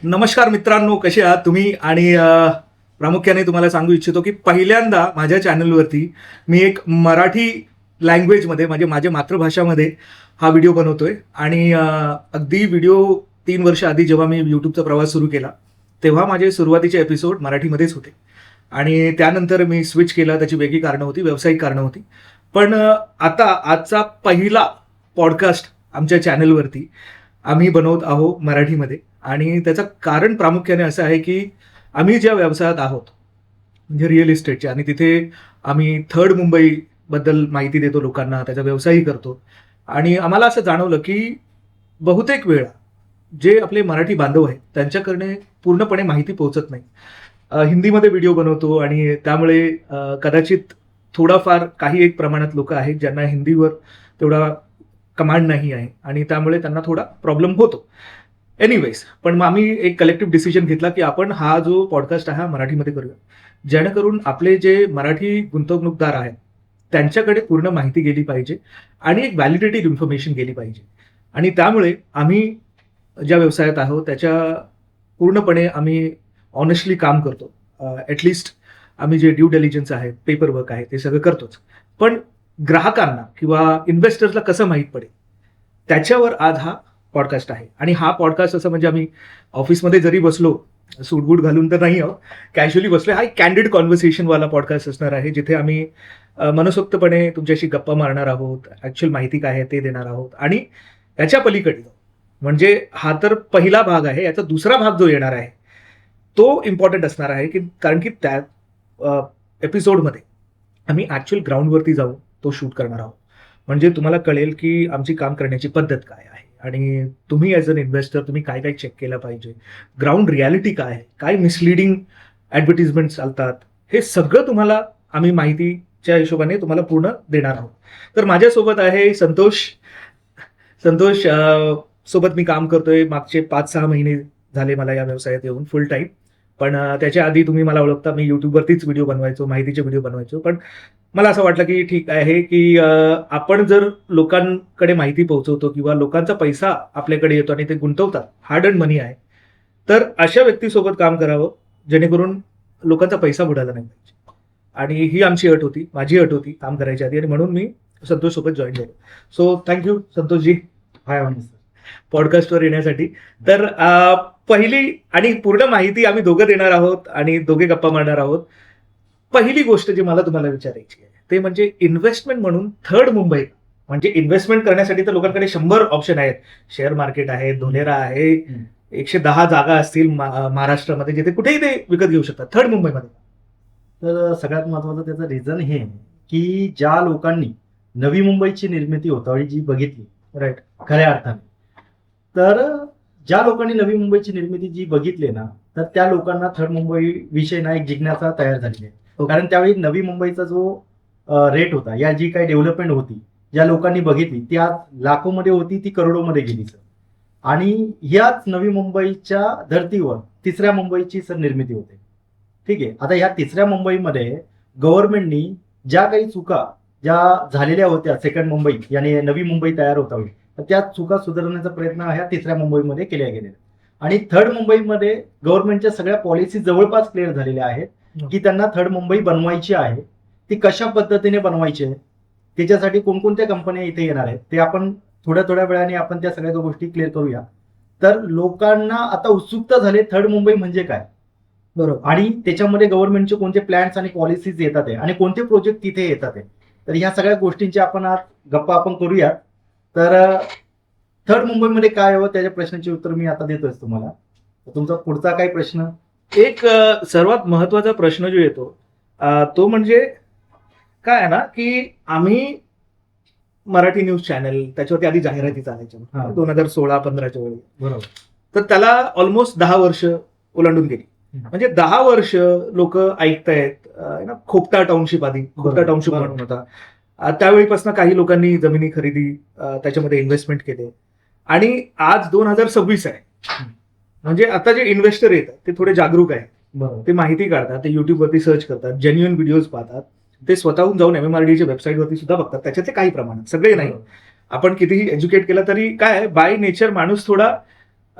नमस्कार मित्रांनो, कसे आहात तुम्ही? आणि प्रामुख्याने तुम्हाला सांगू इच्छितो की पहिल्यांदा माझ्या चॅनलवरती मी एक मराठी लँग्वेजमध्ये म्हणजे माझ्या मातृभाषामध्ये हा व्हिडिओ बनवतोय. आणि अगदी व्हिडिओ 3 वर्ष आधी जेव्हा मी यूट्यूबचा प्रवास सुरू केला तेव्हा माझे सुरुवातीचे एपिसोड मराठीमध्येच होते. आणि त्यानंतर मी स्विच केला. त्याची वेगळी कारणं होती, व्यावसायिक कारणं होती. पण आता आजचा पहिला पॉडकास्ट आमच्या चॅनलवरती आम्ही बनवत आहोत मराठीमध्ये. आणि त्याचं कारण प्रामुख्याने असं आहे की आम्ही ज्या व्यवसायात आहोत म्हणजे रिअल इस्टेटचे, आणि तिथे आम्ही थर्ड मुंबईबद्दल माहिती देतो लोकांना, त्याचा व्यवसायही करतो. आणि आम्हाला असं जाणवलं की बहुतेक वेळा जे आपले मराठी बांधव आहेत त्यांच्याकडे पूर्णपणे माहिती पोहोचत नाही. हिंदीमध्ये व्हिडिओ बनवतो आणि त्यामुळे कदाचित थोडाफार काही एक प्रमाणात लोक आहेत ज्यांना हिंदीवर तेवढा कमांड नाही आहे आणि त्यामुळे त्यांना थोडा प्रॉब्लेम होतो. एनिवेज, पण मग आम्ही एक कलेक्टिव्ह डिसिजन घेतला की आपण हा जो पॉडकास्ट आहे हा मराठीमध्ये करूया, जेणेकरून आपले जे मराठी गुंतवणूकदार आहेत त्यांच्याकडे पूर्ण माहिती गेली पाहिजे आणि एक व्हॅलिडेटेड इन्फॉर्मेशन गेली पाहिजे. आणि त्यामुळे आम्ही ज्या व्यवसायात आहोत त्याच्या पूर्णपणे आम्ही ऑनेस्टली काम करतो. ॲटलिस्ट आम्ही जे ड्यू डिलिजन्स आहे, पेपर वर्क आहे, ते सगळं करतोच. पण ग्राहकांना किंवा इन्व्हेस्टर्सला कसं माहीत पडेल त्याच्यावर आज हा पॉडकास्ट आहे. आणि हा पॉडकास्ट असं म्हणजे आम्ही ऑफिसमध्ये जरी बसलो, सूटबूट घालून तर नाही आहोत, कॅज्युअली बसलो. हा एक कॅन्डिड कॉन्व्हर्सेशनवाला पॉडकास्ट असणार आहे, जिथे आम्ही मनसोक्तपणे तुमच्याशी गप्पा मारणार आहोत, ॲक्च्युअल माहिती काय आहे ते देणार आहोत. आणि याच्या पलीकडे म्हणजे हा तर पहिला भाग आहे, याचा दुसरा भाग जो येणार आहे तो इम्पॉर्टंट असणार आहे की कारण की त्या एपिसोडमध्ये आम्ही ॲक्च्युअल ग्राउंडवरती जाऊन तो शूट करणार आहोत. म्हणजे तुम्हाला कळेल की आमची काम करण्याची पद्धत काय आहे आणि तुम्ही ॲज अन इन्व्हेस्टर तुम्ही काय काय चेक केलं पाहिजे, ग्राउंड रियालिटी काय आहे, काय मिसलिडिंग ॲडव्हर्टिजमेंट चालतात, हे सगळं तुम्हाला आम्ही माहितीच्या हिशोबाने तुम्हाला पूर्ण देणार आहोत. तर माझ्यासोबत आहे संतोष. संतोष सोबत मी काम करतोय मागचे 5-6 महिने झाले मला या व्यवसायात येऊन फुल टाईम. पण त्याच्या आधी तुम्ही मला ओळखता, मी यूट्यूबवरतीच व्हिडिओ बनवायचो, माहितीचे व्हिडिओ बनवायचो. पण मला असं वाटलं की ठीक आहे की आपण जर लोकांकडे माहिती पोहोचवतो किंवा लोकांचा पैसा आपल्याकडे येतो आणि ते गुंतवतात, हार्ड अर्न मनी आहे, तर अशा व्यक्तीसोबत काम करावं जेणेकरून लोकांचा पैसा बुडाला नाही पाहिजे. आणि ही आमची अट होती, माझी अट होती काम करायच्या आधी, आणि म्हणून मी संतोष सोबत जॉईन झालो. सो थँक्यू संतोषजी हाय वाणी सर. पॉडकास्टवर येण्यासाठी. तर पहिली आणि पूर्ण माहिती आम्ही दोघं देणार आहोत आणि दोघे गप्पा मारणार आहोत. पहिली गोष्ट जी मला तुम्हाला विचारायची आहे ते म्हणजे इन्व्हेस्टमेंट म्हणून थर्ड मुंबई. म्हणजे इन्व्हेस्टमेंट करण्यासाठी तर लोकांकडे 100 ऑप्शन आहेत. शेअर मार्केट आहे, धोलेरा आहे, 110 जागा असतील महाराष्ट्रामध्ये जिथे कुठेही ते विकत घेऊ शकतात. थर्ड मुंबईमध्ये तर सगळ्यात महत्वाचं त्याचं रिझन हे आहे की ज्या लोकांनी नवी मुंबईची निर्मिती होतावळी जी बघितली राईट, खऱ्या अर्थाने, तर ज्या लोकांनी नवी मुंबईची निर्मिती जी बघितली ना, तर त्या लोकांना थर्ड मुंबई विषय ना एक जिज्ञासा तयार झालेली आहे. कारण त्यावेळी नवी मुंबईचा जो रेट होता, या जी काही डेव्हलपमेंट होती, ज्या लोकांनी बघितली ती आज लाखोमध्ये होती, ती करोडोमध्ये गेली सर. आणि ह्याच नवी मुंबईच्या धर्तीवर तिसऱ्या मुंबईची सर निर्मिती होते. ठीक आहे. आता ह्या तिसऱ्या मुंबईमध्ये गव्हर्नमेंटनी ज्या काही चुका ज्या झालेल्या होत्या सेकंड मुंबई यानी नवी मुंबई तयार होता होईल, तर त्या चुका सुधारण्याचा प्रयत्न ह्या तिसऱ्या मुंबईमध्ये केल्या गेलेला. आणि थर्ड मुंबईमध्ये गव्हर्नमेंटच्या सगळ्या पॉलिसी जवळपास क्लिअर झालेल्या आहेत की त्यांना थर्ड मुंबई बनवायची आहे. ती कशा पद्धतीने बनवायची आहे, त्याच्यासाठी कोणकोणत्या कंपन्या इथे येणार आहेत ते आपण थोड्या थोड्या वेळाने आपण त्या सगळ्या गोष्टी क्लिअर करूया. तर लोकांना आता उत्सुकता झाली थर्ड मुंबई म्हणजे काय, बरोबर. आणि त्याच्यामध्ये गव्हर्नमेंटचे कोणते प्लॅन्स आणि पॉलिसीज येतात आहे आणि कोणते प्रोजेक्ट तिथे येतात आहे. तर ह्या सगळ्या गोष्टींची आपण आज गप्पा आपण करूया. तर थर्ड मुंबईमध्ये काय हवं त्याच्या प्रश्नाची उत्तर मी आता देतोय तुम्हाला. तर तुमचा पुढचा काय प्रश्न? एक सर्वात महत्वाचा प्रश्न जो येतो तो म्हणजे काय आहे ना की आम्ही मराठी न्यूज चॅनल, त्याच्यावरती आधी जाहिराती चालायच्या 2016-15च्या वेळी. बरोबर. तर त्याला ऑलमोस्ट 10 वर्ष ओलांडून गेली. म्हणजे 10 वर्ष लोक ऐकतायत. खोपटा टाउनशिप, आधी खोपटा टाउनशिप म्हणून होता. त्यावेळीपासून काही लोकांनी जमिनी खरेदी त्याच्यामध्ये इन्व्हेस्टमेंट केले. आणि आज 2026 आहे. म्हणजे आता जे इन्व्हेस्टर येतात ते थोडे जागरूक आहेत. बरोबर. ते माहिती काढतात, ते युट्यूबवरती सर्च करतात, जेन्युइन व्हिडिओज पाहतात, ते स्वतःहून जाऊन MMRDAच्या वेबसाईटवरती सुद्धा बघतात. त्याच्यातले काही प्रमाणात, सगळे नाही. आपण कितीही एज्युकेट केलं तरी काय बाय नेचर माणूस थोडा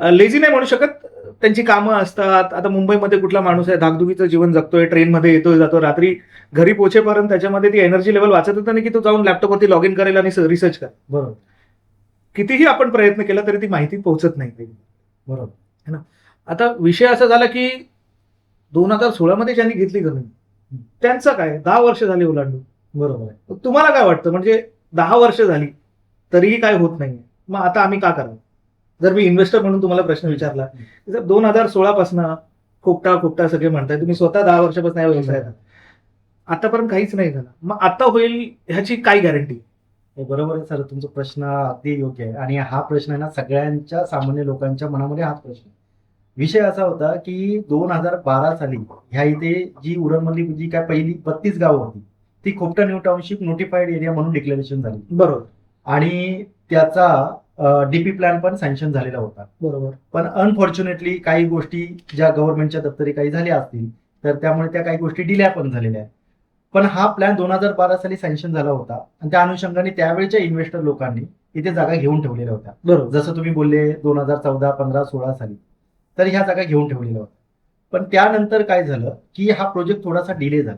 लेझी नाही म्हणू शकत, त्यांची कामं असतात. आता मुंबईमध्ये कुठला माणूस आहे धाकधुकीचं जीवन जगतोय, ट्रेनमध्ये येतोय जातो, रात्री घरी पोहोचेपर्यंत त्याच्यामध्ये ती एनर्जी लेवल वाचत होतं नाही की तो जाऊन लॅपटॉपवरती लॉग इन करेल आणि रिसर्च करेल. बरोबर कितीही आपण प्रयत्न केला तरी ती माहिती पोहोचत नाही. बरोबर. आता विषय असा झाला की 2016 मध्ये ज्यांनी घेतली जमीन त्यांचं काय, 10 वर्ष झाली ओलांडून. बरोबर आहे. तुम्हाला काय वाटतं, म्हणजे 10 वर्ष झाली तरीही काय होत नाहीये, मग आता आम्ही का करावं? जर मी इन्व्हेस्टर म्हणून तुम्हाला प्रश्न विचारला, जर 2016 पासून खोपटा सगळे म्हणताय, तुम्ही स्वतः 10 वर्षापासून या व्यवसायात आतापर्यंत काहीच नाही झालं, मग आता होईल ह्याची काय गॅरंटी? हे बरोबर आहे सर, तुमचा प्रश्न अगदी योग्य आहे आणि हा प्रश्न आहे ना सगळ्यांच्या सामान्य लोकांच्या मनामध्ये हाच प्रश्न आहे. विषय असा होता की 2012 साली ह्या इथे जी उरणमधली जी काय पहिली 32 गावं होती ती खोपटा न्यू टाउनशिप नोटिफाईड एरिया म्हणून डिक्लेरेशन झाली. बरोबर. आणि त्याचा डीपी प्लॅन पण सँक्शन झालेला होता. बरोबर. पण अनफॉर्च्युनेटली काही गोष्टी ज्या गव्हर्नमेंटच्या दप्तरी काही झाल्या असतील तर त्यामुळे त्या काही गोष्टी डिल्या पण झालेल्या आहेत. पण हा प्लॅन 2012 साली सँक्शन झाला होता आणि त्या अनुषंगाने त्यावेळच्या इन्व्हेस्टर लोकांनी इथे जागा घेऊन ठेवलेल्या होत्या. बरोबर. जसं तुम्ही बोलले 2014, 15, 16 साली तर ह्या जागा घेऊन ठेवलेल्या होत्या. पण त्यानंतर काय झालं की हा प्रोजेक्ट थोडासा डिले झाला.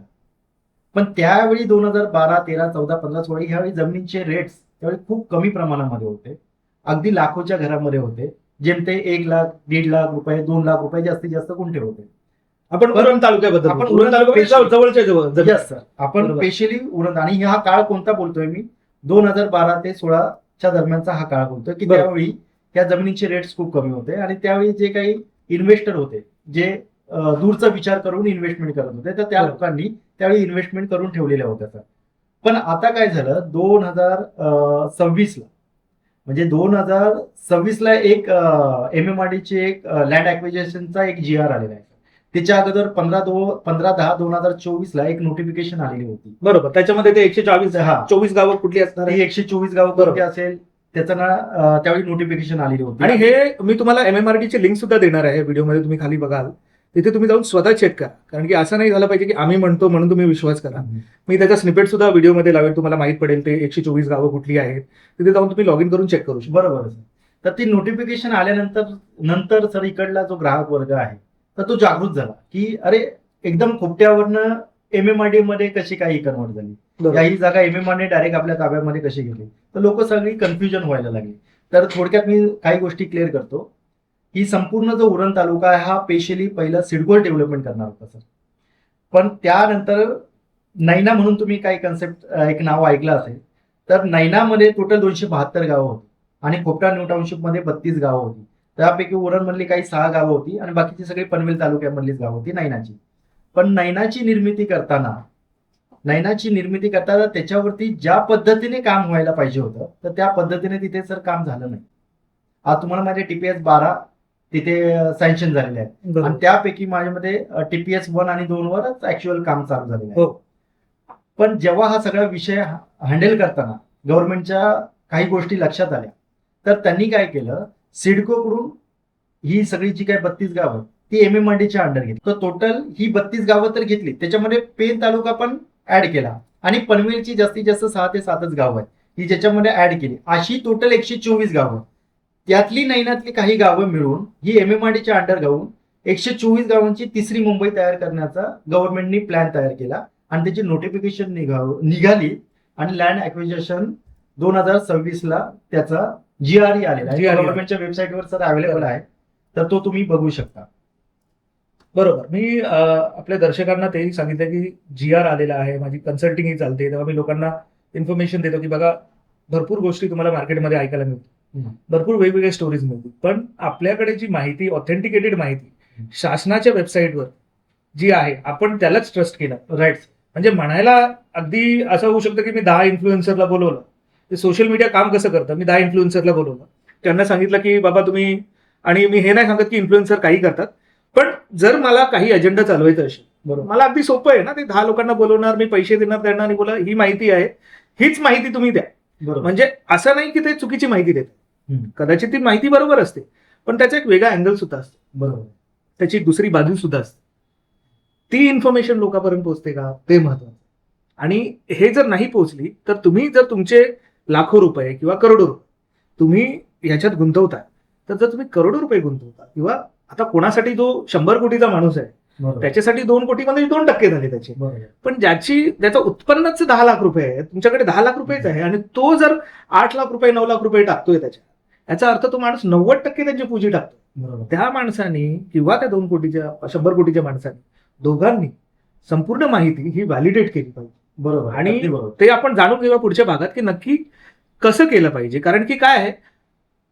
पण त्यावेळी 2012, 13, 14, 15, 16 ह्यावेळी जमिनीचे रेट्स त्यावेळी खूप कमी प्रमाणामध्ये होते, अगदी लाखोच्या घरामध्ये होते, जेमते 1 लाख, 1.5 लाख रुपये, 2 लाख रुपये जास्तीत जास्त गुंठे होते. आपण उरण तालुक्याबद्दल, आपण उरण तालुक्याच्या जवळच्या जवळ. यस सर, आपण बरोबर. स्पेशली उरण आणि हा काळ कोणता बोलतोय मी 2012 ते 16च्या दरम्यानचा हा काळ बोलतोय की बरोबर. त्यावेळी त्या जमिनीचे रेट्स खूप कमी होते आणि त्यावेळी जे काही इन्व्हेस्टर होते जे दूरचा विचार करून इन्व्हेस्टमेंट करत होते तर त्या बरोबर. लोकांनी त्यावेळी इन्व्हेस्टमेंट करून ठेवलेल्या होत्या सर. पण आता काय झालं 2026 ला म्हणजे 2026 ला एक MMRD चे एक लँड ऍक्विजिशनचा एक GR आलेला आहे. त्याच्या अगोदर 15/10/2024 ला एक नोटिफिकेशन आलेली होती. बरोबर. त्याच्यामध्ये ते 124 गावं कुठली असणार आहे? ती 124 गाव कोणती असेल त्याचं ना त्यावेळी नोटिफिकेशन आलेली होती. आणि हे मी तुम्हाला MMRD ची लिंक सुद्धा देणार आहे व्हिडिओमध्ये, तुम्ही खाली बघाल तिथे तुम्ही जाऊन स्वतः चेक करा, कारण की असं नाही झालं पाहिजे की आम्ही म्हणतो म्हणून तुम्ही विश्वास करा. मी त्याचा स्निपेट सुद्धा व्हिडिओमध्ये लावेल, तुम्हाला माहित पडेल ते 124 गावं कुठली आहेत, तिथे जाऊन तुम्ही लॉग इन करून चेक करू शकता. बरोबर सर. तर ती नोटिफिकेशन आल्यानंतर सर इकडला जो ग्राहक वर्ग आहे तर तो जागृत झाला की अरे एकदम खोपट्यावरनं MMRD मध्ये कशी काही कन्वर्ट झाली, बरोबर. ही जागा MMRD डायरेक्ट आपल्या ताब्यामध्ये कशी गेली, तर लोक सगळी कन्फ्युजन व्हायला लागली. तर थोडक्यात मी काही गोष्टी क्लिअर करतो. ही संपूर्ण जो उरण तालुका आहे हा स्पेशली पहिला सिडकोर डेव्हलपमेंट करणार होता सर. पण त्यानंतर नैना म्हणून तुम्ही काही कन्सेप्ट एक नाव ऐकलं असेल, तर नैनामध्ये टोटल 272 गावं होती आणि खोपटा न्यू टाउनशिप मध्ये 32 गावं होती. त्यापैकी उरणमधली काही 6 गावं होती आणि बाकीची सगळी पनवेल तालुक्यामधलीच गावं होती नैनाची. पण नैनाची निर्मिती करताना त्याच्यावरती ज्या पद्धतीने काम व्हायला पाहिजे होतं तर त्या पद्धतीने तिथे सर काम झालं नाही. आज तुम्हाला माझे TPS 12 तिथे सँक्शन झालेले आहेत बरोबर. आणि त्यापैकी माझ्यामध्ये TPS 1 आणि 2 वरच ऍक्च्युअल काम चालू झालेलं आहे. हो. पण जेव्हा हा सगळा विषय हँडल करताना गव्हर्नमेंटच्या काही गोष्टी लक्षात आल्या तर त्यांनी काय केलं, सिडकोकडून ही सगळी जी काही 32 गावं ती MMRDच्या अंडर घेतली. तर टोटल ही 32 गावं तर घेतली, त्याच्यामध्ये पेन तालुका पण ऍड केला आणि पनवेलची जास्तीत जास्त 6 ते 7च गावं आहेत ही ज्याच्यामध्ये ऍड केली. अशी टोटल 124 गावं, त्यातली नैनातली काही गावं मिळून ही MMRDच्या अंडर घेऊन 124 गावांची तिसरी मुंबई तयार करण्याचा गव्हर्नमेंटनी प्लॅन तयार केला आणि त्याची नोटिफिकेशन निघाली आणि लँड ऍक्विजिशन 2026 ला त्याचा GRE आलेला आहे. गव्हर्नमेंटच्या वेबसाईटवर सर अवेलेबल आहे, तर तो तुम्ही बघू शकता. बरोबर. मी आपल्या दर्शकांना तेही सांगितलं की GR आलेला आहे, माझी कन्सल्टिंगही चालते, तेव्हा मी लोकांना इन्फॉर्मेशन देतो की बघा भरपूर गोष्टी तुम्हाला मार्केटमध्ये ऐकायला मिळतील, भरपूर वेगवेगळे स्टोरीज मिळतील, पण आपल्याकडे जी माहिती, ऑथेंटिकेटेड माहिती शासनाच्या वेबसाईटवर जी आहे आपण त्यालाच ट्रस्ट केला. राईट. म्हणजे म्हणायला अगदी असं होऊ शकतं की मी 10 इन्फ्लुएन्सरला बोलवलं, ते सोशल मीडिया काम कसं करतं, मी 10 इन्फ्लुएन्सरला बोलवलं, त्यांना सांगितलं की बाबा तुम्ही, आणि मी हे नाही सांगत की इन्फ्लुएन्सर काही करतात, पण जर मला काही अजेंडा चालवायचा असेल, बरोबर, मला अगदी सोपं आहे ना, ते 10 लोकांना बोलवणार, मी पैसे देणार त्यांना आणि बोला ही माहिती आहे, हीच माहिती तुम्ही द्या. बरोबर. म्हणजे असं नाही की ते चुकीची माहिती देतात, कदाचित ती माहिती बरोबर असते, पण त्याचा एक वेगळा अँगल सुद्धा असतो, बरोबर, त्याची दुसरी बाजू सुद्धा असते. ती इन्फॉर्मेशन लोकांपर्यंत पोहोचते का, ते महत्वाचं. आणि हे जर नाही पोहोचली तर तुम्ही जर तुमचे लाखो रुपये किंवा करोडो रुपये तुम्ही ह्याच्यात गुंतवताय तर जर तुम्ही करोडो रुपये गुंतवता किंवा आता कोणासाठी जो 100 कोटीचा माणूस आहे बरोबर त्याच्यासाठी 2 कोटीमध्ये 2% झाले त्याचे. बरोबर पण त्याचं उत्पन्नच 10 लाख रुपये आहे, तुमच्याकडे 10 लाख रुपयेच आहे आणि तो जर 8 लाख रुपये 9 लाख रुपये टाकतोय याचा अर्थ तो माणूस 90% त्यांची पुंजी टाकतो. बरोबर त्या माणसाने किंवा त्या 2 कोटीच्या 100 कोटीच्या माणसाने दोघांनी संपूर्ण माहिती ही व्हॅलिडेट केली पाहिजे बरोबर आणि अगदी बरोबर. ते आपण जाणून घेऊया पुढच्या भागात की नक्की कसं केलं पाहिजे. कारण की काय आहे,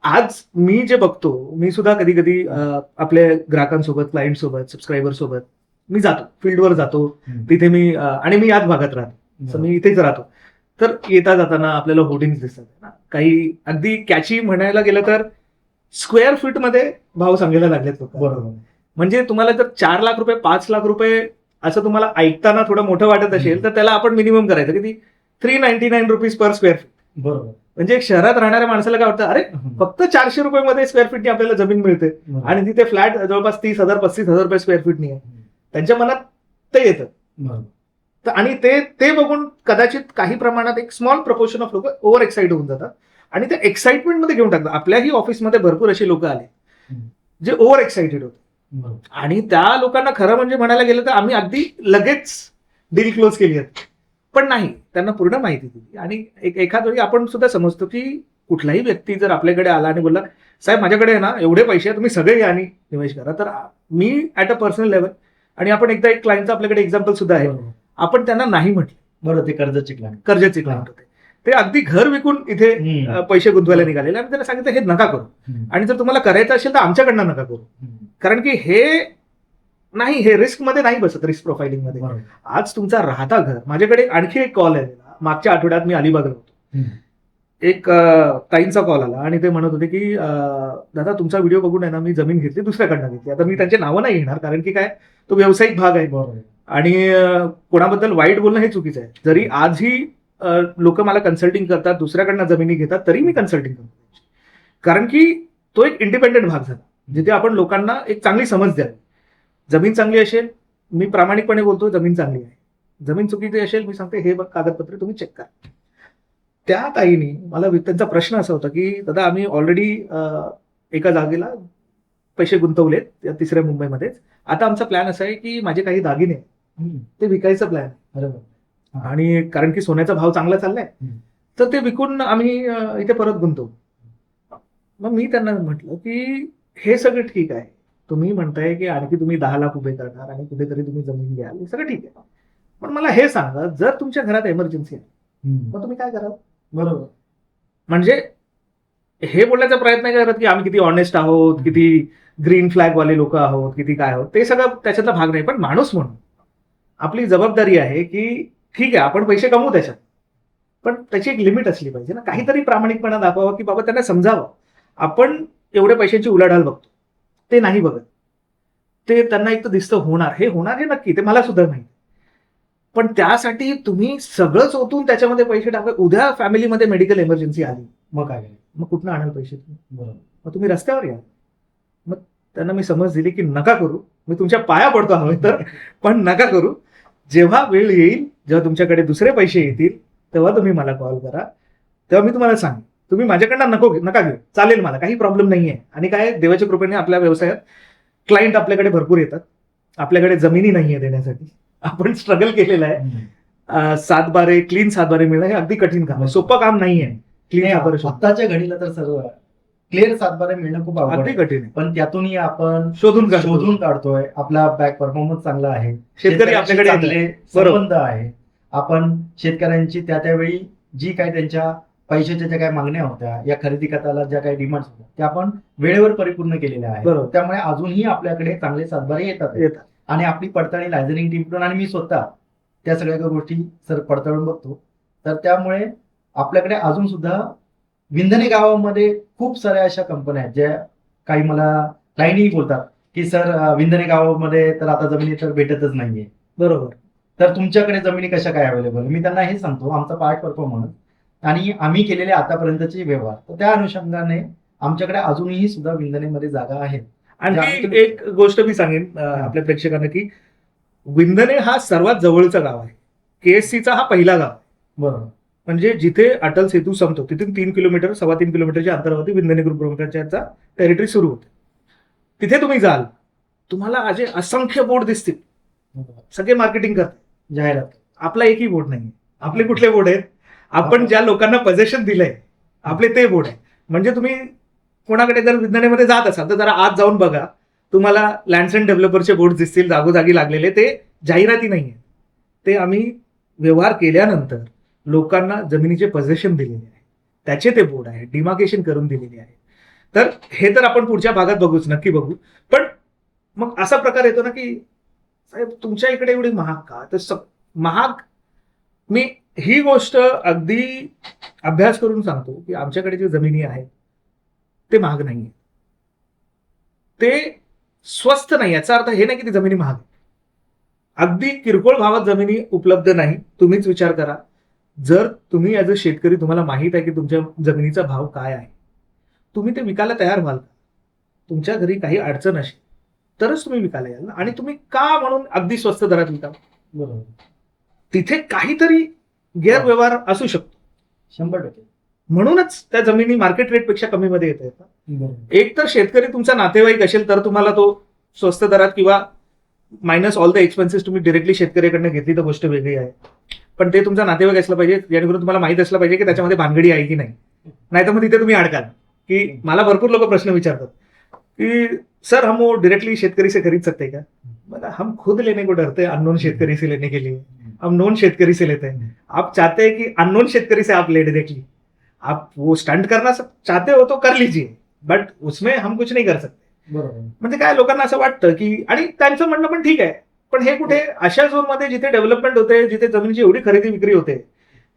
आज मी जे बघतो, मी सुद्धा कधी कधी आपल्या ग्राहकांसोबत, क्लायंट सोबत, सबस्क्रायबर सोबत मी जातो, फील्डवर जातो, हम्म. तिथे मी आणि मी याच भागात राहतो, तर मी इथेच राहतो. तर येता जाताना आपल्याला होर्डिंग्स दिसतात ना, काही अगदी कॅची म्हणायला गेलं तर स्क्वेअर फीट मध्ये भाव सांगायला लागलेत लोक. बरोबर म्हणजे तुम्हाला जर 4 लाख रुपये 5 लाख रुपये असं तुम्हाला ऐकताना थोडं मोठं वाटत असेल तर त्याला आपण मिनिमम करायचं किती, 399 रुपीज पर स्क्वेअर फीट. बरोबर म्हणजे एक शहरात राहणाऱ्या माणसाला काय वाटतं, अरे फक्त 400 रुपये स्क्वेअर फीटनी आपल्याला जमीन मिळते बरोबर. आणि तिथे फ्लॅट जवळपास 30,000 35,000 रुपये स्क्वेअर फीटनी आहे. त्यांच्या मनात ते येतं. बरोबर. तर आणि ते बघून कदाचित काही प्रमाणात एक स्मॉल प्रपोर्शन ऑफ लोक ओव्हर एक्साइट होऊन जातात आणि त्या एक्साइटमेंटमध्ये घेऊन टाकतात. आपल्याही ऑफिसमध्ये भरपूर असे लोक आले जे ओव्हर एक्साइटेड होते बरोबर. आणि त्या लोकांना खरं म्हणजे म्हणायला गेलं तर आम्ही अगदी लगेच डील क्लोज केली आहे. पण नाही, त्यांना पूर्ण माहिती दिली आणि एखाद वेळी आपण सुद्धा समजतो की कुठलाही व्यक्ती जर आपल्याकडे आला आणि बोलला, साहेब माझ्याकडे आहे ना एवढे पैसे आहे, तुम्ही सगळे या आणि निवेश करा, तर मी ऍट अ पर्सनल लेवल, आणि आपण एकदा एक क्लायंटचं आपल्याकडे एक्झाम्पल सुद्धा आहे, बरोबर. आपण त्यांना नाही म्हटलं. बरोबर ते कर्जाची क्लायंट. कर्जाचे क्लायंट होते, ते अगदी घर विकून इथे पैसे गुंतवायला निघालेले. आणि त्यांना सांगितलं हे नका करू, आणि जर तुम्हाला करायचं असेल तर आमच्याकडनं नका करू, कारण की हे नाही, हे रिस्क मध्ये नाही बसत, रिस्क प्रोफाइलिंग मध्ये. बरोबर. आज तुमचा राहता घर, माझ्याकडे आणखी एक कॉल आलेला मागच्या आठवड्यात, मी अलिबागला होतो, एक ताईंचा कॉल आला आणि ते म्हणत होते की दादा तुमचा व्हिडिओ बघून आहे ना मी जमीन घेतली, दुसऱ्याकडनं घेतली. आता मी त्यांचे नावं नाही घेणार कारण की काय, तो व्यावसायिक भाग आहे बरोबर. आणि कोणाबद्दल वाईट बोलणं हे चुकीचं आहे. जरी आजही लोक मला कन्सल्टिंग करतात, दुसऱ्याकडनं जमिनी घेतात, तरी मी कन्सल्टिंग करतो, कारण की तो एक इंडिपेंडेंट भाग झाला जिथे आपण लोकांना एक चांगली समज द्यावी. जमीन चांगली असेल, मी प्रामाणिकपणे बोलतो जमीन चांगली आहे. जमीन चुकीची असेल, मी सांगते हे कागदपत्र तुम्ही चेक करा. त्या ताईने मला, त्यांचा प्रश्न असा होता की दादा आम्ही ऑलरेडी एका जागेला पैसे गुंतवलेत या 3ऱ्या मुंबईमध्येच, आता आमचा प्लॅन असा आहे की माझे काही दागिने ते विकायचा प्लॅन आहे, बरोबर. आणि कारण की सोन्याचा भाव चांगला चाललाय तर ते विकून आम्ही इथे परत गुंतवू. मग मी त्यांना म्हटलं की हे सगळं ठीक आहे, तुम्ही म्हणताय की आणखी तुम्ही 10 लाख उभे करणार आणि कुठेतरी तुम्ही जमीन घ्याल, हे सगळं ठीक आहे, पण मला हे सांगा, जर तुमच्या घरात एमर्जन्सी आहे मग तुम्ही काय कराल? बरोबर. म्हणजे हे बोलण्याचा प्रयत्न नाही करत की आम्ही किती ऑनेस्ट आहोत, किती ग्रीन फ्लॅग वाले लोक आहोत, किती काय आहोत, ते सगळं त्याच्यातला भाग नाही. पण माणूस म्हणून आपली जबाबदारी आहे की ठीक आहे आपण पैसे कमवू त्याच्यात, पण त्याची एक लिमिट असली पाहिजे ना. काहीतरी प्रामाणिकपणा दाखवावा की बाबा त्यांना समजावं आपण एवढ्या पैशांची उलाढाल बघतो, ते नाही बघत. ते त्यांना एक तर दिसतं होणार हे नक्की, ते मला सुद्धा माहिती, पण त्यासाठी तुम्ही सगळंच ओतून त्याच्यामध्ये पैसे टाका. उद्या फॅमिलीमध्ये मेडिकल इमर्जन्सी आली, मग काय करायचं? मग कुठनं आणाल पैसे तुम्ही? बरोबर. मग तुम्ही रस्त्यावर या. मग त्यांना मी समज दिली की नका करू, मी तुमच्या पाया पडतो हवं तर, पण नका करू. जेव्हा वेळ येईल, जेव्हा तुमच्याकडे दुसरे पैसे येतील, तेव्हा तुम्ही मला कॉल करा, तेव्हा मी तुम्हाला सांगेन. तुम्ही माझ्याकडनं नका घेऊ, चालेल, मला काही प्रॉब्लेम नाहीये. आणि काय, देवाच्या कृपेने आपल्या व्यवसायात क्लायंट आपल्याकडे भरपूर येतात, आपल्याकडे जमिनी नाहीये देण्यासाठी, आपण स्ट्रगल केलेलं आहे. 7/12 क्लीन 7/12 मिळणं हे अगदी कठीण काम आहे, सोपं काम नाहीये. क्लीन 7/12 आताच्या घडीला तर सर्व क्लिअर 7/12 मिळणं खूप अवघड अगदी आहे. कठीण आहे, पण त्यातूनही आपण शोधून काढतोय. आपला बॅक परफॉर्मन्स चांगला आहे, शेतकरी आपल्याकडे चांगले संबंध आहे. आपण शेतकऱ्यांची त्यावेळी जी काही त्यांच्या पैशाच्या ज्या काही मागण्या होत्या, या खरेदी खताला ज्या काही डिमांड्स होत्या, त्या आपण वेळेवर परिपूर्ण केलेल्या आहेत. बरोबर. त्यामुळे अजूनही आपल्याकडे चांगले 7/12 येतात. आणि आपली पडताळणी लायझनिंग टीमकडून, आणि मी स्वतः त्या सगळ्या गोष्टी पडताळून बघतो. तर त्यामुळे आपल्याकडे अजून सुद्धा विंधने गावामध्ये खूप साऱ्या अशा कंपन्या आहेत, ज्या काही मला क्लायंटही बोलतात की सर विंधने गावामध्ये तर आता जमिनी तर भेटतच नाहीये. बरोबर. तर तुमच्याकडे जमिनी कशा काय अवेलेबल? मी त्यांना हे सांगतो, आमचा पार्ट परफॉर्मन्स आणि आम्ही केलेले आतापर्यंतचे व्यवहार, तर त्या अनुषंगाने आमच्याकडे अजूनही सुद्धा विंधनेमध्ये जागा आहेत. आणखी एक गोष्ट मी सांगेन आपल्या प्रेक्षकांना की विंधने हा सर्वात जवळचा गाव आहे, KSCचा हा पहिला गाव आहे. बरोबर. म्हणजे जिथे अटल सेतू संपतो तिथून 3 किलोमीटर 3.25 किलोमीटरच्या अंतरावरती विंधने ग्रुप प्रमुखांचा टेरिटरी सुरू होते. तिथे तुम्ही जाल, तुम्हाला असे असंख्य बोर्ड दिसतील, सगळे मार्केटिंग करतात, जाहिरात. आपला एकही बोर्ड नाही. आपले कुठले बोर्ड आहेत? आपण ज्या लोकांना पोझिशन दिलंय आपले ते बोर्ड आहे. म्हणजे तुम्ही कोणाकडे जर विज्ञानामध्ये जात असाल तर जरा आत जाऊन बघा, तुम्हाला लँड्स अँड डेव्हलपरचे बोर्ड दिसतील जागोजागी लागलेले. ते जाहिराती नाहीये, ते आम्ही व्यवहार केल्यानंतर लोकांना जमिनीचे पोझिशन दिलेले आहे, त्याचे ते बोर्ड आहे, डिमार्केशन करून दिलेले आहे. तर हे तर आपण पुढच्या भागात बघूच, नक्की बघू. पण मग असा प्रकार येतो ना की साहेब तुमच्या इकडे एवढी महाग का? तर महाग, मी ही गोष्ट अगदी अभ्यास करून सांगतो की आमच्याकडे जे जमिनी आहेत ते महाग नाहीये, ते स्वस्त नाही. याचा अर्थ हे नाही की ती जमिनी महाग आहे. अगदी किरकोळ भावात जमिनी उपलब्ध नाही. तुम्हीच विचार करा, जर तुम्ही ऍज अ शेतकरी तुम्हाला माहित आहे की तुमच्या जमिनीचा भाव काय आहे, तुम्ही ते विकायला तयार व्हाल का? तुमच्या घरी काही अडचण असेल तरच तुम्ही विकायला याल ना. आणि तुम्ही का म्हणून अगदी स्वस्त दरात विकाल? बरोबर. तिथे काहीतरी गैरव्यवहार असू शकतो. 100%. म्हणूनच त्या जमिनी मार्केट रेटपेक्षा कमीमध्ये येत आहेत. बरोबर. एक तर शेतकरी तुमचा नातेवाईक असेल तर तुम्हाला तो स्वस्त दरात किंवा मायनस ऑल द एक्सपेन्सेस तुम्ही डिरेक्टली शेतकऱ्याकडनं घेतली तर गोष्ट वेगळी आहे. पण ते तुमचा नातेवाईक असला पाहिजे, जेणेकरून तुम्हाला माहित असलं पाहिजे की त्याच्यामध्ये भानगडी आहे की नाही. नाहीतर मग तिथे तुम्ही अडकाल. की मला भरपूर लोक प्रश्न विचारतात की सर हम वो डायरेक्टली शेतकरी से खरीद सकते हैं क्या? मतलब हम खुद लेने को डरते हैं अननोन शेतकरी से लेने के लिए, हम नोन शेतकरी से लेते हैं. आप चाहते हैं कि अननोन शेतकरी से आप ले डायरेक्टली, आप वो स्टंट करना चाहते हो तो कर लीजिए, बट उसमें हम कुछ नहीं कर सकते. बरोबर. म्हणजे काय लोकांना असं वाटतं की, आणि त्यांचं म्हणणं पण ठीक आहे, पण हे कुठे अशा झोनमध्ये जिथे डेव्हलपमेंट होते, जिथे जमिनीची एवढी खरेदी विक्री होते,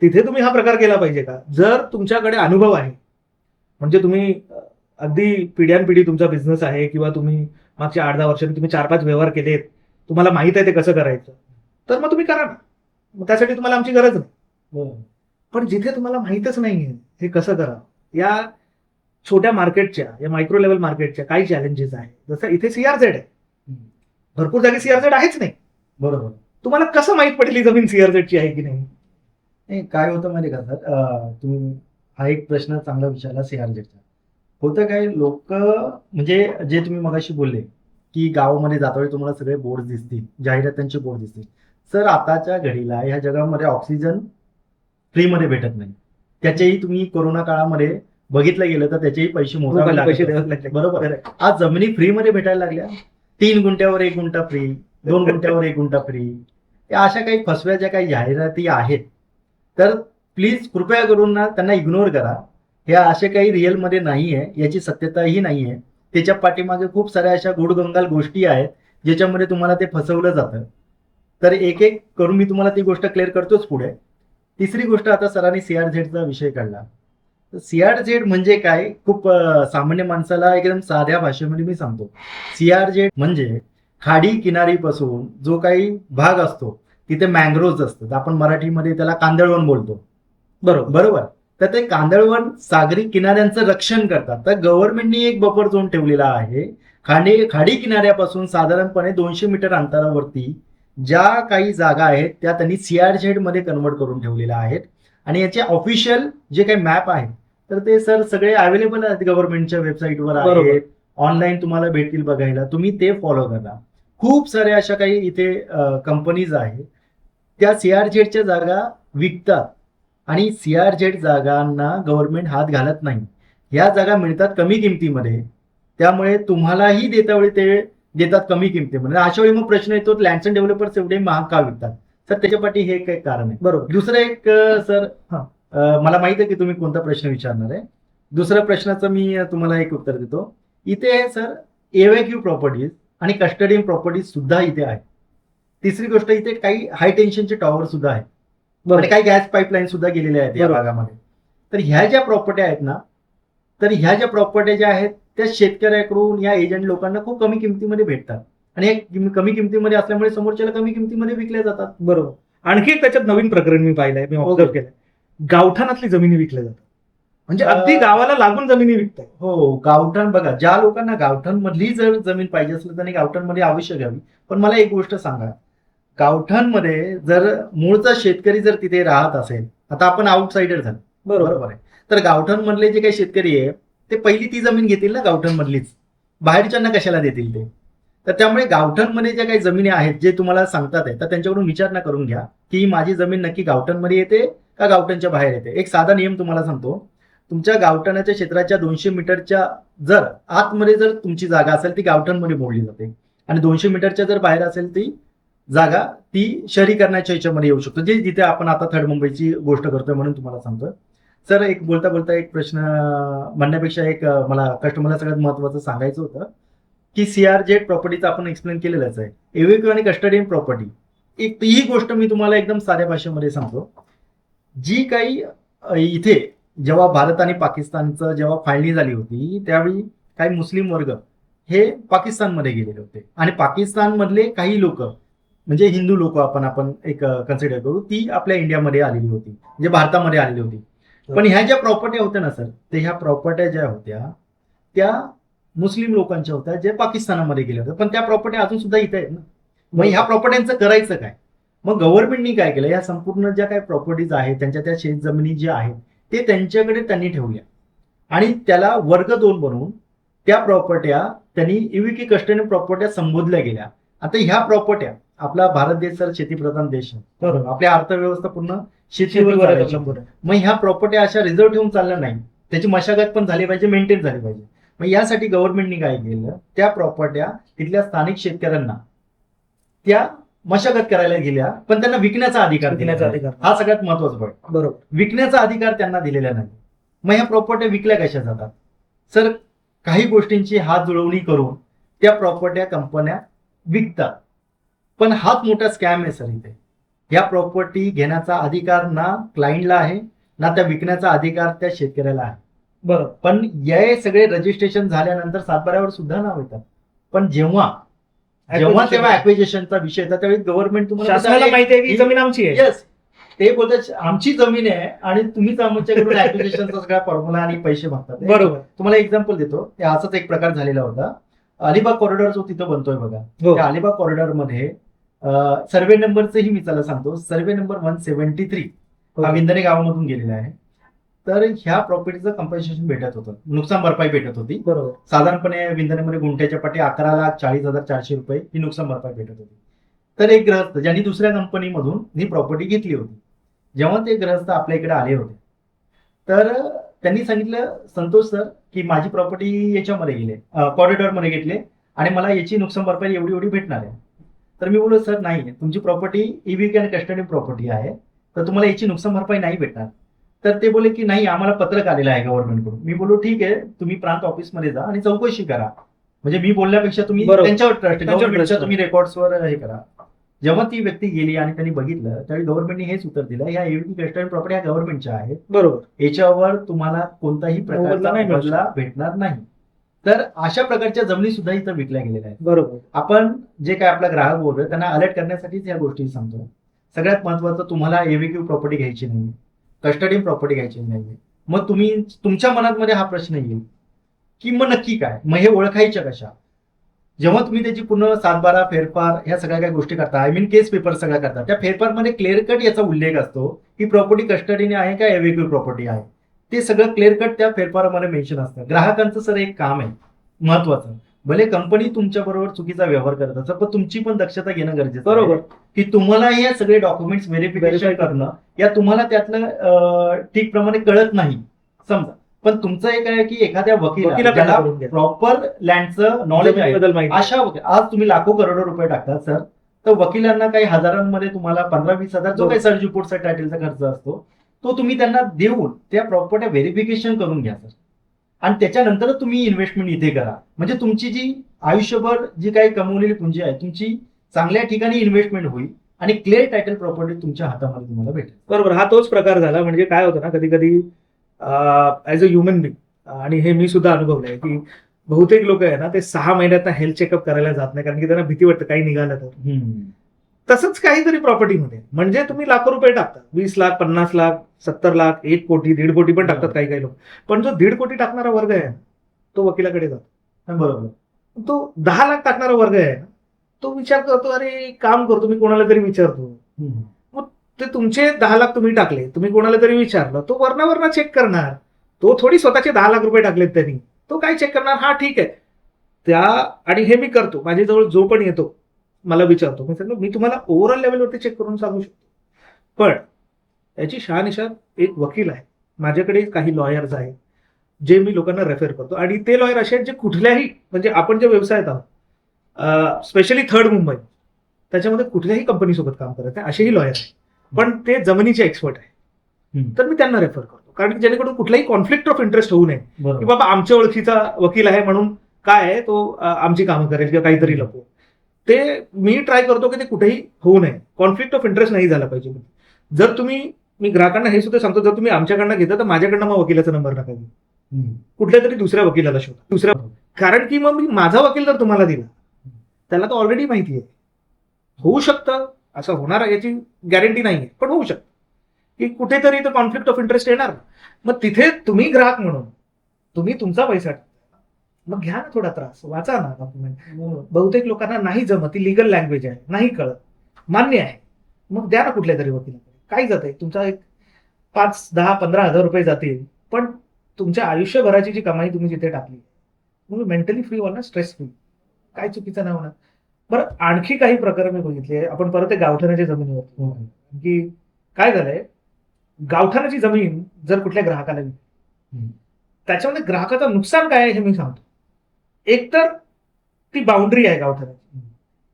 तिथे तुम्ही हा प्रकार केला पाहिजे का? जर तुमच्याकडे अनुभव आहे, म्हणजे तुम्ही अगदी पिढ्यानपिढी तुमचा बिझनेस आहे किंवा तुम्ही मागच्या 8-10 वर्षांनी तुम्ही 4-5 व्यवहार केलेत, तुम्हाला माहित आहे ते कसं करायचं, तर मग तुम्ही करा ना. मग त्यासाठी तुम्हाला आमची गरज नाही. बरोबर. पण जिथे तुम्हाला माहितच नाहीये हे कसं करा, या छोट्या मार्केटच्या, या मायक्रो लेवल मार्केटच्या काही चॅलेंजेस आहेत. जसं इथे सीआरझेड आहे, भरपूर जागी सीआरझेड आहेच नाही. बरोबर. तुम्हाला कसं माहित पडेल ही जमीन सीआरझेडची आहे की नाही? नाही, काय होतं माहिती का सर, तुम्ही हा एक प्रश्न चांगला विचारला सीआरझेडचा. होतं काय, लोक म्हणजे जे तुम्ही मगाशी बोलले की गावामध्ये जातावेळी तुम्हाला सगळे बोर्ड दिसतील, जाहिरातांचे बोर्ड दिसतील. सर आताच्या घडीला ह्या जगामध्ये ऑक्सिजन फ्रीमध्ये भेटत नाही. त्याचेही तुम्ही कोरोना काळामध्ये बघितलं गेलं तर त्याचेही पैसे मोजावे लोकांना पैसे लागतात. द्यावे लागले. बरोबर. आज जमिनी फ्रीमध्ये भेटायला लागल्या. 3 गुंठ्यावर 1 गुंठा फ्री, 2 गुंठ्यावर 1 गुंठा फ्री. या अशा काही फसव्या ज्या काही जाहिराती आहेत, तर प्लीज कृपया करून ना त्यांना इग्नोर करा. ह्या असे काही रिअलमध्ये नाही आहे, याची सत्यताही नाही आहे. त्याच्या पाठीमागे खूप साऱ्या अशा गोडगंगाल गोष्टी आहेत ज्याच्यामध्ये तुम्हाला ते फसवलं जातं. तर एक एक करून मी तुम्हाला ती गोष्ट क्लिअर करतोच पुढे. तिसरी गोष्ट, आता सरांनी सीआरझेडचा विषय काढला. सीआरझेड म्हणजे काय, खूप सामान्य माणसाला एकदम साध्या भाषेमध्ये मी सांगतो. सीआरझेड म्हणजे खाडी किनारीपासून जो काही भाग असतो तिथे मँग्रोव्ज असतात. आपण मराठीमध्ये त्याला कांदळवन बोलतो. बरोबर. तर ते कांदळवन सागरी किनाऱ्यांचं रक्षण करतात. तर गव्हर्नमेंटनी एक बफर झोन ठेवलेला आहे. खाडी किनाऱ्यापासून साधारणपणे 200 मीटर अंतरावरती ज्या काही जागा आहेत त्या त्यांनी सीआरझेड मध्ये कन्वर्ट करून ठेवलेल्या आहेत. आणि याचे ऑफिशियल जे काही मॅप आहेत तर ते सर सगळे अवेलेबल आहेत गव्हर्नमेंटच्या वेबसाईटवर आहेत. ऑनलाईन तुम्हाला भेटतील बघायला, तुम्ही ते फॉलो करा. खूप साऱ्या अशा काही इथे कंपनीज आहेत त्या सीआरझेडच्या जागा विकतात आणि सीआरझेड जागांना गव्हर्नमेंट हात घालत नाही. ह्या जागा मिळतात कमी किमतीमध्ये, त्यामुळे तुम्हालाही देतावेळी ते देतात कमी किमतीमध्ये. अशा वेळी मग प्रश्न येतो, लँड्स अँड डेव्हलपर्स एवढे महाग का विकतात? तर त्याच्यापाठी हे काही कारण आहे. बरोबर. दुसरं एक सर, मला माहित आहे की तुम्ही कोणता प्रश्न विचारणार आहे. दुसऱ्या प्रश्नाचं मी तुम्हाला एक उत्तर देतो. इथे सर एव्हॅक्यू प्रॉपर्टीज आणि कस्टडियन प्रॉपर्टीज सुद्धा इथे आहे. तिसरी गोष्ट, इथे काही हाय टेन्शनचे टॉवर सुद्धा आहेत आणि काही गॅस पाईपलाईन सुद्धा गेलेल्या आहेत या भागामध्ये. तर ह्या ज्या प्रॉपर्ट्या आहेत ना, तर ह्या ज्या प्रॉपर्ट्या ज्या आहेत त्या शेतकऱ्याकडून या एजंट लोकांना खूप कमी किमतीमध्ये भेटतात आणि हे कमी किमतीमध्ये असल्यामुळे समोरच्याला कमी किमतीमध्ये विकल्या जातात. बरोबर. आणखी एक त्याच्यात नवीन प्रकरण मी पाहिलंय, मी ऑब्झर्व केलंय. गावठाणातली जमिनी विकल्या जातात, म्हणजे अगदी गावाला लागून जमिनी विकतात. हो, गावठाण बघा, ज्या लोकांना गावठाण मधली जर जमीन पाहिजे असेल त्यांनी गावठाण मध्ये अवश्य घ्यावी. पण मला एक गोष्ट सांगा, गावठाणमध्ये जर मूळचा शेतकरी जर तिथे राहत असेल आता आपण आउटसाइडर झालो, बरोबर आहे. तर गावठण मधले जे काही शेतकरी आहे ते पहिली ती जमीन घेतील ना गावठण मधलीच, बाहेरच्यांना कशाला देतील ते. तर त्यामुळे गावठणमध्ये ज्या काही जमिनी आहेत जे तुम्हाला सांगतात आहे तर त्यांच्याकडून विचारणा करून घ्या की ही माझी जमीन नक्की गावठणमध्ये येते का गावठणच्या बाहेर येते. एक साधा नियम तुम्हाला सांगतो, तुमच्या गावठणाच्या क्षेत्राच्या 200 मीटरच्या जर आतमध्ये जर तुमची जागा असेल ती गावठणमध्ये मोडली जाते आणि 200 मीटरच्या जर बाहेर असेल ती जागा ती शहरीकरणाच्या याच्यामध्ये येऊ शकतो, जे जिथे आपण आता थर्ड मुंबईची गोष्ट करतोय म्हणून तुम्हाला सांगतोय. सर एक बोलता बोलता एक प्रश्न म्हणण्यापेक्षा एक मला कस्टमरला सगळ्यात महत्वाचं सांगायचं होतं की सीआरजेड प्रॉपर्टीचं आपण एक्सप्लेन केलेलंच आहे. एव्हिक्यू आणि कस्टडियन प्रॉपर्टी एक ही गोष्ट मी तुम्हाला एकदम साध्या भाषेमध्ये सांगतो. जी काही इथे जेव्हा भारत आणि पाकिस्तानचं जेव्हा फाळणी झाली होती त्यावेळी काही मुस्लिम वर्ग हे पाकिस्तानमध्ये गेलेले होते आणि पाकिस्तानमधले काही लोक म्हणजे हिंदू लोक आपण एक कन्सिडर करू, ती आपल्या इंडियामध्ये आलेली होती, म्हणजे भारतामध्ये आलेली होती. पण ह्या ज्या प्रॉपर्ट्या होत्या ना सर, ते ह्या प्रॉपर्ट्या ज्या होत्या त्या मुस्लिम लोकांच्या होत्या जे पाकिस्तानामध्ये गेले होते, पण त्या प्रॉपर्ट्या अजून सुद्धा इथे आहेत ना. मग ह्या प्रॉपर्ट्यांचं करायचं काय? मग गव्हर्नमेंटनी काय केलं, या संपूर्ण ज्या काही प्रॉपर्टीज आहेत त्यांच्या त्या शेत जमिनी ज्या आहेत ते त्यांच्याकडे त्यांनी ठेवल्या आणि त्याला वर्ग 2 बनवून त्या प्रॉपर्ट्या त्यांनी इव्हिकी कस्टडियन प्रॉपर्ट्या संबोधल्या गेल्या. आता ह्या प्रॉपर्ट्या, आपला भारत देश सर शेतीप्रधान देश आहे, बरोबर, आपली अर्थव्यवस्था पूर्ण शेतीवर अवलंबून आहे. मग ह्या प्रॉपर्ट्या अशा रिझर्व्ह ठेवून चालल्या नाही, त्याची मशागत पण झाली पाहिजे, मेंटेन झाली पाहिजे. मग यासाठी गव्हर्नमेंटनी काय केलं, त्या प्रॉपर्ट्या तिथल्या स्थानिक शेतकऱ्यांना त्या मशागत करायला गेल्या, पण त्यांना विकण्याचा अधिकार दिला. हा सगळ्यात महत्वाचा पॉईंट, बरोबर, विकण्याचा अधिकार त्यांना दिलेला नाही. मग ह्या प्रॉपर्ट्या विकल्या कशा जातात सर? काही गोष्टींची हात जुळवणी करून त्या प्रॉपर्ट्या कंपन्या विकतात, पण हाच मोठा स्कॅम आहे सर. इथे या प्रॉपर्टी घेण्याचा अधिकार ना क्लायंटला आहे ना त्या विकण्याचा अधिकार त्या शेतकऱ्याला आहे, बरोबर. पण हे सगळे रजिस्ट्रेशन झाल्यानंतर सातबाऱ्यावर सुद्धा नाव येतात, पण जेव्हा तेव्हा ऍक्विजिशनचा विषय येतात त्यावेळी गव्हर्नमेंट तुम्हाला माहिती आहे की जमीन आमची आहे. येस, ते बोलतात आमची जमीन आहे आणि तुम्हीच आमच्याकडून ऍक्विजिशनचा सगळा फॉर्म्युला आणि पैसे मागतात, बरोबर. तुम्हाला एक्झाम्पल देतो, असाच एक प्रकार झालेला होता. अलिबाग कॉरिडॉर जो तिथं बनतोय बघा, त्या अलिबाग कॉरिडॉर मध्ये सर्वे नंबरचंही मी त्याला सांगतो, सर्वे नंबर 173 हा विंधने गावामधून गेलेला आहे. तर ह्या प्रॉपर्टीचं कम्पन्सेशन भेटत होतं, नुकसान भरपाई भेटत होती, बरोबर. साधारणपणे विंधनेमध्ये गुंठ्याच्या पाठी 11,40,400 रुपये ही नुकसान भरपाई भेटत होती. तर एक ग्रहस्थ ज्यांनी दुसऱ्या कंपनीमधून ही प्रॉपर्टी घेतली होती, जेव्हा ते ग्रहस्थ आपल्या इकडे आले होते तर त्यांनी सांगितलं, संतोष सर की माझी प्रॉपर्टी याच्यामध्ये गेले, कॉरिडॉरमध्ये घेतले आणि मला याची नुकसान भरपाई एवढी एवढी भेटणार आहे. तर मी बोललो सर नाही, तुमची प्रॉपर्टी इव्हिकी आणि कस्टडियन प्रॉपर्टी आहे तर तुम्हाला याची नुकसान भरपाई नाही भेटणार. तर ते बोले की नाही, आम्हाला पत्रक आलेलं आहे गव्हर्नमेंटकडून. मी बोललो ठीक आहे, तुम्ही प्रांत ऑफिसमध्ये जा आणि चौकशी करा, म्हणजे मी बोलण्यापेक्षा तुम्ही त्यांच्यावर ट्रस्ट, तुम्ही रेकॉर्ड्सवर हे करा. जेव्हा ती व्यक्ती गेली आणि त्यांनी बघितलं त्यावेळी गव्हर्नमेंटने हेच उत्तर दिलं, ह्या इव्हिकी कस्टडियन प्रॉपर्टी ह्या गव्हर्नमेंटच्या आहेत, बरोबर, याच्यावर तुम्हाला कोणताही प्रकारचा बदला भेटणार नाही. तर अशा प्रकारच्या जमिनी सुद्धा इथं विकल्या गेलेल्या आहेत, बरोबर. आपण जे काय आपला ग्राहक बोलतोय त्यांना अलर्ट करण्यासाठीच या गोष्टी सांगतो. सगळ्यात महत्वाचं, तुम्हाला एव्हिक्यू प्रॉपर्टी घ्यायची नाही, कस्टडियन प्रॉपर्टी घ्यायची नाही. मग तुम्ही तुमच्या मनात हा प्रश्न येईल की मग नक्की काय, मग हे ओळखायच्या कशा? जेव्हा तुम्ही त्याची पूर्ण 7/12 फेरफार ह्या सगळ्या काही गोष्टी करता, आय मीन केस पेपर सगळं करता, त्या फेरफारमध्ये क्लिअर कट याचा उल्लेख असतो की प्रॉपर्टी कस्टडीने आहे का एव्हिक्यू प्रॉपर्टी आहे, ते सगळं क्लिअर कट त्या फेरफारामध्ये मेन्शन असतं. ग्राहकांचं सर एक काम आहे महत्वाचं, भले कंपनी तुमच्या बरोबर चुकीचा व्यवहार करत असतं पण तुमची पण दक्षता घेणं गरजेचं, बरोबर, की तुम्हाला हे सगळे डॉक्युमेंट्स व्हेरिफिकेशन करणं या तुम्हाला त्यातलं ठीक प्रमाणे कळत नाही समजा, पण तुमचं एक आहे की एखाद्या वकिलाला प्रॉपर लँडचं नॉलेज आहे, अशा आज तुम्ही लाखो करोडो रुपये टाकतात सर, तर वकिलांना काही हजारांमध्ये तुम्हाला 15-20 हजार जो काही सर्च रिपोर्टचा टायटलचा खर्च असतो तो तुम्ही त्यांना देऊन त्या प्रॉपर्टी व्हेरिफिकेशन करून घ्या सर, आणि त्याच्यानंतर तुम्ही इन्व्हेस्टमेंट इथे करा. म्हणजे तुमची जी आयुष्यभर जी काही कमवलेली पुंजी आहे तुमची चांगल्या ठिकाणी इन्व्हेस्टमेंट होईल आणि क्लिअर टायटल प्रॉपर्टी तुमच्या हातामध्ये तुम्हाला भेटेल, बरोबर. हा तोच प्रकार झाला. म्हणजे काय होतं ना, कधी कधी ऍज अ ह्युमन बिंग, आणि हे मी सुद्धा अनुभवलंय की बहुतेक लोक आहे ना ते 6 महिन्यात हेल्थ चेकअप करायला जात नाही, कारण की त्यांना भीती वाटतं काही निघालं तर. तसंच काहीतरी प्रॉपर्टीमध्ये, म्हणजे तुम्ही लाखो रुपये टाकता, 20 लाख, 50 लाख, 70 लाख, 1 कोटी, 1.5 कोटी पण टाकतात काही लोक, पण जो 1.5 कोटी टाकणारा वर्ग आहे तो वकिलाकडे जातो, बरोबर. तो 10 लाख टाकणारा वर्ग आहे तो विचार करतो, अरे काम करतो मी कोणाला तरी विचारतो. मग ते तुमचे 10 लाख तुम्ही टाकले, तुम्ही कोणाला तरी विचारलं, तो वरना चेक करणार. तो थोडी स्वतःचे 10 लाख रुपये टाकलेत त्यांनी, तो काय चेक करणार, हा ठीक आहे. आणि हे मी करतो, माझ्याजवळ जो पण येतो मला विचारतो, मी तुम्हाला ओव्हरऑल लेवलवरती चेक करून सांगू शकतो. पण याची शहानिशा एक वकील आहे, माझ्याकडे काही लॉयर्स आहेत जे मी लोकांना रेफर करतो, आणि ते लॉयर असे आहेत जे कुठल्याही, म्हणजे आपण जे व्यवसायात आहोत, स्पेशली थर्ड मुंबई, त्याच्यामध्ये कुठल्याही कंपनीसोबत काम करत आहे असेही लॉयर आहेत, पण ते जमिनीचे एक्सपर्ट आहे. तर मी त्यांना रेफर करतो, कारण जेणेकरून कुठलाही कॉन्फ्लिक्ट ऑफ इंटरेस्ट होऊ नये, की बाबा आमच्या ओळखीचा वकील आहे म्हणून काय आहे तो आमची कामं करेल किंवा काहीतरी लपो. ते मी ट्राय करतो की ते कुठेही होऊ नये, कॉन्फ्लिक्ट ऑफ इंटरेस्ट नाही झाला पाहिजे. जर मी ग्राहकांना हे सुद्धा सांगतो, जर तुम्ही आमच्याकडनं घेता तर माझ्याकडनं मग वकिलाचा नंबर नका घेऊ, कुठल्या तरी दुसऱ्या वकिलाला शोधा. कारण की मग मी माझा वकील जर तुम्हाला दिला, त्याला तर ऑलरेडी माहिती आहे, होऊ शकतं असं होणार आहे याची गॅरंटी नाहीये, पण होऊ शकतं की कुठेतरी तर कॉन्फ्लिक्ट ऑफ इंटरेस्ट येणार. मग तिथे तुम्ही ग्राहक म्हणून तुम्ही तुमचा पैसा टाकता, मग घ्या ना थोडा त्रास, वाचा ना डॉक्युमेंट. बहुतेक लोकांना नाही जमत, ती लिगल लँग्वेज आहे, नाही कळत, मान्य आहे, मग द्या ना कुठल्या तरी वकिलाकडे. काय जात आहे तुमचा, एक 5, 10, 15 हजार रुपये जातील, पण तुमच्या आयुष्यभराची जी कमाई तुम्ही जिथे टाकली, तुम्ही मेंटली फ्री व्हाल ना, स्ट्रेस फ्री, काय चुकीचं नाही होणार. बरं, आणखी काही प्रकार मी बघितले. आपण परत एक गावठाणाच्या जमिनीवर, की काय झालंय, गावठाणाची जमीन जर कुठल्या ग्राहकाला दिली, त्याच्यामध्ये ग्राहकाचं नुकसान काय आहे हे मी सांगतो. एकतर ती बाउंड्री आहे गावठाणाची,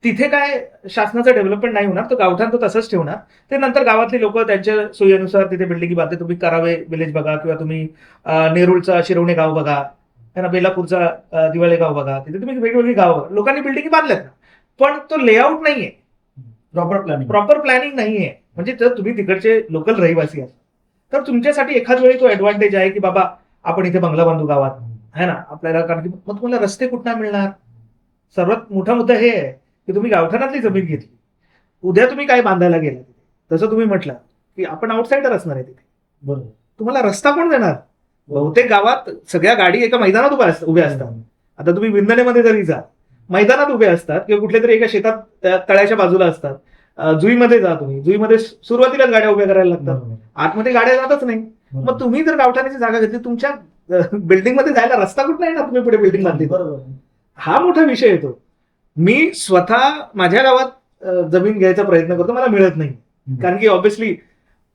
तिथे काय शासनाचं डेव्हलपमेंट नाही होणार, तो गावठाण तो तसंच ठेवणार. ते नंतर गावातले लोक त्यांच्या सोयीनुसार तिथे बिल्डिंग बांधते. तुम्ही करावे विलेज बघा, किंवा तुम्ही नेरुळचा शिरवणे गाव बघा, बेलापूरचा दिवाळे गाव बघा, तिथे तुम्ही वेगवेगळी गावं लोकांनी बिल्डिंग बांधल्यात ना, पण तो लेआउट नाहीये, प्रॉपर प्लॅनिंग नाहीये. म्हणजे जर तुम्ही तिकडचे लोकल रहिवासी असाल तर तुमच्यासाठी एखाद वेळी तो ऍडव्हान्टेज आहे की बाबा आपण इथे बंगला बांधू गावात, आहे ना आपल्याला, कारण की मग तुम्हाला रस्ते कुठं मिळणार. सर्वात मोठा मुद्दा हे आहे की तुम्ही गावठाणातली जमीन घेतली, उद्या तुम्ही काय बांधायला गेला तिथे, तसं तुम्ही म्हटलं की आपण आउटसाइडर असणार आहे तिथे, बरोबर, तुम्हाला रस्ता कोण देणार. बहुतेक गावात सगळ्या गाडी एका मैदानात उभ्या असतात. आता तुम्ही विंदनेमध्ये जरी जा, मैदानात उभे असतात, किंवा कुठल्या तरी एका शेतात तळ्याच्या बाजूला असतात. जुईमध्ये जा तुम्ही, जुईमध्ये सुरुवातीलाच गाड्या उभ्या करायला लागतात, आतमध्ये गाड्या जातच नाही. मग तुम्ही जर गावठाणाची जागा घेतली, तुमच्या बिल्डिंग मध्ये जायला रस्ता कुठं नाही ना, तुम्ही पुढे बिल्डिंग बांधली. बरोबर, हा मोठा विषय येतो. मी स्वतः माझ्या गावात जमीन घ्यायचा प्रयत्न करतो, मला मिळत नाही, कारण की ऑब्व्हियसली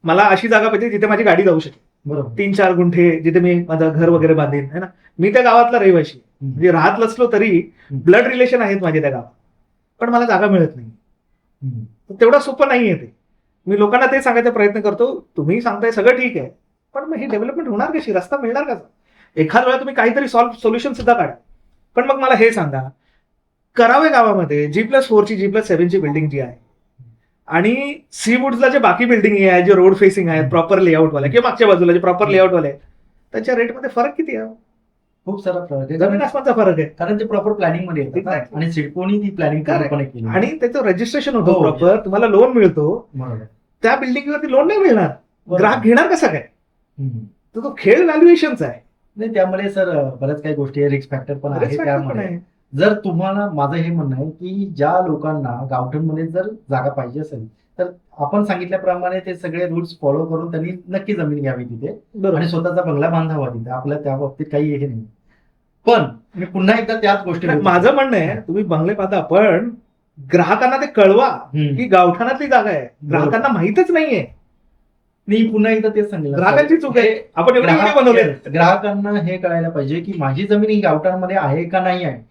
मला अशी जागा पाहिजे जिथे माझी गाडी जाऊ शकेल. बरोबर, 3-4 गुंठे जिथे मी माझं घर वगैरे बांधेन, है ना. मी त्या गावातला रहिवाशी, म्हणजे राहत नसलो तरी ब्लड रिलेशन आहेत माझे त्या गावात, पण मला जागा मिळत नाही. तेवढं सोपं नाहीये ते. मी लोकांना ते सांगायचा प्रयत्न करतो, तुम्ही सांगताय सगळं ठीक आहे, पण मग ही डेव्हलपमेंट होणार कशी, रस्ता मिळणार कसा. एखाद वेळा तुम्ही काहीतरी सोल्युशन सुद्धा काढा, पण मग मला हे सांगा, करावे गावामध्ये G+4ची G+7ची बिल्डिंग जी आहे, आणि सीवूड्सला जे बाकी बिल्डिंग आहे, जे रोड फेसिंग आहेत, प्रॉपर लेआउटवाले, किंवा मागच्या बाजूला जे प्रॉपर लेआउटवाले आहेत, त्याच्या रेटमध्ये फरक किती आहे. खूप सारा फरक आहे, जमीन आसमानचा फरक आहे, कारण ते प्रॉपर प्लॅनिंग मध्ये येतात, आणि सिडकोनी ती प्लॅनिंग केली, आणि त्याचं रजिस्ट्रेशन होतं प्रॉपर, तुम्हाला लोन मिळतो. त्या बिल्डिंगवरती लोन नाही मिळणार, ग्राहक घेणार कसा काय, तर तो खेळ व्हॅल्युएशनचा आहे. नाही, त्यामुळे सर बऱ्याच काही गोष्टी रिस्क फॅक्टर पण आहे. त्यामुळे जर तुम्हाला, माझं हे म्हणणं आहे की ज्या लोकांना गावठाणमध्ये जर जागा पाहिजे असेल, तर आपण सांगितल्याप्रमाणे ते सगळे रूल्स फॉलो करून त्यांनी नक्की जमीन घ्यावी तिथे, आणि स्वतःचा बंगला बांधावा तिथे. आपल्या त्या बाबतीत काही हे नाही. पण मी पुन्हा एकदा त्याच गोष्टी, माझं म्हणणं आहे, तुम्ही बंगले बांधा, पण ग्राहकांना ते कळवा की गावठाणातली जागा आहे. ग्राहकांना माहितच नाहीये. मी पुन्हा एकदा तेच सांगितलं, ग्राहकांची चूक आहे. आपण एवढे व्हिडिओ बनवले, ग्राहकांना हे कळायला पाहिजे की माझी जमीन ही गावठाणमध्ये आहे का नाही आहे.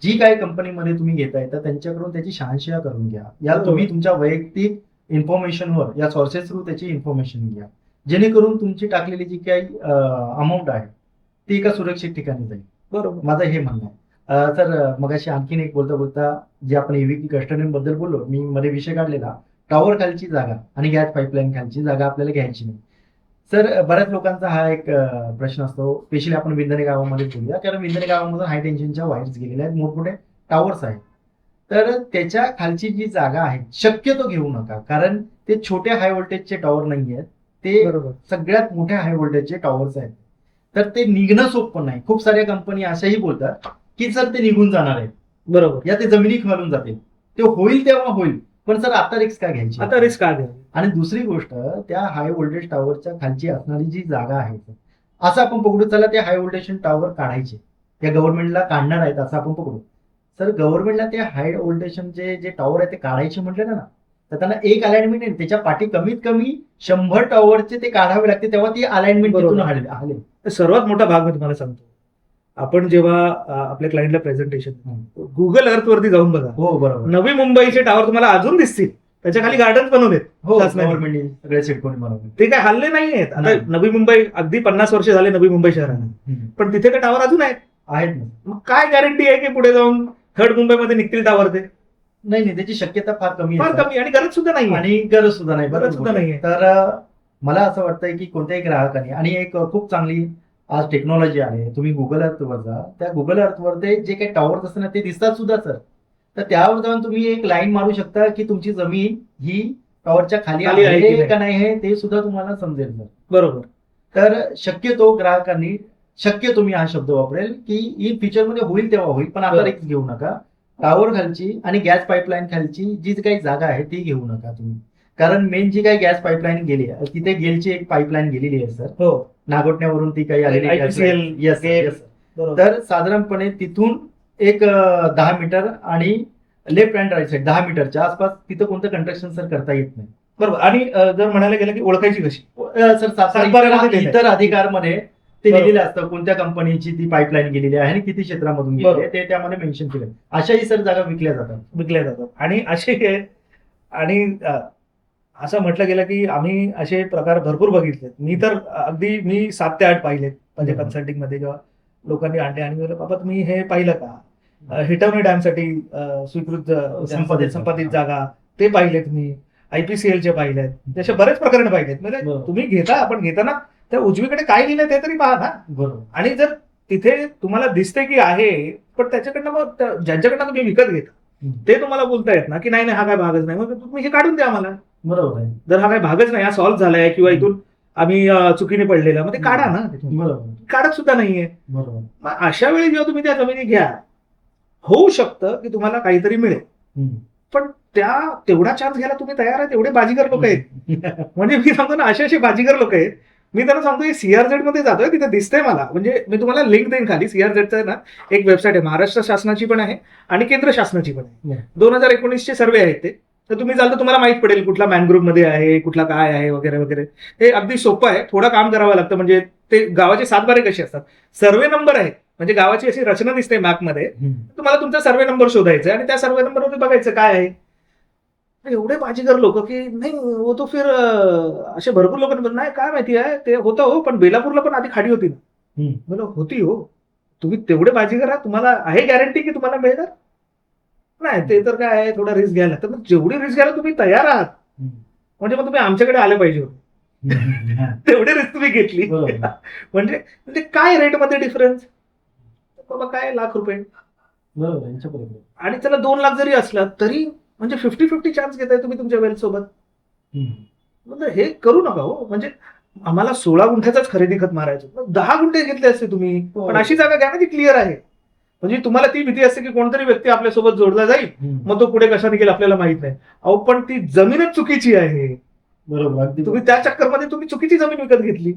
जी काही कंपनीमध्ये तुम्ही घेताय तर त्यांच्याकडून त्याची शहानिशा करून घ्या, या तुम्ही तुमच्या वैयक्तिक इन्फॉर्मेशनवर या सोर्सेस थ्रू त्याची इन्फॉर्मेशन घ्या, जेणेकरून तुमची टाकलेली जी काही अमाऊंट आहे ती एका सुरक्षित ठिकाणी जाईल. बरोबर, माझं हे म्हणणं आहे. सर मगाशी आणखीन एक बोलता जे आपण EVP कस्टडियन बद्दल बोललो, मी मध्ये विषय काढलेला, टॉवर खालची जागा आणि गॅस पाईपलाईन खालची जागा आपल्याला घ्यायची नाही. सर बऱ्याच लोकांचा हा एक प्रश्न असतो, स्पेशली आपण विंधने गावामध्ये बोलूया, कारण विंधने गावामधून हाय टेन्शनच्या वायर्स गेलेल्या आहेत, मोठमोठे टावर्स आहेत. तर त्याच्या खालची जी जागा आहे शक्यतो घेऊ नका, कारण ते छोटे हाय व्होल्टेजचे टॉवर नाही आहेत, ते सगळ्यात मोठ्या हाय व्होल्टेजचे टॉवर्स आहेत. तर ते निघणं सोपं नाही. खूप साऱ्या कंपनी अशाही बोलतात की सर ते निघून जाणार आहेत, बरोबर, या ते जमिनी खालून जातील, ते होईल तेव्हा होईल, पण सर आता रिस्क का घ्यायची? आता रिस्क का घ्यावी? आणि दुसरी गोष्ट, त्या हाय व्होल्टेज टॉवरच्या खालची असणारी जी जागा आहे असं आपण पकडू, चला ते हाय व्होल्टेज टॉवर काढायचे, त्या गव्हर्नमेंटला काढणार आहेत असं आपण पकडू. सर गव्हर्नमेंटला ते हाय व्होल्टेजचे जे टॉवर आहे ते काढायचे म्हटलं ना, तर त्यांना एक अलाइनमेंट आहे, त्याच्या पाठी कमीत कमी 100 टॉवरचे ते काढावे लागते, तेव्हा ती अलाइनमेंट बरोबर. तिथून हलेल. सर्वात मोठा भाग मी तुम्हाला सांगतो. आपण जेव्हा आपल्या क्लायंटला प्रेझेंटेशन गुगल अर्थ वरती जाऊन बघा, हो बरोबर. नवी मुंबईचे टावर तुम्हाला अजून दिसतील, त्याच्या खाली गार्डन बनवलेत. हो शासनाने. गव्हर्नमेंटने सगळे सेटकोनी बनवले. ते काय हल्ले नाही आहेत. आता नाही. नवी मुंबई अगदी 50 वर्ष झाले नवी मुंबई शहराला, पण तिथे ते टावर अजून आहेत. आहेत ना. मग काय गॅरंटी आहे की पुढे जाऊन थर्ड मुंबईमध्ये निघतील टावर? ते नाही त्याची शक्यता फार कमी फार आहे कमी आणि गरज सुद्धा नाही. आणि गरज सुद्धा नाही. गरज सुद्धा नाहीये. तर मला असं वाटतंय की कोणत्याही ग्राहकाने, आणि एक खूप चांगली आज टेक्नॉलॉजी आहे, तुम्ही गुगल अर्थवर जा, त्या गुगल अर्थवर ते जे काही टॉवर्स असतात ना ते दिसतात सुद्धा सर, तर त्यावर जाऊन तुम्ही एक लाईन मारू शकता की तुमची जमीन ही टॉवरच्या खाली खाली आहे की आहे नाही. का नाही आहे ते सुद्धा तुम्हाला समजेल सर. बरोबर. तर शक्यतो ग्राहकांनी, शक्यतो मी हा शब्द वापरेल की इन फ्युचरमध्ये होईल तेव्हा होईल, पण आता बरोबर. रिस्क घेऊ नका. टॉवर खालची आणि गॅस पाईपलाईन खालची जी काही जागा आहे ती घेऊ नका तुम्ही, कारण मेन जी काही गॅस पाईपलाईन गेली आहे तिथे गेलची एक पाईपलाईन गेलेली आहे सर, हो नागोटण्यावरून ती काही आलेली आहे. IPCL, Yes, गेल. yes. बरोबर. तर साधारणपणे तिथून एक 10 मीटर आणि लेफ्ट अँड राईट साईड 10 मीटरच्या आसपास तिथं कोणतं कंस्ट्रक्शन सर करता येत नाही. बरोबर. आणि जर म्हणायला गेलं की ओळखायची कशी? सर सातबाऱ्यामध्ये लिहिलंय. इतर अधिकारमध्ये ते बरोबर. लिहिलेलं असतं कोणत्या कंपनीची ती पाईपलाईन गेलेली आहे आणि किती क्षेत्रामधून गेलेली आहे ते त्यामध्ये मेन्शन केलं. अशाही सर जागा विकल्या जातात. विकल्या जातात. आणि असे हे, आणि असं म्हटलं गेलं की आम्ही असे प्रकार भरपूर बघितलेत. मी 7 ते 8 पाहिलेत म्हणजे बरोबर. कन्सल्टिंग मध्ये, जेव्हा लोकांनी आणले आणि म्हणलं बाबा तुम्ही हे पाहिलं का, हिटवणी डॅमसाठी स्वीकृत संपादित जागा ते पाहिलेत मी, IPCL चे पाहिलेत, तसे बरेच प्रकरण पाहिलेत. म्हणजे बरोबर. तुम्ही आपण घेताना त्या उजवीकडे काय लिहिलं ते तरी पहा ना. बरोबर. आणि जर तिथे तुम्हाला दिसते की आहे, पण त्याच्याकडनं मग ज्यांच्याकडनं तुम्ही विकत घेता ते तुम्हाला बोलता येत ना की नाही हा काय भागच नाही, मग तुम्ही हे काढून द्या मला. बरोबर आहे. जर हा काय भागच नाही, हा सॉल्व्ह झालाय किंवा इथून आम्ही चुकीने पडलेला, मग ते काढा ना. तिथून बरोबर. काढत सुद्धा नाहीये. बरोबर. मग अशा वेळी जेव्हा तुम्ही त्या जमिनी घ्या, होऊ शकतं की तुम्हाला काहीतरी मिळेल, पण तेवढा चान्स घ्यायला तुम्ही तयार आहेत? एवढे बाजीगर लोक आहेत. म्हणजे मी सांगतो ना, असे बाजीगर लोक आहेत. मी त्यांना सांगतो CRZ मध्ये जातोय, तिथे दिसतंय मला. म्हणजे मी तुम्हाला लिंक देईन खाली. CRZचं ना एक वेबसाईट आहे, महाराष्ट्र शासनाची पण आहे आणि केंद्र शासनाची पण आहे. 2019 चे सर्वे आहेत ते. तर तुम्ही जाल तर तुम्हाला माहित पडेल कुठला मॅनग्रोव्ह मध्ये आहे, कुठला काय आहे वगैरे वगैरे. हे अगदी सोपं आहे, थोडं काम करावं लागतं. म्हणजे ते गावाचे 7 बारे कसे असतात, सर्वे नंबर आहे, म्हणजे गावाची अशी रचना दिसते मॅपमध्ये. तुम्हाला तुमचा सर्वे नंबर शोधायचा आणि त्या सर्वे नंबरवर बघायचं काय आहे. एवढे बाजीगर लोक की नाही वो तो फिर असे भरपूर लोक नाही काय माहिती आहे ते होतं हो, पण बेलापूरला पण आधी खाडी होती ना. बोला होती हो. तुम्ही तेवढे बाजीगर आहात, तुम्हाला आहे गॅरंटी की तुम्हाला मिळणार नाही? ते तर काय आहे, थोडा रिस्क घ्यायला. तर जेवढी रिस्क घ्यायला तुम्ही तयार आहात, म्हणजे मग तुम्ही आमच्याकडे आले पाहिजे होते. तेवढी रिस्क तुम्ही घेतली. म्हणजे काय रेटमध्ये डिफरन्स बाबा, काय ₹1,00,000 आणि त्याला 2 लाख जरी असला तरी म्हणजे 50-50 चान्स घेताय तुम्ही तुमच्या वेल्थ सोबत. म्हणजे हे करू नका हो. म्हणजे आम्हाला 16 गुंठ्याचाच खरेदी खत मारायचं, 10 गुंठे घेतले असते तुम्ही, पण अशी जागा घ्या ना जी क्लिअर आहे. म्हणजे तुम्हाला ती भीती असते की कोणतरी व्यक्ती आपल्यासोबत जोडला जाईल, मग तो पुढे कशा निघेल आपल्याला माहित नाही. अहो पण ती जमीनच चुकीची आहे. बरोबर. तुम्ही त्या चक्करमध्ये तुम्ही चुकीची जमीन विकत घेतली.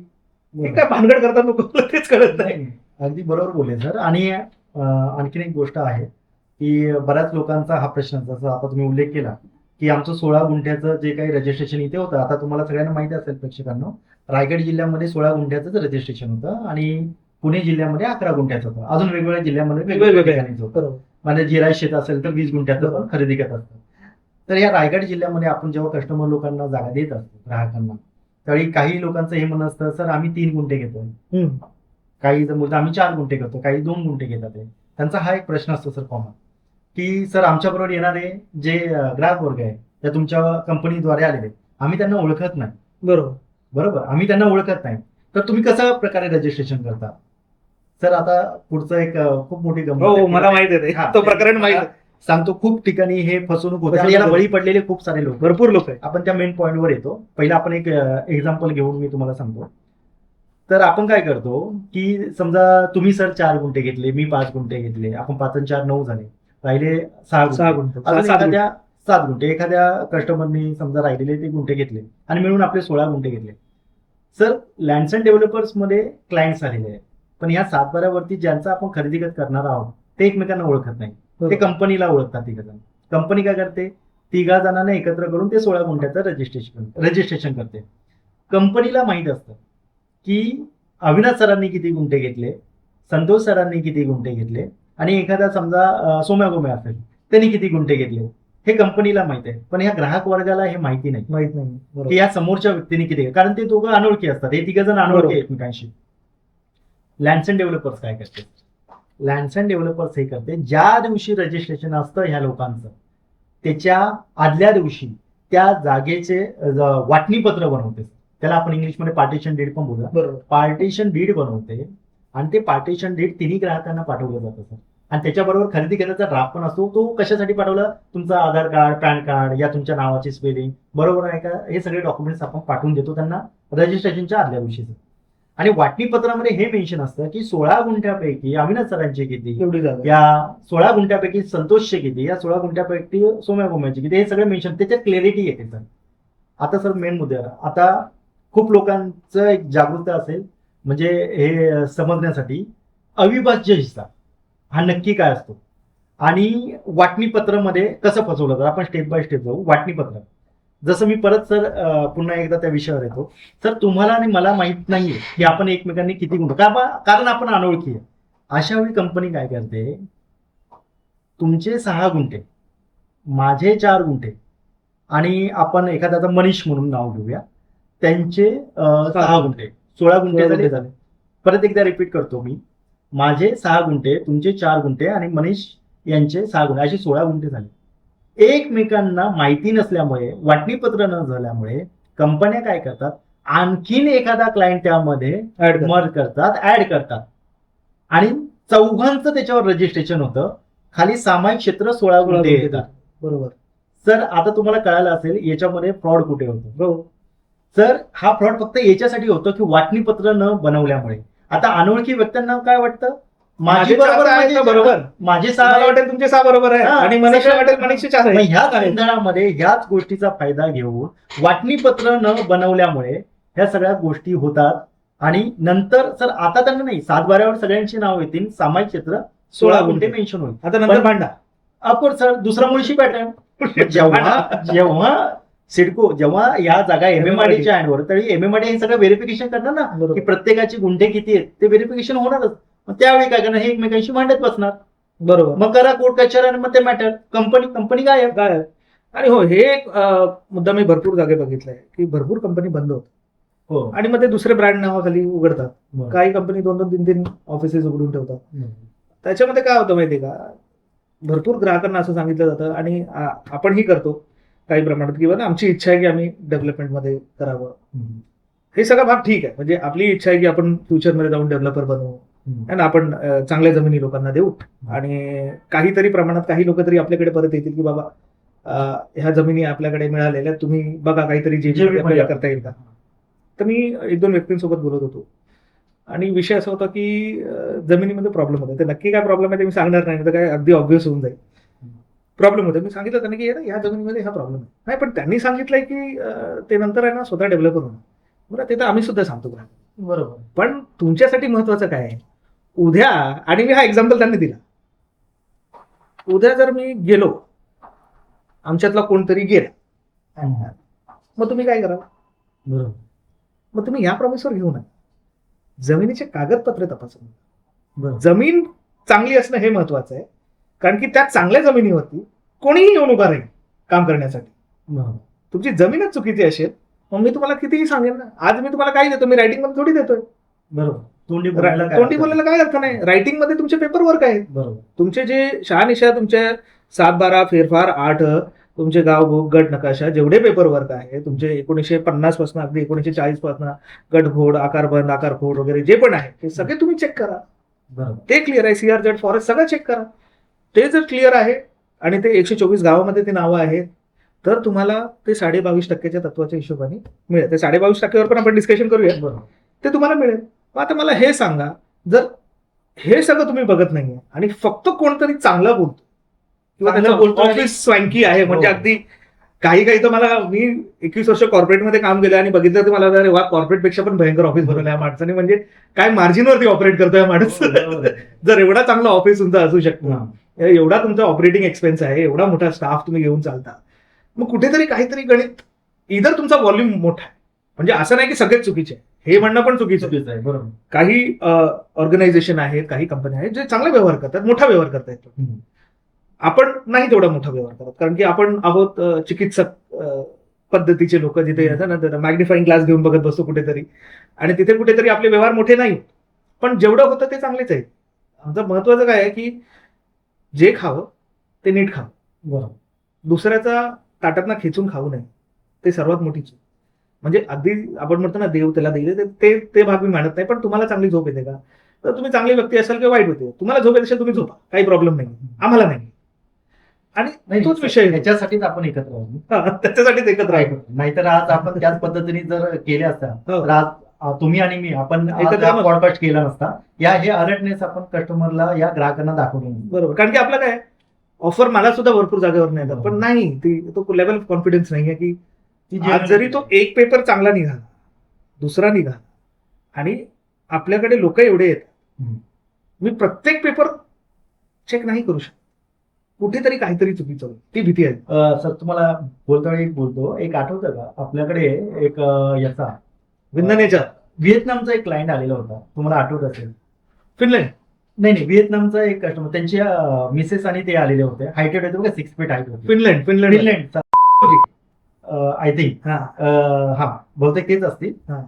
हे काय भानगड करतात लोक, तेच कळत नाही. अगदी बरोबर बोलले सर. आणि आणखीन एक गोष्ट आहे की बऱ्याच लोकांचा हा प्रश्न, जसा आता तुम्ही उल्लेख केला की आमचं 16 गुंठ्याचं जे काही रजिस्ट्रेशन इथे होतं. आता तुम्हाला सगळ्यांना माहिती असेल प्रेक्षकांना, रायगड जिल्ह्यामध्ये 16 गुंठ्याचं रजिस्ट्रेशन होतं आणि पुणे जिल्ह्यामध्ये 11 गुंठ्याचं होतं. अजून वेगवेगळ्या जिल्ह्यामध्ये वेगवेगळ्या ठिकाणीच होतं. म्हणजे जिरायत शेत असेल तर 20 गुंठ्याचं पण खरेदी करत असतं. तर या रायगड जिल्ह्यामध्ये आपण जेव्हा कस्टमर लोकांना जागा देत असतो, ग्राहकांना, त्यावेळी काही लोकांचं हे म्हणणं असतं, सर आम्ही 3 गुंठे घेतोय, काही जर बोलतो आम्ही 4 गुंठे घेतो, काही 2 गुंठे घेतात. त्यांचा हा एक प्रश्न असतो सर कॉमन, की सर आमच्याबरोबर येणारे जे ग्राहक वर्ग आहे त्या तुमच्या कंपनीद्वारे आलेले, आम्ही त्यांना ओळखत नाही. बरोबर, आम्ही त्यांना ओळखत नाही, तर तुम्ही कशा प्रकारे रजिस्ट्रेशन करता? सर आता पुढचं एक खूप मोठी गंमत, मला माहित आहे तो प्रकरण माहित आहे. सांगतो, खूप ठिकाणी हे फसवणूक होते आणि याला बळी पडलेले खूप सारे लोक, भरपूर लोक आहेत. आपण त्या मेन पॉईंटवर येतो. पहिला आपण एक एक्झाम्पल घेऊन मी तुम्हाला सांगतो. तर आपण काय करतो की समजा तुम्ही सर 4 गुंठे घेतले, मी 5 गुंठे घेतले, आपण 5 आणि 4 9 झाले, राहिले 6 गुंठे. 7 गुंठे, एखाद्या कस्टमरनी समजा राहिलेले ते गुंठे घेतले आणि मिळून आपले 16 गुंठे घेतले. सर लँड्स अँड डेव्हलपर्समध्ये क्लायंट्स आलेले आहेत, पण ह्या 7-12वरती ज्यांचा आपण खरेदी करणार आहोत ते एकमेकांना ओळखत नाही. ते कंपनीला ओळखतात 3 जण. कंपनी काय करते, 3 जणांना एकत्र करून ते 16 गुंठ्याचं रजिस्ट्रेशन करते. कंपनीला माहित असतं की अविनाश सरांनी किती गुंठे घेतले, संतोष सरांनी किती गुंठे घेतले आणि एखादा समजा सोम्या गोम्या असेल त्यांनी किती गुंठे घेतले, हे कंपनीला माहित आहे. पण ह्या ग्राहक वर्गाला हे माहिती नाही की या समोरच्या व्यक्तीने किती घेतले, कारण ते दोघं अनोळखी असतात. हे 3 जण अनोळखी एकमेकांशी. लँड्स अँड डेव्हलपर्स काय करते, लँड्स अँड डेव्हलपर्स हे करते, ज्या दिवशी रजिस्ट्रेशन असतं ह्या लोकांचं त्याच्या आदल्या दिवशी त्या जागेचे वाटणीपत्र बनवते. त्याला आपण इंग्लिशमध्ये पार्टिशन डीड पण बोलूया. बरोबर. पार्टिशन डीड बनवते आणि ते पार्टिशन डीड 3 ग्राहकांना पाठवलं जातं सर. आणि त्याच्याबरोबर खरेदी केल्याचा ड्राफ्ट पण असतो. तो कशासाठी पाठवला, तुमचं आधार कार्ड, पॅन कार्ड, या तुमच्या नावाची स्पेलिंग बरोबर आहे का, हे सगळे डॉक्युमेंट्स आपण पाठवून देतो त्यांना रजिस्ट्रेशनच्या आदल्या दिवशीचं. आणि वाटणीपत्रामध्ये हे मेन्शन असतं की 16 गुंठ्यापैकी अविनाश सरांचे किती, एवढी जागा. या 16 गुंठ्यापैकी संतोषचे किती, या 16 गुंठ्यापैकी सोम्या गोम्याचे किती, हे सगळं मेन्शन, त्याच्यात क्लॅरिटी येते सर. आता सर मेन मुद्द्याला, आता खूप लोकांचं एक जागरूकता असेल म्हणजे हे समजण्यासाठी अविभाज्य हिस्सा हा नक्की काय असतो आणि वाटणीपत्रामध्ये कसं फसवलं जातं, आपण स्टेप बाय स्टेप जाऊ. वाटणीपत्र जसं मी परत सर पुन्हा एकदा त्या विषयावर येतो. सर तुम्हाला आणि मला माहित नाहीये की आपण एकमेकांनी किती गुंठे, कारण आपण अनोळखी आहे. अशा वेळी कंपनी काय करते, तुमचे 6 गुंठे, माझे 4 गुंठे आणि आपण एखाद्याचा मनीष म्हणून नाव घेऊया, त्यांचे 6 गुंठे, 16 गुंठे झाले. परत एकदा रिपीट करतो मी, माझे 6 गुंठे, तुमचे 4 गुंठे आणि मनीष यांचे 6 गुंठे, असे 16 गुंठे झाले. एकमेकांना माहिती नसल्यामुळे, वाटणीपत्र न झाल्यामुळे कंपन्या काय करतात, आणखीन एखादा क्लायंट त्यामध्ये मर्ज करतात, ऍड करतात आणि चौघांचं त्याच्यावर रजिस्ट्रेशन होतं. खाली सामायिक क्षेत्र 16 गुंठे येतात. बरोबर. सर आता तुम्हाला कळालं असेल याच्यामध्ये फ्रॉड कुठे होतो. सर हा फ्रॉड फक्त याच्यासाठी होतो की वाटणीपत्र न बनवल्यामुळे. आता अनोळखी व्यक्तींना काय वाटतं, माझी बरोबर आहे, बरोबर, माझे मला वाटेल तुमचे 6 बरोबर आहे आणि मनीषला वाटेल मनीषचे 4 आहे. ह्याच गोंधळामध्ये ह्याच गोष्टीचा फायदा घेऊन वाटणीपत्र न बनवल्यामुळे ह्या सगळ्या गोष्टी होतात. आणि नंतर सर आता त्यांना नाही, 7-12वर सगळ्यांची नाव येतील, सामायिक क्षेत्र 16 गुंठे मेन्शन होईल. आता नंतर भांडा आपण सर दुसरा मुळशी पॅटर्न जेव्हा सिडको जेव्हा या जागा एमएमआरडीच्या हँडवर, तरी एमएमआरडी हे सगळं व्हेरिफिकेशन करणार ना की प्रत्येकाचे गुंठे किती आहेत, ते व्हेरिफिकेशन होणारच. मग त्यावेळी काय करणार, हे एकमेकांशी भांडत बसणार. बरोबर. मग करा कोर्ट कचेरी आणि मग ते मॅटर कंपनी काय आहे. आणि हो, हे एक मुद्दा मी भरपूर जागे बघितलाय की भरपूर कंपनी बंद होत हो आणि मग ते दुसरे ब्रँड नावाखाली उघडतात. बरं. काही कंपनी 2-2, 3-3 ऑफिसेस उघडून ठेवतात. त्याच्यामध्ये काय होतं माहितीये का, भरपूर ग्राहकांना असं सांगितलं जातं आणि आपणही करतो काही प्रमाणात की बघा आमची इच्छा आहे की आम्ही डेव्हलपमेंटमध्ये करावं. हे सगळा भाग ठीक आहे, म्हणजे आपली इच्छा आहे की आपण फ्युचरमध्ये जाऊन डेव्हलपर बनवू आणि आपण चांगल्या जमिनी लोकांना देऊ आणि काहीतरी प्रमाणात काही लोक तरी आपल्याकडे परत येतील की बाबा ह्या जमिनी आपल्याकडे मिळालेल्या, तुम्ही बघा काहीतरी जे आपल्याला करता येईल का. तर मी 1-2 व्यक्तींसोबत बोलत होतो आणि विषय असा होता की जमिनीमध्ये प्रॉब्लेम होता. ते नक्की काय प्रॉब्लेम आहे ते मी सांगणार नाही, तर काय अगदी ऑब्व्हियस होऊन जाईल. प्रॉब्लेम होता, मी सांगितलं त्यांना की या जमिनीमध्ये हा प्रॉब्लेम आहे. पण त्यांनी सांगितलंय की ते नंतर आहे ना स्वतः डेव्हलपर होणार. बरं, ते तर आम्ही सुद्धा सांगतो बरोबर. पण तुमच्यासाठी महत्वाचं काय आहे, उद्या, आणि मी हा एक्झाम्पल त्यांनी दिला, उद्या जर मी गेलो, आमच्यातला कोणतरी गेला, मग तुम्ही काय कराल. बरोबर. मग तुम्ही या प्रॉमिसवर घेऊ नका, जमिनीचे कागदपत्र तपासून. बरोबर. जमीन चांगली असणं हे महत्वाचं आहे, कारण की त्या चांगल्या जमिनीवरती कोणीही येऊन उभा राहील काम करण्यासाठी. तुमची जमीनच चुकीची असेल, मग मी तुम्हाला कितीही सांगेन ना, आज मी तुम्हाला काय देतो, मी रायटिंग मध्ये थोडी देतोय. बरोबर. तोंडी बोलायला काय अर्थ नाही. रायटिंग मध्ये तुमचे पेपर वर्क आहेत. बरोबर. तुमचे जे शहानिशा, तुमचे 7-12 फेरफार 8, तुमचे गाव गट नकाशा, जेवढे पेपर वर्क आहे तुमचे 1950 पासून अगदी 1940 पासून गटफोड, आकारबंद, आकारफोड वगैरे जे पण आहे ते सगळे तुम्ही चेक करा. बरोबर. ते क्लिअर आहे, CRZ फॉरेस्ट सगळं चेक करा. ते जर क्लिअर आहे आणि ते 124 गावामध्ये ते नावं आहेत, तर तुम्हाला ते 22.5% तत्वाच्या हिशोबाने मिळेल. ते 22.5%वर पण आपण डिस्कशन करूया. बरोबर. ते तुम्हाला मिळेल. आता मला हे सांगा, जर हे सगळं तुम्ही बघत नाहीये आणि फक्त कोणतरी चांगलं बोलतो किंवा चांगलं त्यांचं बोलतो आणि- ऑफिस स्वँकी आहे. म्हणजे हो. अगदी काही काही तर मला, मी 21 वर्ष कॉर्पोरेटमध्ये काम केलं आणि बघितलं तर मला अरे वा, कॉर्पोरेट पेक्षा पण भयंकर ऑफिस बनवलं या माणसाने. म्हणजे काय मार्जिनवरती ऑपरेट करतोय माणूस. बरोबर आहे. जर एवढा चांगला ऑफिस तुमचा असू शकतो, हा. एवढा तुमचा ऑपरेटिंग एक्सपेन्स आहे, एवढा मोठा स्टाफ तुम्ही घेऊन चालता, मग कुठेतरी काहीतरी गणित, इधर तुमचा व्हॉल्यूम मोठा आहे. म्हणजे असं नाही की सगळेच चुकीचे आहे, हे म्हणणं पण चुकीचं आहे. चुकीचं आहे, बरोबर. काही ऑर्गनायझेशन आहेत, काही कंपन्या आहेत जे चांगला व्यवहार करतात, मोठा व्यवहार करतायत. हम्म. आपण नाही तेवढा मोठा व्यवहार करत, कारण की आपण आहोत चिकित्सक पद्धतीचे लोक, जिथे येतात ना मॅग्निफाईंग ग्लास घेऊन बघत बसतो कुठेतरी, आणि तिथे कुठेतरी आपले व्यवहार मोठे नाही, पण जेवढं होतं ते चांगलेच आहे. आमचं महत्वाचं काय आहे की जे खावं ते नीट खावं, बरोबर. दुसऱ्याचा ताटातनं खेचून खाऊ नये, ते सर्वात मोठी चूक. म्हणजे अगदी आपण म्हणतो ना देव त्याला देईल, ते भाग मी मानत नाही, पण तुम्हाला चांगली झोप येते का? तर तुम्ही चांगली व्यक्ती असाल किंवा वाईट व्यक्ती, तुम्हाला झोप येत असेल तुम्ही झोपा, काही प्रॉब्लेम नाही, आम्हाला नाही. आणि नाही, तोच विषय आहे. याच्यासाठीच आपण एकत्र आहोत. त्याच्यासाठीच एकत्र आहे. नाहीतर आज आपण त्याच पद्धतीने जर केले असता हो. तर आज तुम्ही आणि मी आपण एकत्र नसतो. पॉडकास्ट केला नसता. हे अलर्टनेस आपण कस्टमरला, या ग्राहकांना दाखवून बरोबर, कारण की आपलं काय ऑफर मला सुद्धा भरपूर जागेवर नाही येतात, पण नाही तो लेवल ऑफ कॉन्फिडन्स नाही आहे की आज जरी तो एक पेपर चांगला निघाला, दुसरा निघाला, आणि आपल्याकडे लोक एवढे येतात, मी प्रत्येक पेपर चेक नाही करू शकत, कुठेतरी काहीतरी चुकीचं होईल, ती भीती आहे. सर तुम्हाला बोलतो एक आठवतं का आपल्याकडे एक याचा विंधनेच्या व्हिएतनामचा एक क्लायंट आलेला होता, तुम्हाला आठवत असेल? फिनलँड नाही, व्हिएतनामचा एक कस्टमर, त्यांच्या मिसेस आणि ते आलेले होते, हायटेड होते बघा, 6 फीट हाईट होते. फिनलँड आय थिंक हा बहुतेक तेच असतील. हा.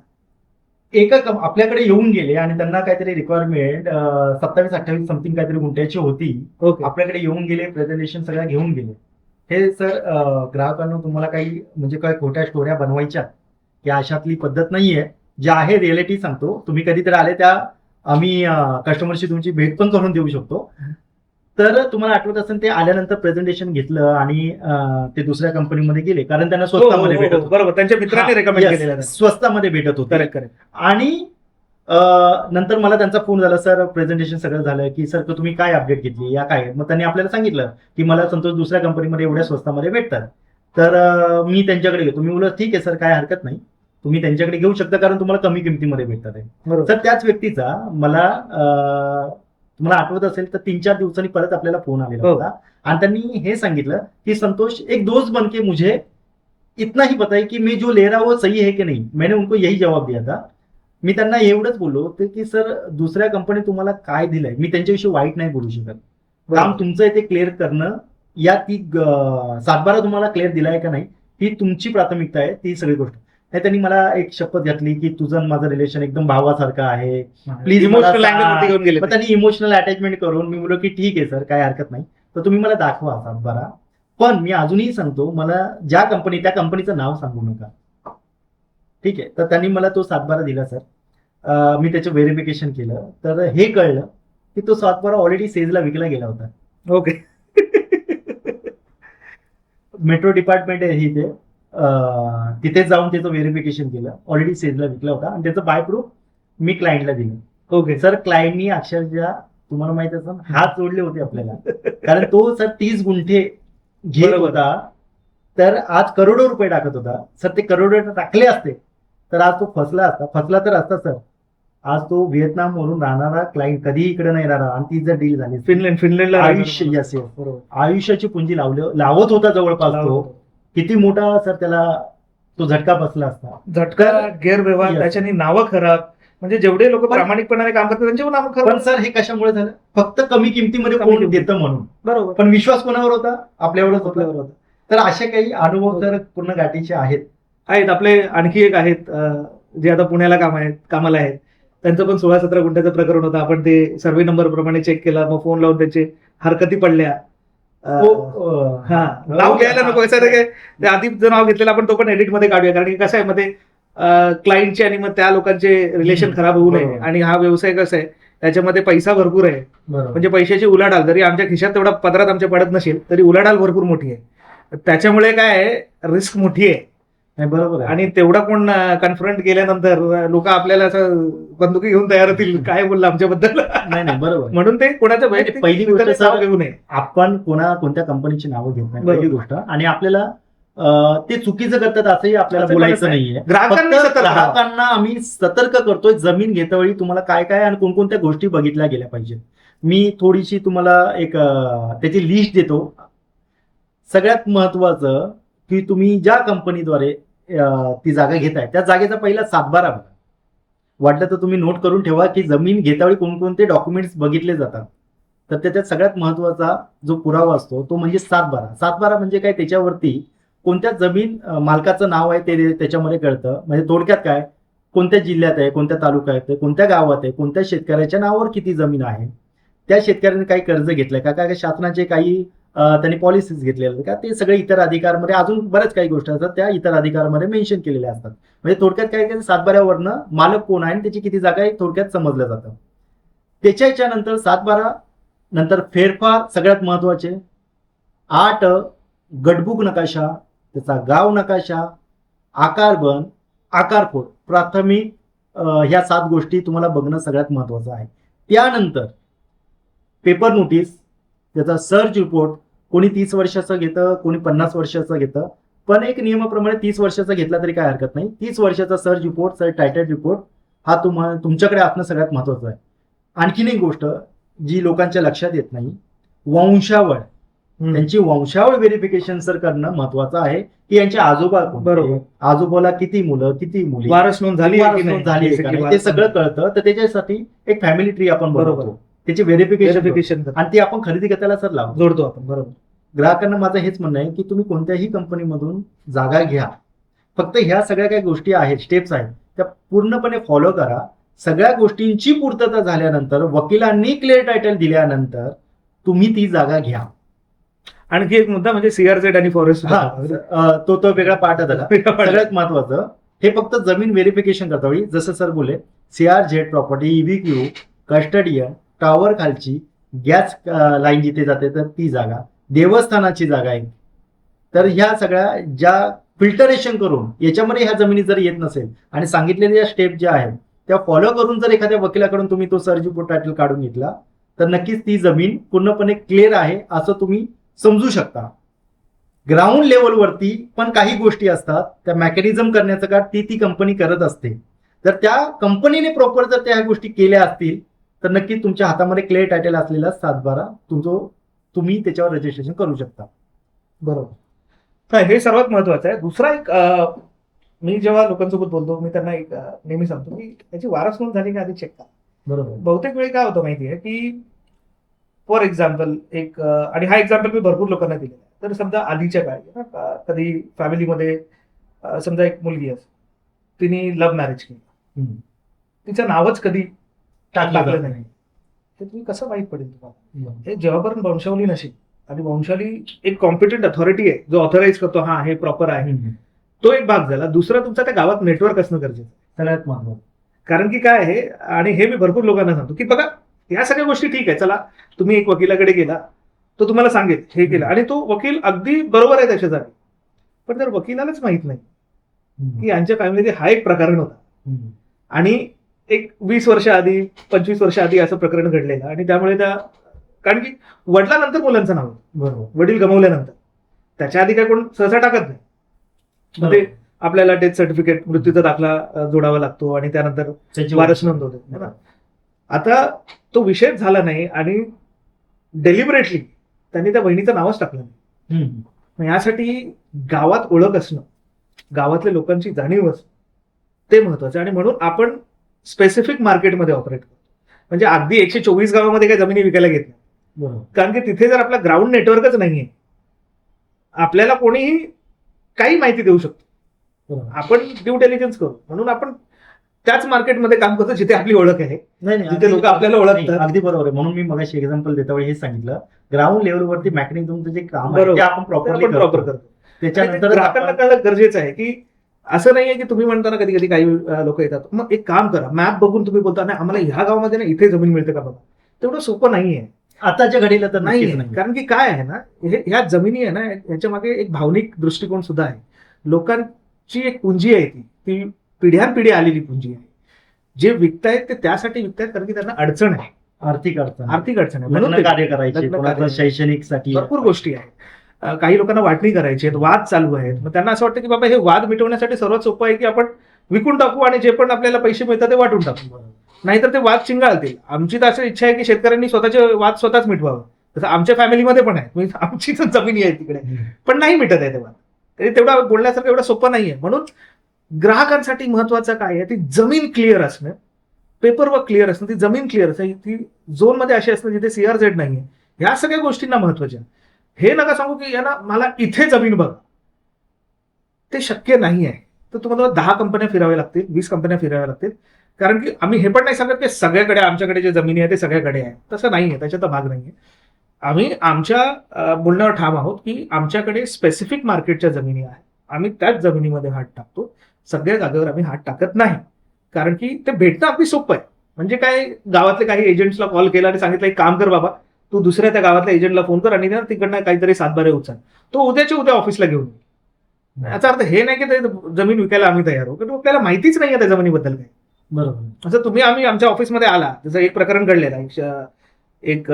आपल्याकडे येऊन गेले आणि त्यांना काहीतरी रिक्वायरमेंट 27-28 समथिंग काहीतरी गुंठ्याची होती. ओके. आपल्याकडे येऊन गेले, प्रेझेंटेशन सगळ्या घेऊन गेले. हे सर ग्राहकांना तुम्हाला काही म्हणजे काय खोट्या स्टोऱ्या बनवायच्या या अशातली पद्धत नाहीये. ज्या आहे रिअलिटी सांगतो. तुम्ही कधीतरी आले त्या आम्ही कस्टमरशी तुमची भेट पण करून देऊ शकतो. तर तुम्हाला आठवत असेल ते आल्यानंतर प्रेझेंटेशन घेतलं आणि ते दुसऱ्या कंपनीमध्ये गेले, कारण त्यांना स्वस्तामध्ये भेटत होतं. बरोबर, त्यांच्या मित्राने रेकमेंड Yes, केलेलं. स्वस्तामध्ये भेटत होतं. करेक्ट. आणि नंतर मला त्यांचा फोन झाला, सर प्रेझेंटेशन सगळं झालं की सर तुम्ही काय अपडेट घेतली या काय. मग त्यांनी आपल्याला सांगितलं की मला संतोष दुसऱ्या कंपनीमध्ये एवढ्या स्वस्तामध्ये भेटतात, तर मी त्यांच्याकडे घेतो. मी बोललो ठीक आहे सर, काय हरकत नाही, तुम्ही त्यांच्याकडे घेऊ शकता कारण तुम्हाला कमी किमतीमध्ये भेटतात आहे. बरोबर. तर त्याच व्यक्तीचा मला तुम्हाला आठवत असेल तर 3-4 दिवसांनी परत आपल्याला फोन आलेला हो. होता आणि त्यांनी हे सांगितलं की संतोष एक दोस्त बन के मुझे इतना ही पता है कि मैं जो ले रहा वो सही है कि नहीं. मैंने उनको यही जवाब दिया था. मी त्यांना एवढंच बोललो होते की सर दुसऱ्या कंपनी तुम्हाला काय दिलंय, मी त्यांच्याविषयी वाईट नाही बोलू शकत. काम तुमचं आहे ते क्लिअर करणं, या ती 7/12 तुम्हाला क्लिअर दिलाय का नाही ही तुमची प्राथमिकता आहे, ती सगळी गोष्ट. नाही त्यांनी मला एक शपथ घातली की तुझं आणि माझं रिलेशन एकदम भावासारखं आहे, प्लीज इमोशनल लँग्वेज घेऊन गेले. मग त्यांनी इमोशनल अटॅचमेंट करून मी बोललो की ठीक आहे सर, काय हरकत नाही, तर तुम्ही मला दाखवा 7/12. पण मी अजूनही सांगतो, मला ज्या कंपनी, त्या कंपनीचं नाव सांगू नका, ठीक आहे. तर त्यांनी मला तो 7/12 दिला सर. मी त्याचं व्हेरिफिकेशन केलं तर हे कळलं की तो 7/12 ऑलरेडी सेजला विकला गेला होता. ओके. मेट्रो डिपार्टमेंट आहे इथे, तिथे जाऊन त्याचं व्हेरिफिकेशन केलं, ऑलरेडी सेजला विकला होता आणि त्याचं बाय प्रूफ मी क्लायंटला दिलं. ओके सर क्लायंटनी अक्षरशः तुम्हाला माहित असेल हात जोडले होते आपल्याला, कारण तो सर 30 गुंठे घेत बरोबर. होता, तर आज करोडो रुपये टाकत होता. सर ते करोडो टाकले असते तर आज तो फसला तर असता सर. आज तो व्हिएतनाम वरून राहणारा क्लायंट कधीही इकडे नाही राहणार आणि ती जर डील झाली फिनलँडला आयुष्य, यस यस बरोबर. आयुष्याची पुंजी लावत होता जवळपास तो. किती मोठा सर त्याला तो झटका बसला असता. झटका, गैरव्यवहार, Yes. त्याच्यानी नावं खराब. म्हणजे जेवढे लोक प्रामाणिकपणाने काम करतात त्यांची नावं खराब. पण सर हे कशामुळे झालं? फक्त कमी किमतीमध्ये कमी कोण किमती. देतं म्हणून. बरोबर. पण विश्वास कोणावर होता? आपल्यावरच होता. आपल्यावर होतं. तर असे काही अनुभव तर पूर्ण गाठीचे आहेत. आपले आणखी एक आहेत जे आता पुण्याला कामाला आहेत. त्यांचं पण 16-17 गुंठ्याचं प्रकरण होतं. आपण ते सर्व्हे नंबर प्रमाणे चेक केला, मग फोन लावून त्याचे हरकती पडल्या. हा, नाव घ्यायला नको, कसं आहे ते आधी जर नाव घेतलेलं आपण तो पण एडिट मध्ये काढूया, कारण की कसं आहे मध्ये क्लायंटचे आणि मग त्या लोकांचे रिलेशन खराब होऊ नये. बरोबर. आणि हा व्यवसाय कसा आहे, त्याच्यामध्ये पैसा भरपूर आहे. बरोबर. म्हणजे पैशाची उलाढाल, जरी आमच्या खिशात तेवढा पदरात आमच्या पडत नसेल तरी उलाढाल भरपूर मोठी आहे. त्याच्यामुळे काय आहे, रिस्क मोठी आहे. नाही, बरोबर आहे. आणि तेवढा कोण कन्फ्रंट केल्यानंतर लोक आपल्याला असं बंदुकी घेऊन तयार होतील, काय बोललं आमच्याबद्दल. नाही नाही, बरोबर आहे. म्हणून ते कोणाच्या वैयक्तिक पहिली गोष्ट नाव सर, घेऊ नये. आपण कोणत्या कंपनीची नावं घेत नाही, बरोबर. पहिली गोष्ट. आणि आपल्याला ते चुकीचं करतात असंही आपल्याला असं बोलायचं म्हणत नाहीये. ग्राहकांनी फक्त सतर्क राहावं. ग्राहकांना आम्ही सतर्क करतोय, जमीन घेतावेळी तुम्हाला काय काय आणि कोणकोणत्या गोष्टी बघितल्या गेल्या पाहिजेत. मी थोडीशी तुम्हाला एक त्याची लिस्ट देतो. सगळ्यात महत्वाचं की तुम्ही ज्या कंपनीद्वारे ती जागा घेताय त्या जागेचा पहिला सातबारा बघा. वाटलं तर तुम्ही नोट करून ठेवा की जमीन घेतावेळी कोणकोणते डॉक्युमेंट्स बघितले जातात. तर त्याच्यात सगळ्यात महत्वाचा जो पुरावा असतो तो म्हणजे सातबारा. सातबारा म्हणजे काय, त्याच्यावरती कोणत्या जमीन मालकाचं नाव आहे ते त्याच्यामध्ये कळतं. म्हणजे थोडक्यात काय, कोणत्या जिल्ह्यात आहे, कोणत्या तालुक्यात आहे, कोणत्या गावात आहे, कोणत्या शेतकऱ्याच्या नावावर किती जमीन आहे, त्या शेतकऱ्याने काही कर्ज घेतलंय का, काय शासनाचे काही त्यांनी पॉलिसीज घेतलेल्या का, ते सगळे इतर अधिकारमध्ये अजून बऱ्याच काही गोष्टी असतात त्या इतर अधिकारमध्ये मेन्शन केलेल्या असतात. म्हणजे थोडक्यात काय, सातबाऱ्यावरनं मालक कोण आहे आणि त्याची किती जागा आहे थोडक्यात समजलं जातं. त्याच्या नंतर सातबारा नंतर फेरफार सगळ्यात महत्वाचे. 8 गटबुक नकाशा, त्याचा गाव नकाशा, आकारबन, आकारफोड, प्राथमिक, ह्या 7 गोष्टी तुम्हाला बघणं सगळ्यात महत्वाचं आहे. त्यानंतर पेपर नोटीस, त्याचा सर्च रिपोर्ट, कोणी 30 वर्षाचं घेतं, कोणी 50 वर्षाचं घेतं. पण एक नियमाप्रमाणे 30 वर्षाचा घेतला तरी काय हरकत नाही. 30 वर्षाचा search report, search title report हा तुमच्याकडे असणं सगळ्यात महत्वाचं आहे. आणखीन एक गोष्ट जी लोकांच्या लक्षात येत नाही, वंशावळ. त्यांची वंशावळ व्हेरिफिकेशन सर करणं महत्वाचं आहे की यांचे आजोबा कोण, बरोबर. आजोबाला किती मुलं, किती मुली, वारस नोंद झाली आहे की नाही, झाली आहे का नाही, ते सगळं कळतं. तर त्याच्यासाठी एक फॅमिली ट्री आपण बनवतो, त्याची व्हेरिफिकेशन करतो. आणि ती आपण खरेदी करताना सर लावतो, जोडतो आपण. बरोबर. ग्राहकांना माझं हेच म्हणणं आहे की तुम्ही कोणत्याही कंपनीमधून जागा घ्या, फक्त ह्या सगळ्या काही गोष्टी आहेत, स्टेप्स आहेत, त्या पूर्णपणे फॉलो करा. सगळ्या गोष्टींची पूर्तता झाल्यानंतर, वकिलांनी क्लिअर टायटल दिल्यानंतर तुम्ही ती जागा घ्या. आणखी एक मुद्दा म्हणजे सीआरझेड आणि फॉरेस्ट. तो वेगळा पार्ट झाला. सगळ्यात महत्वाचं हे फक्त जमीन व्हेरिफिकेशन करता वेळी जसं सर बोले, सीआरझेड प्रॉपर्टी, ईव्हीक्यू, कस्टडियन, टॉवर खालची, गॅस लाईन जिथे जाते तर ती जागा, देवस्थानाची जागा आहे. तर ह्या सगळ्या ज्या फिल्टरेशन करून याच्यामध्ये ह्या जमिनी जर येत नसेल आणि सांगितलेल्या स्टेप ज्या आहेत त्या फॉलो करून जर एखाद्या वकिलाकडून तुम्ही तो सर्च रिपोर्ट टायटल काढून घेतला तर नक्कीच ती जमीन पूर्णपणे क्लिअर आहे असं तुम्ही समजू शकता. ग्राउंड लेवलवरती पण काही गोष्टी असतात, त्या मेकॅनिझम करण्याचं का ती कंपनी करत असते. तर त्या कंपनीने प्रॉपर जर त्या गोष्टी केल्या असतील तर नक्कीच तुमच्या हातामध्ये क्लिअर टायटल असलेला सातबारा तुम्ही त्याच्यावर रजिस्ट्रेशन करू शकता. बरोबर. नाही, हे सर्वात महत्वाचं आहे. दुसरा एक मी जेव्हा लोकांसोबत बोलतो मी त्यांना एक नेहमी सांगतो की त्याची वारस नोंद झाली का आधी चेक करा. बरोबर. बहुतेक वेळी काय होतं माहितीये की फॉर एक्झाम्पल एक आणि हा एक्झाम्पल मी भरपूर लोकांना दिलेला आहे. तर समजा आधीच्या काळी ना कधी फॅमिलीमध्ये समजा एक मुलगी असते, तिने लव्ह मॅरेज केलं, तिचं नावच कधी टाकलं नाही, तर तुम्ही कसं माहीत पडेल तुम्हाला. हे जेव्हापर्यंत वंशावली नसेल आणि वंशावली एक कॉम्पिटंट अथॉरिटी आहे जो ऑथराईज करतो हा हे प्रॉपर आहे, तो एक भाग झाला. दुसरा तुमचा त्या गावात नेटवर्क असणं गरजेचं आहे सगळ्यात महत्वाचं. कारण की काय आहे, आणि हे मी भरपूर लोकांना सांगतो की बघा या सगळ्या गोष्टी ठीक आहे, चला तुम्ही एक वकिलाकडे गेला तो तुम्हाला सांगेल हे केलं आणि तो वकील अगदी बरोबर आहे त्याच्या जागी, पण जर वकिलालाच माहित नाही की यांच्या फॅमिलीमध्ये हा एक प्रकरण होता आणि एक 20 वर्ष आधी 25 वर्ष आधी असं प्रकरण घडलेलं आणि त्यामुळे त्या, कारण की वडिलांनंतर मुलांचं नाव, बरोबर, वडील गमावल्यानंतर त्याच्या आधी काय कोण सहसा टाकत नाही. मध्ये आपल्याला डेथ सर्टिफिकेट, मृत्यूचा दाखला जोडावा लागतो आणि त्यानंतर वारस नोंद होते ना. आता तो विषय झाला नाही आणि डेलिबरेटली त्यांनी त्या बहिणीचं नावच टाकलं नाही. मग यासाठी गावात ओळख असणं, गावातल्या लोकांची जाणीव असणं ते महत्वाचं आहे. आणि म्हणून आपण स्पेसिफिक मार्केटमध्ये ऑपरेट करतो. म्हणजे अगदी 124 गावामध्ये काही जमिनी विकायला घेत नाही, बरोबर, कारण की तिथे जर आपला ग्राउंड नेटवर्कच नाहीये, आपल्याला कोणीही काही माहिती देऊ शकतो. आपण ड्यू डिलिजन्स करू म्हणून आपण त्याच मार्केटमध्ये काम करतो जिथे आपली ओळख आहे, जिथे लोक आपल्याला ओळखतात. अगदी बरोबर आहे. म्हणून मी मगाशी एक्झाम्पल देता वेळी हे सांगितलं, ग्राउंड लेवलवरती मेकॅनिझमचं जे काम आहे ते आपण प्रॉपर करतो. त्याच्यानंतर ग्राहकांना कळणं गरजेचं आहे की असं नाहीये की तुम्ही म्हणताना कधी कधी काही लोक येतात, मग एक काम करा, मॅप बघून तुम्ही बोलता नाही आम्हाला ह्या गावामध्ये ना इथे जमीन मिळते का बघा. तेवढं सोपं नाहीये आताच्या घडीला तर नाही. कारण की काय आहे ना, ह्या जमिनी आहे ना ह्याच्या मागे एक भावनिक दृष्टिकोन सुद्धा आहे. लोकांच्या ची एक पुंजी आहे ती पिढ्यानपिढी आलेली पुंजी आहे. जे विकतायत ते त्यासाठी विकतायत कारण की त्यांना अडचण आहे, आर्थिक अडचण आहे म्हणून लग्न ते कार्य करायचे, लग्न कोणाचं कार्य- शैक्षणिक साठी भरपूर गोष्टी आहेत. काही लोकांना वाटणी करायची आहेत, वाद चालू आहेत, मग त्यांना असं वाटतं की बाबा हे वाद मिटवण्यासाठी सर्वात सोपं आहे की आपण विकून टाकू आणि जे पण आपल्याला पैसे मिळतात ते वाटून टाकू, नाहीतर ते वाद चिंगाळतील. आमची तर असं इच्छा आहे की शेतकऱ्यांनी स्वतःचे वाद स्वतःच मिटवावं. तसं आमच्या फॅमिलीमध्ये पण आहे, म्हणजे आमची तर जमिनी आहे तिकडे, पण नाही मिटत आहे ते वाद. तरी तेवढा बोलण्यासारखं एवढं सोपं नाहीये. म्हणून ग्राहकांसाठी महत्वाचं काय आहे, ती जमीन क्लिअर असणं, पेपरवर्क क्लिअर असणं, ती जमीन क्लिअर असणं, ती झोनमध्ये अशी असणं जिथे CRZ नाहीये, ह्या सगळ्या गोष्टींना महत्वाच्या. हे नका सांगू की यांना मला इथे जमीन बघा, ते शक्य नाही आहे. तर तुम्हाला 10 कंपन्या फिराव्या लागतील, 20 कंपन्या फिराव्या लागतील. कारण की आम्ही हे पण नाही सांगत की सगळ्याकडे आमच्याकडे जे जमिनी आहे ते सगळ्याकडे आहे, तसं नाहीये, त्याच्यात भाग नाहीये. आम्ही आमच्या बोलण्यावर ठाम आहोत की आमच्याकडे स्पेसिफिक मार्केटच्या जमिनी आहेत, आम्ही त्याच जमिनीमध्ये हात टाकतो, सगळ्या जागेवर आम्ही हात टाकत नाही. कारण की ते भेटणं अगदी सोपं आहे. म्हणजे काय, गावातले काही एजंट्सला कॉल केला आणि सांगितलं एक काम कर बाबा, तू दुसऱ्या त्या गावातल्या एजंटला फोन कर आणि ना तिकडनं काहीतरी 7-12 उचल, तो उद्याच्या उद्या ऑफिसला घेऊन येईल. याचा अर्थ हे नाही की ते जमीन विकायला आम्ही तयार आहोत, कारण आपल्याला माहितीच नाही आहे त्या जमिनीबद्दल काही. बरोबर. असं आम्ही आमच्या ऑफिसमध्ये आला, जसं एक प्रकरण घडलेलं, एक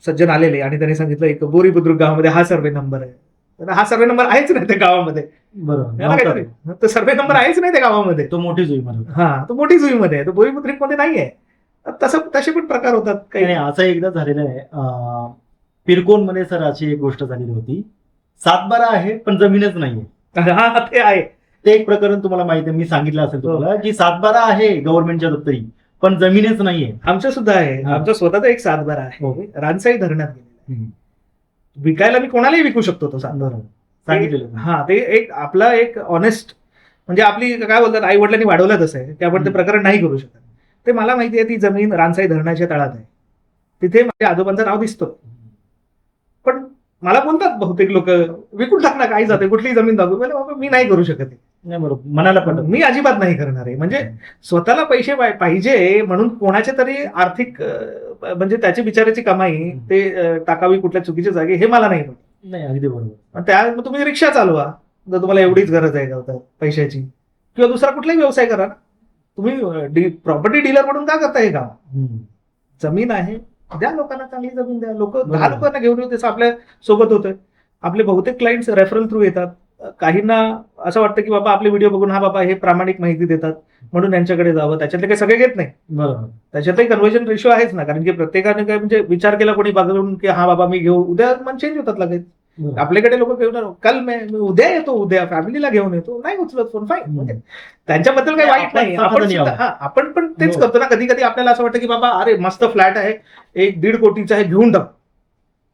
सज्जन आलेले आणि त्यांनी सांगितलं एक बोरी बुद्रुक गावामध्ये हा सर्वे नंबर आहे. तर हा सर्वे नंबर आहेच नाही त्या गावामध्ये, याला काय बरोबर. तरी. तर सर्वे नंबर आहेच नाही त्या गावामध्ये, तो मोठी जुई म्हणून. हा तो मोठी जुईमध्ये आहे, तो बोरी बुद्रुक मध्ये नाही आहे. तसे पण प्रकार होतात काही. नाही, असं एकदा झालेलं आहे. पिरकोन मध्ये सर अशी एक गोष्ट झालेली होती. 7-12 आहे पण जमीनच नाहीये. हा ते आहे. ते एक प्रकरण तुम्हाला माहिती आहे, मी सांगितलं असेल तुम्हाला की 7-12 आहे गव्हर्नमेंटच्या दप्तरी, पण जमीनच नाहीये. आमचं सुद्धा आहे, हा. आमचं स्वतःचा एक 7-12 हो. आहे, रानसाई धरणात गेलेला. विकायला मी कोणालाही विकू शकतो तो 7-12. बरोबर, सांगितलेलं तुम्ही. हा, ते एक आपला एक ऑनेस्ट, म्हणजे आपली काय बोलतात, आई वडिलांनी वाढवलं तसं आहे की आपण ते प्रकरण नाही करू शकत. ते मला माहिती आहे, ती जमीन रानसाई धरणाच्या तळात आहे, तिथे माझ्या आजोबांचं नाव दिसतं. पण मला बोलतात बहुतेक लोक, विकून टाकणार काही जाते, कुठली जमीन दाखवू, बाबा मी नाही करू शकत आहे. नाही, बरोबर, मनाला पटत. मी अजिबात नाही करणार आहे. म्हणजे स्वतःला पैसे पाहिजे म्हणून कोणाच्या तरी आर्थिक म्हणजे त्याची बिचाराची कमाई ते टाकावी कुठल्या चुकीच्या जागी, हे मला नाही पटत. नाही, अगदी बरोबर. मग तुम्ही रिक्षा चालवा जर तुम्हाला एवढीच गरज आहे का पैशाची, किंवा दुसरा कुठलाही व्यवसाय करा ना. तुम्ही प्रॉपर्टी डीलर म्हणून का करता हे काम? जमीन आहे, द्या लोकांना चांगली जमीन द्या. लोक 10 लोकांना घेऊन येऊ, तसं आपल्या सोबत होतंय. आपले बहुतेक क्लायंट्स रेफरल थ्रू येतात. काहींना असं वाटतं की बाबा आपले व्हिडिओ बघून हा बाबा हे प्रामाणिक माहिती देतात म्हणून यांच्याकडे जावं. त्याच्यातले काही सगळे घेत नाही, बरोबर. त्याच्यातही कन्व्हर्जन रेशो आहेच ना. कारण की प्रत्येकाने काय म्हणजे विचार केला कोणी बघून की हा बाबा मी घेऊ, उद्या मन चेंज होतात लगेच. आपल्याकडे लोक घेऊन काल मी उद्या येतो, उद्या फॅमिलीला घेऊन येतो, नाही उचलत फोन, फाईन. म्हणजे त्यांच्याबद्दल काही वाईट नाही. आपण पण तेच करतो ना. कधी कधी आपल्याला असं वाटतं की बाबा अरे मस्त फ्लॅट आहे, 1-1.5 कोटीचा आहे, घेऊन टाक.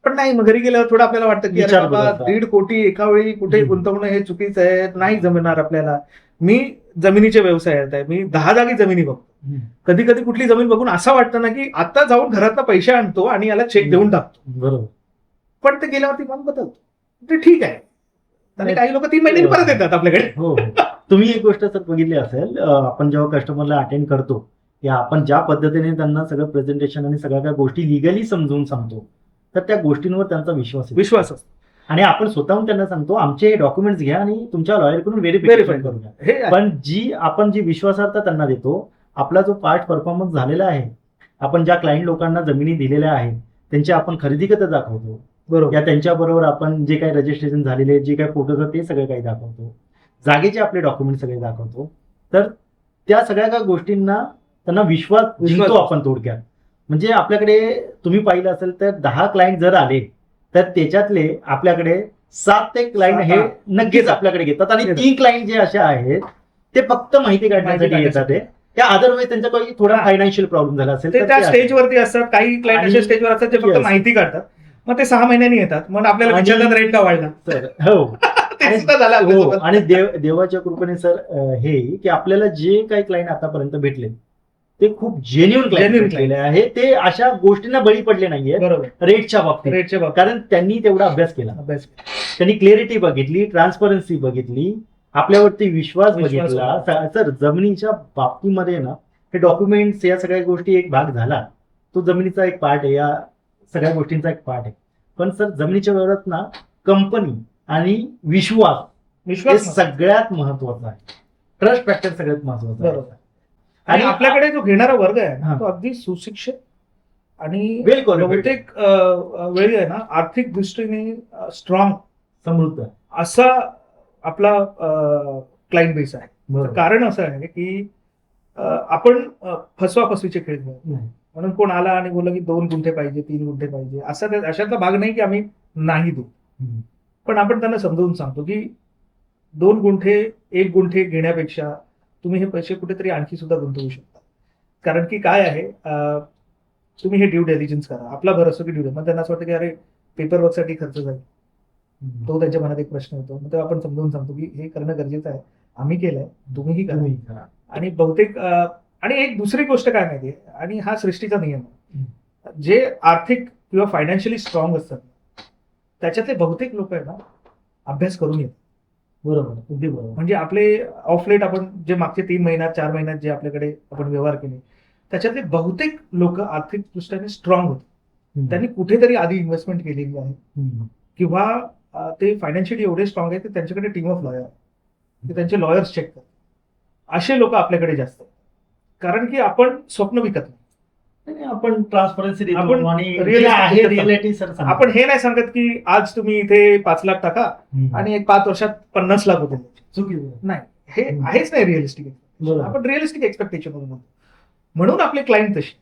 पण नाही, मग घरी गेल्यावर थोडं आपल्याला वाटतं की अरे बाबा 1.5 कोटी एका वेळी कुठे गुंतवणं हे चुकीचं आहे, नाही जमणार आपल्याला. मी जमिनीचे व्यवसायात आहे, मी 10 जागी जमिनी बघतो. कधी कधी कुठली जमीन बघून असं वाटतं ना की आता जाऊन घरातनं पैसे आणतो आणि याला चेक देऊन टाकतो. बरोबर. पण ते गेल्यावरती मन बदलतो, ते ठीक आहे. आणि काही लोक 3 महिन्यांनी परत येतात आपल्याकडे. हो, तुम्ही एक गोष्ट सर बघितली असेल, आपण जेव्हा कस्टमरला अटेंड करतो की आपण ज्या पद्धतीने त्यांना सगळं प्रेझेंटेशन आणि सगळ्या काही गोष्टी लिगली समजून सांगतो, तर त्या गोष्टींवर त्यांचा विश्वास असतो. आणि आपण स्वतःहून त्यांना सांगतो आमचे डॉक्युमेंट्स घ्या आणि तुमच्या लॉयरकडून व्हेरिफिकेशन करून घ्या. हे पण आपण जी विश्वासार्हता त्यांना देतो, आपला जो पार्ट परफॉर्मन्स झालेला आहे, आपण ज्या क्लायंट लोकांना जमिनी दिलेल्या आहेत त्यांची आपण खरेदी कधी दाखवतो, बरोबर, या त्यांच्याबरोबर आपण जे काही रजिस्ट्रेशन झालेले, जे काही फोटोज ते सगळे काही दाखवतो, जागेचे आपले डॉक्युमेंट सगळे दाखवतो. तर त्या सगळ्या काही गोष्टींना त्यांना विश्वास जिंकतो आपण थोडक्यात. म्हणजे आपल्याकडे तुम्ही पाहिलं असेल तर 10 क्लायंट जर आले तर त्याच्यातले आपल्याकडे 7 ते क्लायंट हे नक्कीच आपल्याकडे घेतात. आणि 3 क्लायंट जे असे आहेत ते फक्त माहिती काढण्यासाठी येतात. त्या अदरवाईज त्यांचा काही थोडा फायनान्शियल प्रॉब्लेम झाला असेल ते त्या स्टेजवरती असतात. काही क्लायंट असे स्टेजवर असतात जे फक्त माहिती काढतात, मग ते 6 महिन्यांनी येतात, मग आपल्याला विचारतात रेट का वाढला. हो, ते सुद्धा झालं आपल्यासोबत. आणि देवाच्या कृपेने सर हे की आपल्याला जे काही क्लायंट आतापर्यंत भेटले ते खूप जेन्युइन क्लायंट आहे. ते अशा गोष्टींना बळी पडले नाहीये, बरोबर, रेटच्या बाबतीत. कारण त्यांनी तेवढा अभ्यास केला, त्यांनी क्लिअरिटी बघितली, ट्रान्सपरन्सी बघितली, आपल्यावरती विश्वास बघितला. सर जमिनीच्या बाबतीमध्ये ना हे डॉक्युमेंट्स या सगळ्या गोष्टी एक भाग झाला, तो जमिनीचा एक पार्ट आहे, या सगळ्या गोष्टींचा एक पार्ट आहे. पण सर जमिनीच्या व्यवहारात ना कंपनी आणि विश्वास हे विश्वास सगळ्यात महत्वाचं आहे. ट्रस्ट फॅक्टर सगळ्यात महत्वाचं आहे. बरोबर. आणि आणि आपल्याकडे जो घेणारा वर्ग आहे ना, हा. तो अगदी सुशिक्षित आणि वेल क्वालिफाईड, बहुतेक वेळी आहे ना आर्थिक दृष्टीने स्ट्रॉंग समृद्ध. असा आपला क्लायंट बेस आहे. बरोबर. कारण असं आहे की आपण फसवाफसवीचे खेळ खेळतो. नाही. म्हणून कोण आला आणि बोलला की 2 गुंठे पाहिजे, 3 गुंठे पाहिजे, अशातला भाग नाही की आम्ही नाही देऊ. हम्म. पण आपण त्यांना समजावून सांगतो की 2 गुंठे 1 गुंठे घेण्यापेक्षा तुम्ही हे पैसे कुठेतरी आणखी सुद्धा गुंतवू शकता. कारण की काय आहे, तुम्ही हे ड्यू डेलिजन्स करा. आपला भर असतो की ड्यू, मग त्यांना असं वाटतं की अरे पेपर वर्कसाठी खर्च जाईल, हम्म. तो त्यांच्या मनात एक प्रश्न येतो. मग तेव्हा आपण समजावून सांगतो की हे करणं गरजेचं आहे, आम्ही केलंय, तुम्हीही करा. तुम्ही करा. आणि बहुतेक आणि एक दुसरी गोष्ट काय माहितीये, आणि हा सृष्टीचा नियम आहे, जे आर्थिक किंवा फायनान्शियली स्ट्रॉंग असतात त्याच्यातले बहुतेक लोक आहे ना अभ्यास करून येतात. बरोबर, अगदी बरोबर. म्हणजे आपले ऑफलेट आपण जे मागचे 3 महिन्यात 4 महिन्यात जे आपल्याकडे आपण व्यवहार केले त्याच्यातले बहुतेक लोक आर्थिक दृष्ट्याने स्ट्रॉंग होते. हम्म. त्यांनी कुठेतरी आधी इन्व्हेस्टमेंट केलेली आहे हम्म. किंवा ते फायनान्शियली एवढे स्ट्रॉंग आहेत की त्यांच्याकडे टीम ऑफ लॉयर की त्यांचे लॉयर्स चेक करतात. असे लोक आपल्याकडे जास्त आहेत. कारण की आपण स्वप्न विकत नाही. नाही, आपण ट्रान्सपरन्सी देतो आपण आणि realistic जे आहे देतो. रिअलिटी सर सांगतो. आपण हे नाही सांगत की आज तुम्ही इथे 5 लाख टाका हम्म. आणि एक 5 वर्षात 50 लाख होते. चुकीचं. नाही, हे हम्म. आहेच नाही रिअलिस्टिक. बरोबर. आपण रिअलिस्टिक एक्सपेक्टेशन बोलतो. म्हणून आपले क्लायंट तसे.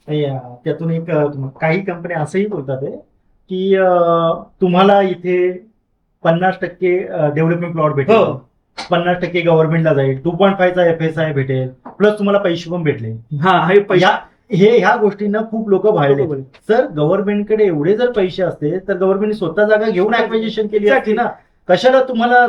नाही, त्यातून एक काही कंपन्या असंही बोलतात आहे की तुम्हाला इथे 50% डेव्हलपमेंट प्लॉट भेटेल, हो. 50% गव्हर्नमेंटला जाईल, 2.5चा FSI भेटेल, प्लस तुम्हाला पैसे पण भेटले. हा, हे पैसे ह्या गोष्टींना खूप लोक भाळले. सर, गव्हर्नमेंटकडे एवढे जर पैसे असते तर गव्हर्नमेंटने स्वतः जागा घेऊन ऍक्विजिशन केली असती ना. कशाला तुम्हाला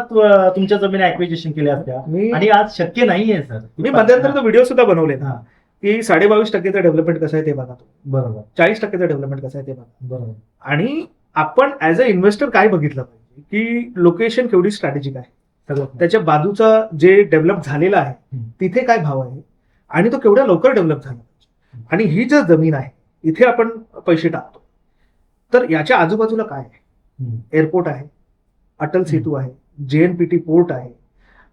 तुमच्या जमिनी ऍक्विजिशन केल्या असत्या? मी आणि आज शक्य नाहीये सर. मध्यंतरी तो व्हिडिओ सुद्धा बनवले ना हा. की 22.5%चं डेव्हलपमेंट कसं आहे ते बघा, बरोबर, 40%चं डेव्हलपमेंट कसं आहे ते बघा. बरोबर. आणि आपण ऍज अ इन्व्हेस्टर काय बघितलं पाहिजे की लोकेशन केवढी स्ट्रॅटेजिक आहे, सगळं त्याच्या बाजूचा जे डेव्हलप झालेला आहे हम्म. तिथे काय भाव आहे आणि तो केवढ्या लवकर डेव्हलप झाला पाहिजे. आणि ही जर जमीन आहे इथे आपण पैसे टाकतो तर याच्या आजूबाजूला काय आहे? हम्म. एअरपोर्ट आहे, अटल सेतू आहे, JNPT पोर्ट आहे,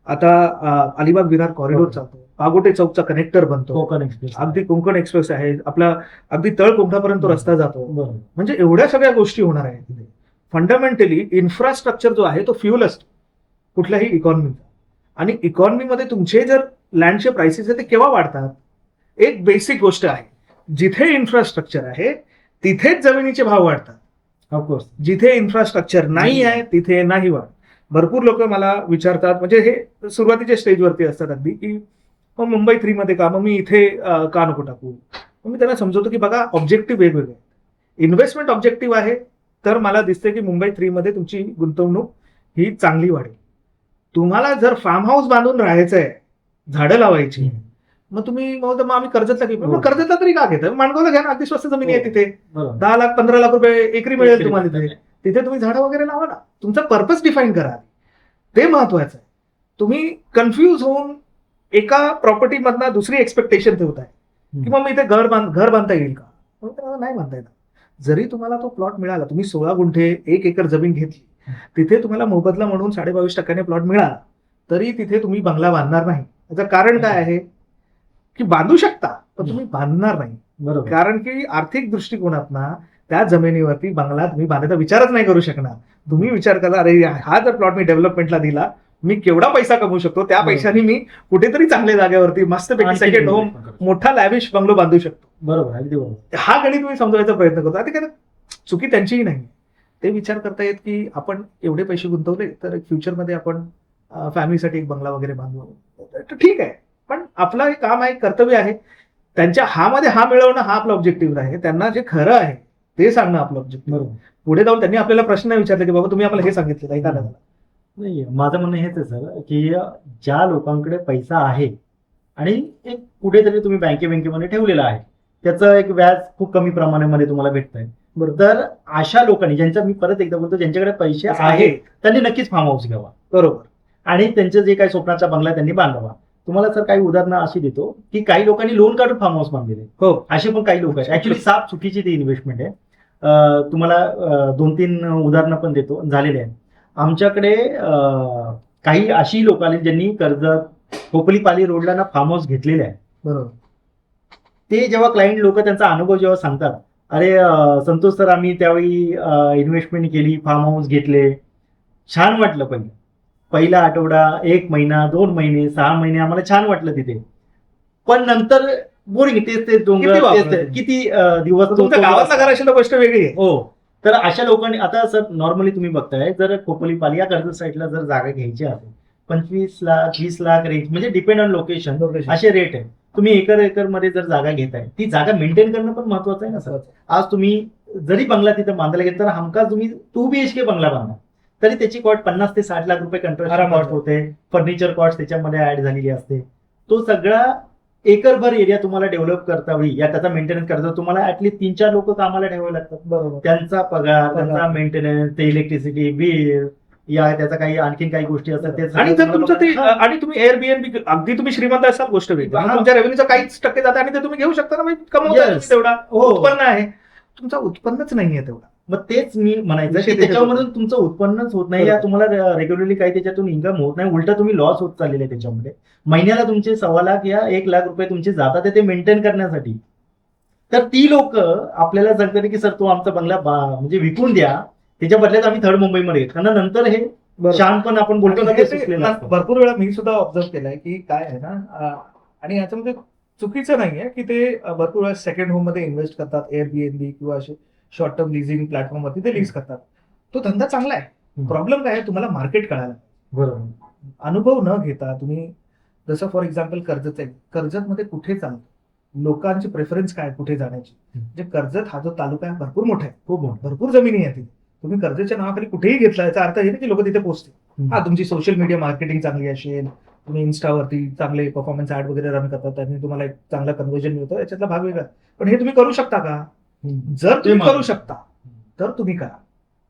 आता अलिबाग विरार कॉरिडॉर चालतो, पागोटे चौकचा कनेक्टर बनतो, कोकण एक्सप्रेस. अगदी कोकण एक्सप्रेस आहे, आपला अगदी तळकोंडापर्यंत तो रस्ता जातो. बरोबर. म्हणजे एवढ्या सगळ्या गोष्टी होणार आहेत तिथे. फंडामेंटली इन्फ्रास्ट्रक्चर जो आहे तो फ्युल असतो कुठल्याही इकॉनॉमीचा. आणि इकॉनॉमीमध्ये तुमचे जर लँडचे प्राइसेस आहे ते केव्हा वाढतात? एक बेसिक गोष्ट आहे, जिथे इन्फ्रास्ट्रक्चर आहे तिथेच जमिनीचे भाव वाढतात. ऑफकोर्स. जिथे इन्फ्रास्ट्रक्चर नाही आहे तिथे नाही वाढ. भरपूर लोक मला विचारतात, म्हणजे हे सुरुवातीच्या स्टेजवरती असतात अगदी, की मग मुंबई 3 मध्ये का, मग मी इथे का नको टाकू. मग मी त्यांना समजवतो की बघा, ऑब्जेक्टिव्ह वेगवेगळे आहेत. इन्व्हेस्टमेंट ऑब्जेक्टिव्ह आहे तर मला दिसते की मुंबई 3 मध्ये तुमची गुंतवणूक ही चांगली वाढेल. तुम्हाला जर फार्म हाऊस बांधून राहायचं आहे, झाडं लावायची, मग तुम्ही मग आम्ही कर्जतला घेऊ. मग कर्जतला तरी का घेतं? माणगावला घ्या ना, अगदी स्वस्त जमिनी आहे तिथे. बरोबर. 10 लाख 15 लाख रुपये एकरी मिळेल तुम्हाला तिथे. तिथे तुम्ही झाडं वगैरे लावा ना. तुमचा पर्पज डिफाईन करा, ते महत्वाचं आहे. तुम्ही कन्फ्यूज होऊन एका प्रॉपर्टी मधनं दुसरी एक्सपेक्टेशन ठेवताय की मग मी इथे घर बांधता येईल का? मग त्याला नाही बांधता येणार. जरी तुम्हाला तो प्लॉट मिळाला, तुम्ही 16 गुंठे 1 एकर जमीन घेतली, तिथे तुम्हाला मोबदला म्हणून 22.5% प्लॉट मिळाला, तरी तिथे तुम्ही बंगला बांधणार नाही. त्याचं कारण काय आहे की बांधू शकता पण तुम्ही बांधणार नाही. बरोबर. कारण की आर्थिक दृष्टिकोनातनं त्या जमिनीवरती बंगला तुम्ही बांधायचा विचारच नाही करू शकणार. तुम्ही विचार करा, अरे हा जर प्लॉट मी डेव्हलपमेंटला दिला, मी केवढा पैसा कमवू शकतो, त्या पैशाने मी कुठेतरी चांगल्या जागेवरती मस्तपैकी सेकंड होम, मोठा लॅविश बंगलो बांधू शकतो. बरोबर, अगदी बरोबर. हा गणित तुम्ही समजवायचा प्रयत्न करतो. आता काय चुकी त्यांचीही नाही. ते विचार करतायत की आपण एवढे पैसे गुंतवले तर फ्युचरमध्ये आपण फॅमिलीसाठी एक बंगला वगैरे बांधू. तर ठीक आहे, पण आपलं एक काम आहे, कर्तव्य आहे. त्यांच्या मध्ये हा मिळवणं हा आपला ऑब्जेक्टिव्ह आहे. त्यांना जे खरं आहे ते सांगणं आपलं ऑब्जेक्टिव्ह. बरोबर. पुढे जाऊन त्यांनी आपल्याला प्रश्न नाही विचारले की बाबा तुम्ही आम्हाला हे सांगितलं ऐका ना. नाही, माझं म्हणणं हेच आहे सर की ज्या लोकांकडे पैसा आहे आणि एक कुठेतरी तुम्ही बँकेमध्ये ठेवलेला आहे, त्याचं एक व्याज खूप कमी प्रमाणामध्ये तुम्हाला भेटतंय. बरोबर. तर अशा लोकांनी, ज्यांच्या, मी परत एकदा बोलतो, ज्यांच्याकडे पैसे आहेत त्यांनी नक्कीच फार्म हाऊस घ्यावा. बरोबर. आणि त्यांचं जे काही स्वप्नाचा बंगला त्यांनी बांधावा. तुम्हाला सर काही उदाहरणं अशी देतो की काही लोकांनी लोन काढून फार्म हाऊस बांधलेले. हो, असे पण काही लोक आहेत. ऍक्च्युली साफ चुकीची ती इन्व्हेस्टमेंट आहे. तुम्हाला 2-3 उदाहरणं पण देतो झालेले आहेत. आमच्याकडे काही अशी लोक आली ज्यांनी कर्जत खोपलीपाली रोडला ना फार्म हाऊस घेतलेले आहे. बरोबर. ते जेव्हा क्लायंट लोक त्यांचा अनुभव जेव्हा सांगतात, अरे संतोष सर आम्ही त्यावेळी इन्व्हेस्टमेंट केली, फार्म हाऊस घेतले, छान वाटलं. पहिला आठवडा, 1 महिना, 2 महिने, 6 महिने आम्हाला छान वाटलं तिथे. पण नंतर बोरिंग, तेच किती डोंगर, वापरलं? किती दिवस तुमच्या गावातला घर असेल तर गोष्ट वेगळी आहे. हो. तर अशा लोकांनी आता सर नॉर्मली तुम्ही बघताय, जर खोपोली-पाली या कर्जत साईडला जर जागा घ्यायची असेल 25 लाख 20 लाख रेंज, म्हणजे डिपेंड ऑन लोकेशन असे रेट आहे. तुम्ही एकर मध्ये जर जागा घेताय, ती जागा मेंटेन करणं पण महत्वाचं आहे ना सर. आज तुम्ही जरी बंगला तिथे बांधायला गेला तर हमखास तुम्ही 2 BHK बंगला बांधा, तरी त्याची कॉस्ट 50 ते 60 लाख रुपये कंट्रोल कॉस्ट होते. फर्निचर कॉस्ट त्याच्यामध्ये ऍड झालेली असते. तो सगळा एकरभर एरिया तुम्हाला डेव्हलप करता वेळी या त्याचा मेंटेनन्स करता तुम्हाला ऍटलीस्ट 3-4 लोक कामाला ठेवावे लागतात. बरोबर. त्यांचा पगार, त्यांचा मेंटेनन्स, ते इलेक्ट्रिसिटी बिल, या त्याचा काही आणखीन काही गोष्टी असतात ते. आणि जर तुमचं ते आणि तुम्ही एअरबीएनबी अगदी तुम्ही श्रीमंत असाल गोष्ट वेगळी, हा. तुमच्या रेव्हेन्यूचा काहीच टक्के जातं आणि ते तुम्ही घेऊ शकता ना, म्हणजे कमवता Yes. तेवढा हो. उत्पन्न आहे. तुमचं उत्पन्नच नाहीये तेवढा. मग तेच मी म्हणायचं की शेती- त्याच्यामधून तुमचं उत्पन्नच होत नाही, या बरोबर. तुम्हाला रेग्युलरली काही त्याच्यातून इन्कम होत नाही, उलटा तुम्ही लॉस होत चाललेले आहे त्याच्यामध्ये. महिन्याला तुमचे 1.25 लाख या 1 लाख रुपये तुमचे जातात ते मेंटेन करण्यासाठी. तर ती लोक आपल्याला सांगतात की सर तो आमचा बंगला म्हणजे विकून द्या, त्याच्या बदल्यात आम्ही थर्ड मुंबईमध्ये घेतो. कारण नंतर हे शहाणपण आपण बोलतो ना, आणि ते हे सुचलेलं असतं. भरपूर वेळा मी सुद्धा ऑब्झर्व केलंय की काय आहे ना, आणि याच्यामध्ये चुकीचं नाहीये की ते भरपूर वेळा सेकंड होम मध्ये इन्व्हेस्ट करतात, एअरबीएनबी किंवा असे शॉर्ट टर्म लिझिंग प्लॅटफॉर्मवरती ते लीज करतात. तो धंदा चांगला आहे. प्रॉब्लेम काय आहे, तुम्हाला मार्केट कळायला. बरोबर. अनुभव न घेता तुम्ही, जसं फॉर एक्झाम्पल कर्जत आहे, कर्जतमध्ये कुठे चालतं, लोकांची प्रेफरन्स काय कुठे जाण्याची. म्हणजे कर्जत हा जो तालुका आहे भरपूर मोठा आहे, खूप मोठं. भरपूर जमिनी आहे तिथे. तुम्ही कर्जतच्या नावाखाली कुठेही घेतला, याचा अर्थ हे नाही की लोक तिथे पोहोचतील. हा, तुमची सोशल मीडिया मार्केटिंग चांगली असेल, तुम्ही इन्स्टावरती चांगले परफॉर्मन्स ऍड वगैरे रन करतात, त्यांनी तुम्हाला एक चांगला कन्व्हर्जन मिळतं, याच्यातला भाग वेगळा. पण हे तुम्ही करू शकता का? जर तुम्ही करू शकता तर तुम्ही करा.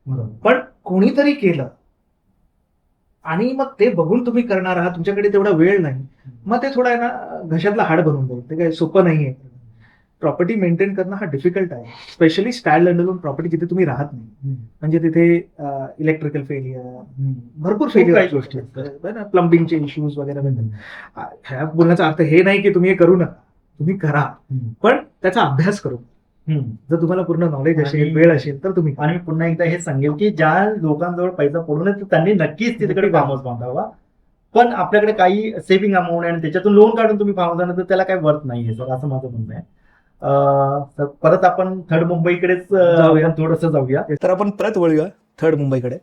बरोबर. पण कोणीतरी केलं आणि मग ते बघून तुम्ही करणार आहात, तुमच्याकडे तेवढा वेळ नाही, मग ते थोडा आहे ना घशातला हाड बनवून जाईल. ते काही सोपं नाहीये. प्रॉपर्टी मेंटेन करणं हा डिफिकल्ट आहे, स्पेशली स्टँड अलोन प्रॉपर्टी जिथे तुम्ही राहत नाही. म्हणजे तिथे इलेक्ट्रिकल फेलियर, भरपूर फेलियर काही गोष्टी प्लंबिंगचे इश्यूज वगैरे. ह्या बोलण्याचा अर्थ हे नाही की तुम्ही हे करू नका, तुम्ही करा, पण त्याचा अभ्यास करू. जर तुम्हाला पूर्ण नॉलेज असेल, वेळ असेल तर तुम्ही. आणि मी पुन्हा एकदा हे सांगेल की ज्या लोकांजवळ पैसा पडून तर त्यांनी नक्कीच तिकडे फार्म हाऊस बांधावा. पण आपल्याकडे काही सेव्हिंग अमाऊंट आहे आणि त्याच्यातून लोन काढून तुम्ही फार्म हाऊस तर त्याला काही वर्थ नाहीये सर, असं माझं म्हणणं आहे. तर परत आपण थर्ड मुंबईकडेच थोडंसं जाऊया. तर आपण परत वळूया थर्ड मुंबईकडे.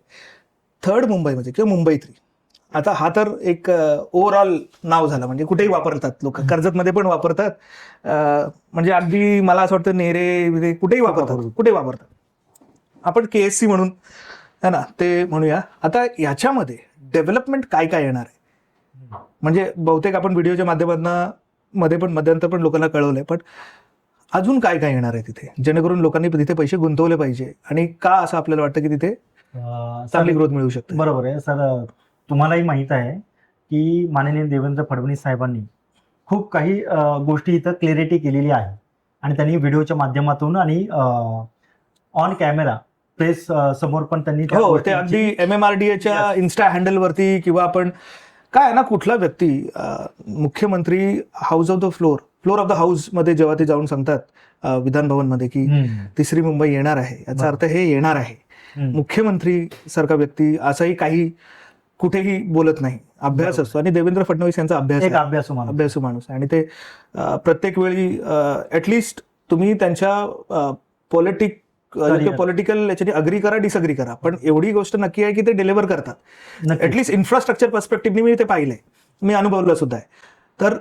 थर्ड मुंबईमध्ये किंवा मुंबई 3, आता हा तर एक ओव्हरऑल नाव झालं, म्हणजे कुठेही वापरतात लोक. कर्जतमध्ये पण वापरतात, म्हणजे अगदी मला असं वाटतं नेरे कुठेही वापरतात, कुठे वापरतात. आपण KSC म्हणून है ना ते म्हणूया. आता याच्यामध्ये डेव्हलपमेंट काय काय येणार आहे, म्हणजे बहुतेक आपण व्हिडिओच्या माध्यमातून पण मध्यंतर पण लोकांना कळवलंय, पण अजून काय काय येणार आहे तिथे, जेणेकरून लोकांनी तिथे पैसे गुंतवले पाहिजे, आणि का असं आपल्याला वाटतं की तिथे चांगली ग्रोथ मिळू शकते. बरोबर आहे सर. तुम्हालाही माहित आहे की माननीय देवेंद्र फडणवीस साहेबांनी खूप काही गोष्टी इथं क्लॅरिटी केलेली आहे, आणि त्यांनी व्हिडिओच्या माध्यमातून आणि ऑन कॅमेरा प्रेस समोर पण त्यांनी हो, ते अगदी MMRDAच्या इन्स्टा हँडलवरती, किंवा आपण काय आहे ना, कुठला व्यक्ती मुख्यमंत्री house of the floor of the house मध्ये जेव्हा ते जाऊन सांगतात विधान भवन मध्ये की 3री मुंबई येणार आहे, याचा अर्थ हे येणार आहे. मुख्यमंत्री सारखा व्यक्ती असंही काही कुठेही बोलत नाही, अभ्यास असतो. आणि देवेंद्र फडणवीस यांचा अभ्यासू माणूस आहे, आणि ते प्रत्येक वेळी ऍटलिस्ट तुम्ही त्यांच्या पॉलिटिकल याच्याने अग्री करा, डिसअग्री करा, पण एवढी गोष्ट नक्की आहे की ते डिलिव्हर करतात. ऍटलिस्ट इन्फ्रास्ट्रक्चर पर्स्पेक्टिव्हने मी ते पाहिलंय, मी अनुभवलं सुद्धा आहे. तर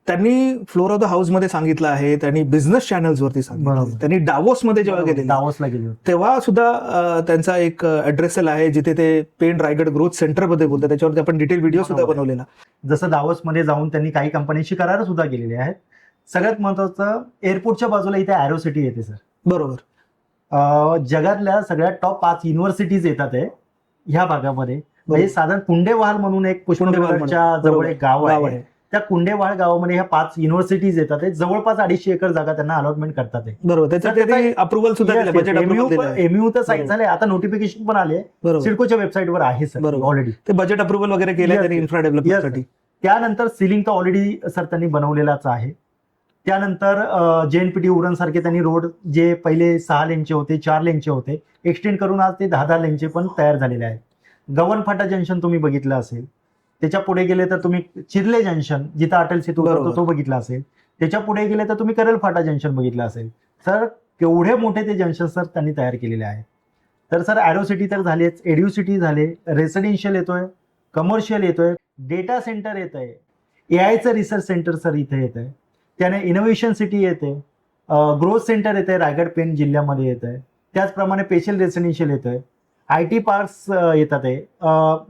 त्यांनी फ्लोर ऑफ द हाऊस मध्ये सांगितलं आहे, त्यांनी बिझनेस चॅनल्स वरती सांगितलं, त्यांनी डावोस मध्ये जेव्हा गेले तेव्हा सुद्धा त्यांचा एक ऍड्रेसल आहे जिथे ते पेन रायगड ग्रोथ सेंटर मध्ये बोलतात, त्याच्यावरती आपण डिटेल व्हिडिओ सुद्धा बनवलेला. जसं दावोस मध्ये जाऊन त्यांनी काही कंपन्यांशी करार सुद्धा केलेले आहेत. सगळ्यात महत्वाचं, एअरपोर्टच्या बाजूला इथे अॅरो सिटी येते सर. बरोबर. जगातल्या सगळ्यात टॉप 5 युनिव्हर्सिटीज येतात ह्या भागामध्ये. म्हणजे साधारण पुंडेवाल म्हणून एक पुष्पगडच्या जवळ एक गाव आहे, त्या कुंडेवाळ गावामध्ये ह्या 5 युनिव्हर्सिटीज येतात आहेत. जवळपास 250 एकर जागा त्यांना अलॉटमेंट करतात आहे. बरोबर, त्याच्यात अप्रुव्हल सुद्धा दिलं, बजेट अप्रुव्हल दिलं. एमयू तर साईन झाले, आता नोटिफिकेशन पण आले, बरोबर, सिडकोच्या वेबसाईटवर आहे सर बरोबर. ऑलरेडी. ते बजेट अप्रुव्हल वगैरे केलंय Yes, त्यांनी yes. इन्फ्रा डेव्हलपमेंटसाठी. त्यानंतर सिलिंग तर ऑलरेडी सर त्यांनी बनवलेलाच आहे. त्यानंतर JNPT उरण सारखे त्यांनी रोड जे पहिले 6 लेनचे होते, 4 लेनचे होते, एक्सटेंड करून आज ते 10 लेनचे पण तयार झालेले आहेत. गव्हर्नफाटा जंक्शन तुम्ही बघितलं असेल. त्याच्या पुढे गेले तर तुम्ही चिर्ले जंक्शन जिथं अटल सेतू बरोबर. उतरतो तो बघितला असेल. त्याच्या पुढे गेले तर तुम्ही करल फाटा जंक्शन बघितलं असेल. सर केवढे मोठे ते जंक्शन सर त्यांनी तयार केलेले आहेत. तर सर ॲरो सिटी तर झालेच, एड्यू सिटी झाले, रेसिडेन्शियल येतोय, कमर्शियल येतोय, डेटा सेंटर येत आहे, AIचं रिसर्च सेंटर सर इथे येत आहे, त्याने इनोव्हेशन सिटी येते, ग्रोथ सेंटर येते, रायगड पेन जिल्ह्यामध्ये येत आहे, त्याचप्रमाणे स्पेशल रेसिडेन्शियल येतोय, IT पार्क्स येतात आहे.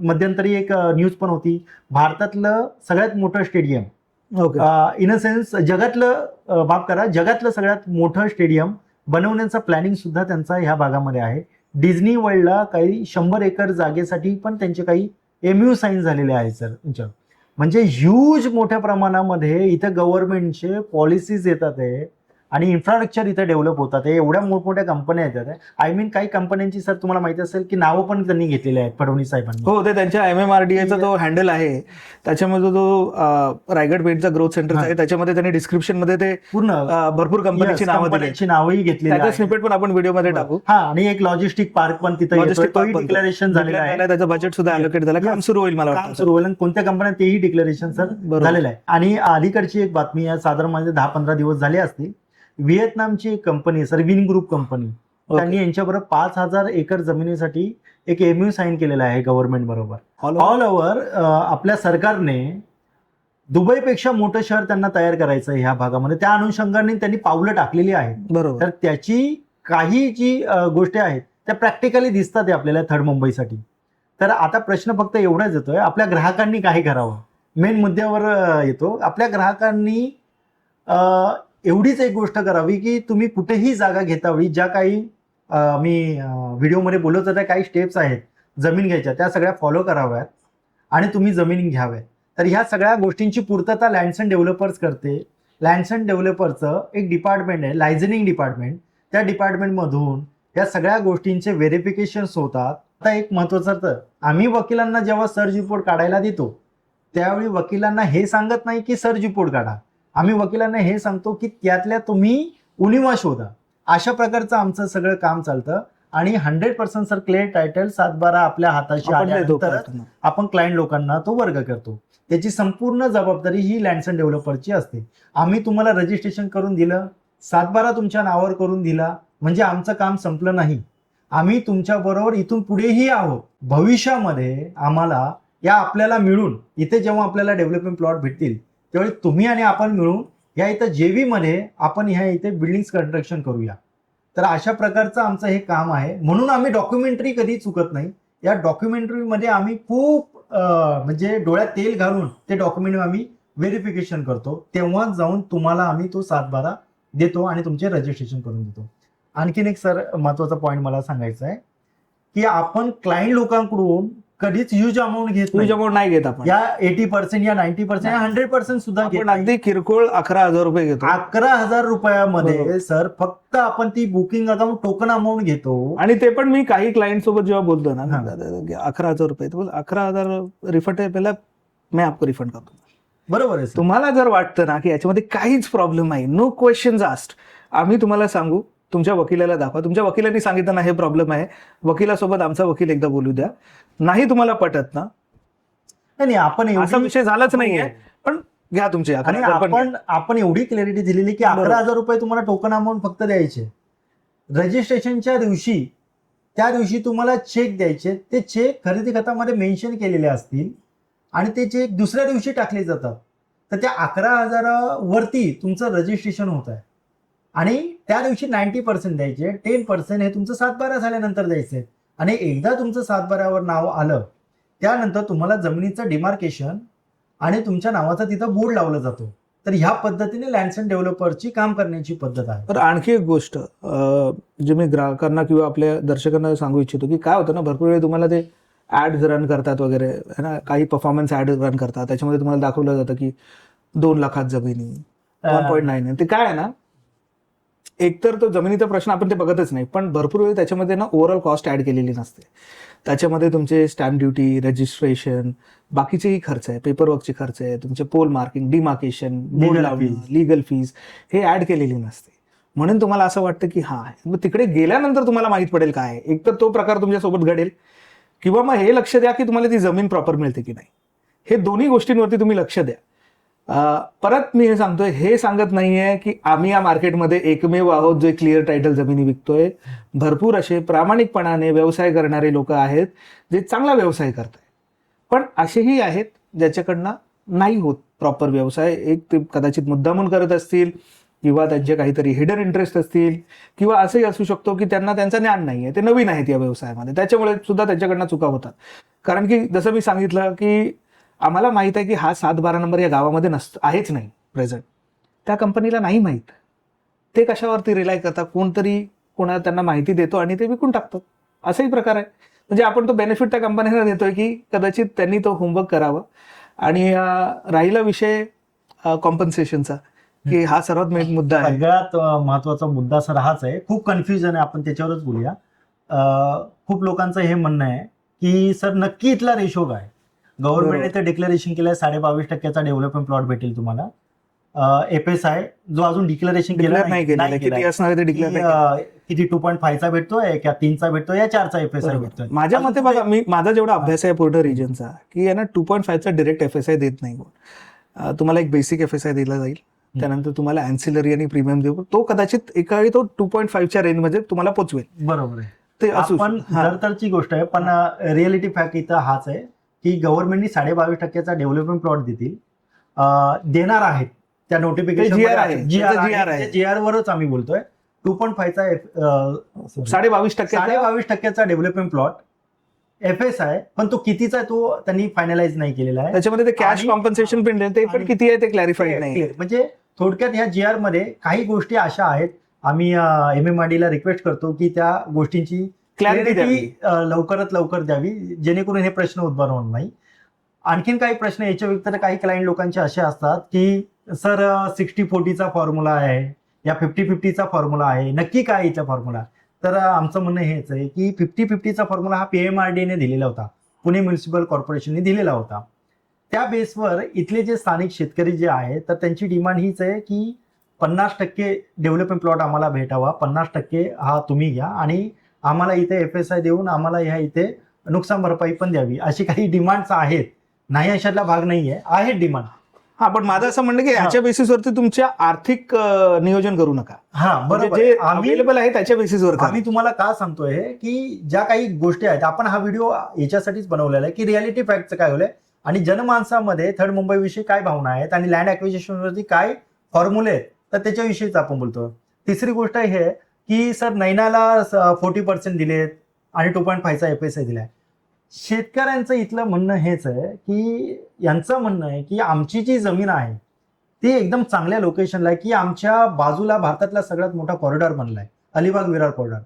मध्यंतरी एक न्यूज पण होती, भारतातलं सगळ्यात मोठं stadium, okay, in a sense जगातलं माफ करा, जगातलं सगळ्यात मोठं स्टेडियम बनवण्याचा प्लॅनिंग सुद्धा त्यांचा ह्या भागामध्ये आहे. डिझनी वर्ल्डला काही 100 एकर जागेसाठी पण त्यांचे काही MU साईन झालेले आहेत सर त्यांच्यावर. म्हणजे ह्यूज मोठ्या प्रमाणामध्ये इथं गव्हर्नमेंटचे पॉलिसीज येतात आहे आणि इन्फ्रास्ट्रक्चर इथे डेव्हलप होतात आहे. एवढ्या मोठमोठ्या कंपन्या येतात आहे. आय मीन काही कंपन्यांची सर तुम्हाला माहिती असेल की नावं पण त्यांनी घेतलेली आहेत फडणवीस साहेबांनी. हो, ते त्यांच्या MMRDA चा जो हँडल आहे त्याच्यामध्ये जो रायगड पेठचा ग्रोथ सेंटर आहे त्याच्यामध्ये त्यांनी डिस्क्रिप्शन मध्ये ते पूर्ण भरपूर कंपनीची नावं दिली. कंपन्यांची नावही घेतलेली त्याचा आहेत. स्निपेट पण आपण व्हिडिओमध्ये टाकू. हा, आणि एक लॉजिस्टिक पार्क पण तिथे Logistic park पण डिक्लेरेशन झालेलं आहे. त्याचं बजेट सुद्धा अलोकेट झालं, काम सुरू होईल मला काम वाटतं. सुरू होईल आणि कोणत्या कंपन्या तेही डिक्लेरेशन सर बरोबर. झालेलं आहे. आणि अलीकडची एक बातमी आहे, साधारण म्हणजे 10-15 दिवस झाले असतील. व्हिएतनामची एक company sir, win group company, त्यांनी यांच्याबरोबर 5,000 एकर जमिनीसाठी एक MU साईन केलेला आहे गव्हर्नमेंट बरोबर. ऑल ओव्हर आपल्या सरकारने दुबईपेक्षा मोठं शहर त्यांना तयार करायचं आहे ह्या भागामध्ये. त्या अनुषंगाने त्यांनी पावलं टाकलेली आहेत. बरोबर, तर त्याची काही जी गोष्टी आहेत त्या प्रॅक्टिकली दिसतात आहे आपल्याला थर्ड मुंबईसाठी. तर आता प्रश्न फक्त एवढाच येतोय, आपल्या ग्राहकांनी काय करावं, मेन मुद्द्यावर येतो. आपल्या ग्राहकांनी एवढीच एक गोष्ट करावी की तुम्ही कुठेही जागा घेतावी, ज्या काही मी व्हिडिओमध्ये बोलत होत्या काही स्टेप्स आहेत जमीन घ्यायच्या, त्या सगळ्या फॉलो कराव्यात आणि तुम्ही जमीन घ्याव्यात. तर ह्या सगळ्या गोष्टींची पूर्तता लँड्स अँड डेव्हलपर्स करते. लँड्स अँड डेव्हलपरचं एक डिपार्टमेंट आहे, लायझनिंग डिपार्टमेंट. त्या डिपार्टमेंटमधून या सगळ्या गोष्टींचे व्हेरिफिकेशन्स होतात. आता एक महत्त्वाचं, तर आम्ही वकिलांना जेव्हा सर्च रिपोर्ट काढायला देतो त्यावेळी वकिलांना हे सांगत नाही की सर्च रिपोर्ट काढा, आम्ही वकिलांना हे सांगतो की त्यातल्या तुम्ही उणिवा शोधा. अशा प्रकारचं आमचं सगळं काम चालतं आणि 100% सर क्लिअर टायटल 7/12 आपल्या हाताशी आपण देतो आल्यानंतरच प्रार्थना. आपण क्लायंट लोकांना तो वर्ग करतो. त्याची संपूर्ण जबाबदारी ही लँड्स अँड डेव्हलपरची असते. आम्ही तुम्हाला रजिस्ट्रेशन करून दिलं, 7/12 तुमच्या नावावर करून दिला म्हणजे आमचं काम संपलं नाही. आम्ही तुमच्याबरोबर इथून पुढेही आहोत. भविष्यामध्ये आम्हाला या आपल्याला मिळून इथे जेव्हा आपल्याला डेव्हलपमेंट प्लॉट भेटतील त्यावेळी तुम्ही आणि आपण मिळून या इथं JV मध्ये आपण ह्या इथे बिल्डिंग्स कन्स्ट्रक्शन करूया. तर अशा प्रकारचं आमचं हे काम आहे. म्हणून आम्ही डॉक्युमेंटरी कधी चुकत नाही. या डॉक्युमेंटरीमध्ये आम्ही खूप म्हणजे डोळ्यात तेल घालून ते डॉक्युमेंट आम्ही व्हेरिफिकेशन करतो. तेव्हा जाऊन तुम्हाला आम्ही तो 7/12 देतो आणि तुमचे रजिस्ट्रेशन करून देतो. आणखीन एक सर महत्वाचा पॉईंट मला सांगायचा आहे की आपण क्लायंट लोकांकडून कधीच ह्यूज अमाऊंट घेत ह्यूज अमाऊंट नाही घेत आपण. या 80% या 90% या 100% सुद्धा घेत आपण नाही. अगदी किरकोळ 11,000 रुपये घेतो. 11,000 रुपयामध्ये बरोबर. सर फक्त आपण ती बुकिंग अकाउंट टोकन अमाऊंट घेतो. आणि ते पण मी काही क्लायंट सोबत जेव्हा बोलतो ना, हा. 11,000 रुपये, 11,000 रिफंड आहे, पहिला मैं आपको रिफंड करतो. बरोबर आहे सर. तुम्हाला जर वाटतं ना की याच्यामध्ये काहीच प्रॉब्लेम नाही, नो क्वेश्चन्स आस्क्ड, आम्ही तुम्हाला सांगू, तुमच्या वकिलाला दाखवा. तुमच्या वकिलांनी सांगितलं ना हे प्रॉब्लेम आहे, वकिलासोबत आमचा वकील एकदा बोलू द्या. नाही तुम्हाला पटत ना, नाही आपण असा एवढी- विषय झालाच नाहीये, पण घ्या तुमचे आणि 11,000 पण घ्या. आपण एवढी क्लॅरिटी दिलेली की बरोबर. 11,000 रुपये तुम्हाला टोकन अमाऊंट फक्त द्यायचे. रजिस्ट्रेशनच्या दिवशी त्या दिवशी तुम्हाला चेक द्यायचे. ते चेक खरेदी खतामध्ये मेन्शन केलेले असतील आणि ते चेक दुसऱ्या दिवशी टाकले जातात. तर त्या 11,000 वरती तुमचं रजिस्ट्रेशन होत आहे आणि त्या दिवशी 90% द्यायचे, 10% हे तुमचं 7/12 झाल्यानंतर द्यायचे. आणि एकदा तुमचं 7/12 वर नाव आलं त्यानंतर तुम्हाला जमिनीचं डिमार्केशन आणि तुमच्या नावाचा तिथं बोर्ड लावला जातो. तर ह्या पद्धतीने लँड्स अँड डेव्हलपरची काम करण्याची पद्धत आहे. तर आणखी एक गोष्ट जे मी ग्राहकांना किंवा आपल्या दर्शकांना सांगू इच्छितो की काय होतं ना, भरपूर वेळ तुम्हाला ते ऍड्स रन करतात वगैरे है ना, काही परफॉर्मन्स ऍड रन करतात, त्याच्यामध्ये तुम्हाला दाखवलं जातं की 2 लाखात जमिनी 1.9 ते काय आहे ना, एकतर तो जमिनीचा प्रश्न आपण ते बघतच नाही, पण भरपूर वेळ त्याच्यामध्ये ना ओव्हरऑल कॉस्ट ऍड केलेली नसते. त्याच्यामध्ये तुमचे स्टॅम्प ड्युटी, रजिस्ट्रेशन, बाकीचेही खर्च आहे, पेपरवर्कचे खर्च आहे, तुमचे pole marking, demarcation, board Legal लावणं, fees. लिगल फीज हे ऍड केलेली नसते. म्हणून तुम्हाला असं वाटतं की हा, मग तिकडे गेल्यानंतर तुम्हाला माहित पडेल काय आहे. एक तर तो प्रकार तुमच्यासोबत घडेल, किंवा मग हे लक्ष द्या की तुम्हाला ती जमीन प्रॉपर मिळते की नाही. हे दोन्ही गोष्टींवरती तुम्ही लक्ष द्या. परत मी हे सांगतोय, हे सांगत नाहीये की आम्ही या मार्केटमध्ये एकमेव आहोत जे क्लिअर टायटल जमिनी विकतोय. भरपूर असे प्रामाणिकपणाने व्यवसाय करणारे लोक आहेत जे चांगला व्यवसाय करताय, पण असेही आहेत ज्याच्याकडनं नाही होत प्रॉपर व्यवसाय. एक ते कदाचित मुद्दामून करत असतील, किंवा त्यांचे काहीतरी हिडन इंटरेस्ट असतील, किंवा असंही असू शकतो की त्यांना त्यांचं ज्ञान नाहीये, ते नवीन आहेत या व्यवसायामध्ये, त्याच्यामुळे सुद्धा त्यांच्याकडनं चुका होतात. कारण की जसं मी सांगितलं की आम्हाला माहित आहे की हा 7-12 नंबर या गावामध्ये आहेच नाही प्रेझेंट. त्या कंपनीला नाही माहीत, ते कशावरती रिलाय करतात, कोणतरी कोणाला त्यांना माहिती देतो आणि ते विकून टाकतात. असाही प्रकार आहे. म्हणजे आपण तो बेनिफिट त्या कंपनीला देतोय की कदाचित त्यांनी तो होमवर्क करावं. आणि राहिला विषय कॉम्पन्सेशनचा, की हा सर्वात मेन मुद्दा आहे. सगळ्यात महत्वाचा मुद्दा सर हाच आहे. खूप कन्फ्युजन आहे, आपण त्याच्यावरच बोलूया. खूप लोकांचं हे म्हणणं आहे की सर नक्की इथला रेशो काय. गव्हर्नमेंटने तर डिक्लेरेशन केलंय 22.5% डेव्हलपमेंट प्लॉट भेटेल तुम्हाला. FSI जो अजून डिक्लेरेशन डिक्लेअर नाही केलेलं, किती असणार आहे ते डिक्लेअर नाही. किती 2.5चा भेटतोय, का 3चा भेटतोय, या 4चा FSI केलं. भेटतोय. माझ्या मते बघा, माझा जेवढा अभ्यास आहे पूर्ण रिजनचा, की यांना 2.5चा डायरेक्ट FSI देत नाही. तुम्हाला एक बेसिक FSI दिला जाईल, त्यानंतर तुम्हाला अँसिलरी आणि प्रीमियम देऊ, तो कदाचित एका वेळी तो 2.5च्या रेंजमध्ये तुम्हाला पोचवेल. बरोबर आहे. ते असू पण तरची गोष्ट आहे, पण रिअलिटी फॅक्ट इथं हाच आहे की गव्हर्नमेंटनी 22.5%चा डेव्हलपमेंट प्लॉट देणार आहेत. त्या नोटिफिकेशन GR आहे. GR वरच आम्ही बोलतोय. 2.5चा 22%चा डेव्हलपमेंट प्लॉट FSI, पण तो कितीचा आहे तो त्यांनी फायनलाइज नाही केलेला आहे. त्याच्यामध्ये ते कॅश कॉम्पन्सेशन पण ते पण किती आहे ते क्लॅरिफाईड नाही. म्हणजे थोडक्यात ह्या GR मध्ये काही गोष्टी अशा आहेत, आम्ही MMRD ला रिक्वेस्ट करतो की त्या गोष्टींची क्लॅरिटी लवकरात लवकर द्यावी, जेणेकरून हे प्रश्न उद्भवणार नाही. आणखीन काही प्रश्न याच्या व्यतिरिक्त काही क्लायंट लोकांचे असे असतात की सर 60-40चा फॉर्म्युला आहे या 50-50चा फॉर्म्युला आहे, नक्की काय याचा फॉर्म्युला. तर आमचं म्हणणं हेच आहे की 50-50चा फॉर्म्युला हा PMRD ने दिलेला होता, पुणे म्युनिसिपल कॉर्पोरेशनने दिलेला होता. त्या बेसवर इथले जे स्थानिक शेतकरी जे आहेत तर त्यांची डिमांड हीच आहे की 50% डेव्हलपमेंट प्लॉट आम्हाला भेटावा, 50% हा तुम्ही घ्या आणि आम्हाला इथे FSI देऊन आम्हाला ह्या इथे नुकसान भरपाई पण द्यावी, अशी काही डिमांड्स आहेत. नाही अशातला भाग नाहीये, आहेत डिमांड. हा, पण माझं असं म्हणणं की ह्याच्या बेसिसवरती तुमच्या आर्थिक नियोजन करू नका. हा, बरोबर. जे अवेलेबल आहे त्याच्या बेसिसवर आम्ही तुम्हाला का सांगतोय की ज्या काही गोष्टी आहेत, आपण हा व्हिडिओ याच्यासाठीच बनवलेला आहे की रिअलिटी फॅक्टचं काय होलंय आणि जनमानसामध्ये थर्ड मुंबई विषयी काय भावना आहेत आणि लँड ऍक्विजिशन वरती काय फॉर्म्युले आहेत, तर त्याच्याविषयीच आपण बोलतो. तिसरी गोष्ट हे की सर नैनाला 40% दिलेत आणि 2.5चा FSI दिलाय. शेतकऱ्यांचं इथलं म्हणणं हेच आहे की यांचं म्हणणं आहे की आमची जी जमीन आहे ती एकदम चांगल्या लोकेशनला आहे, की आमच्या बाजूला भारतातला सगळ्यात मोठा कॉरिडॉर बनलाय, अलिबाग विरार कॉरिडॉर.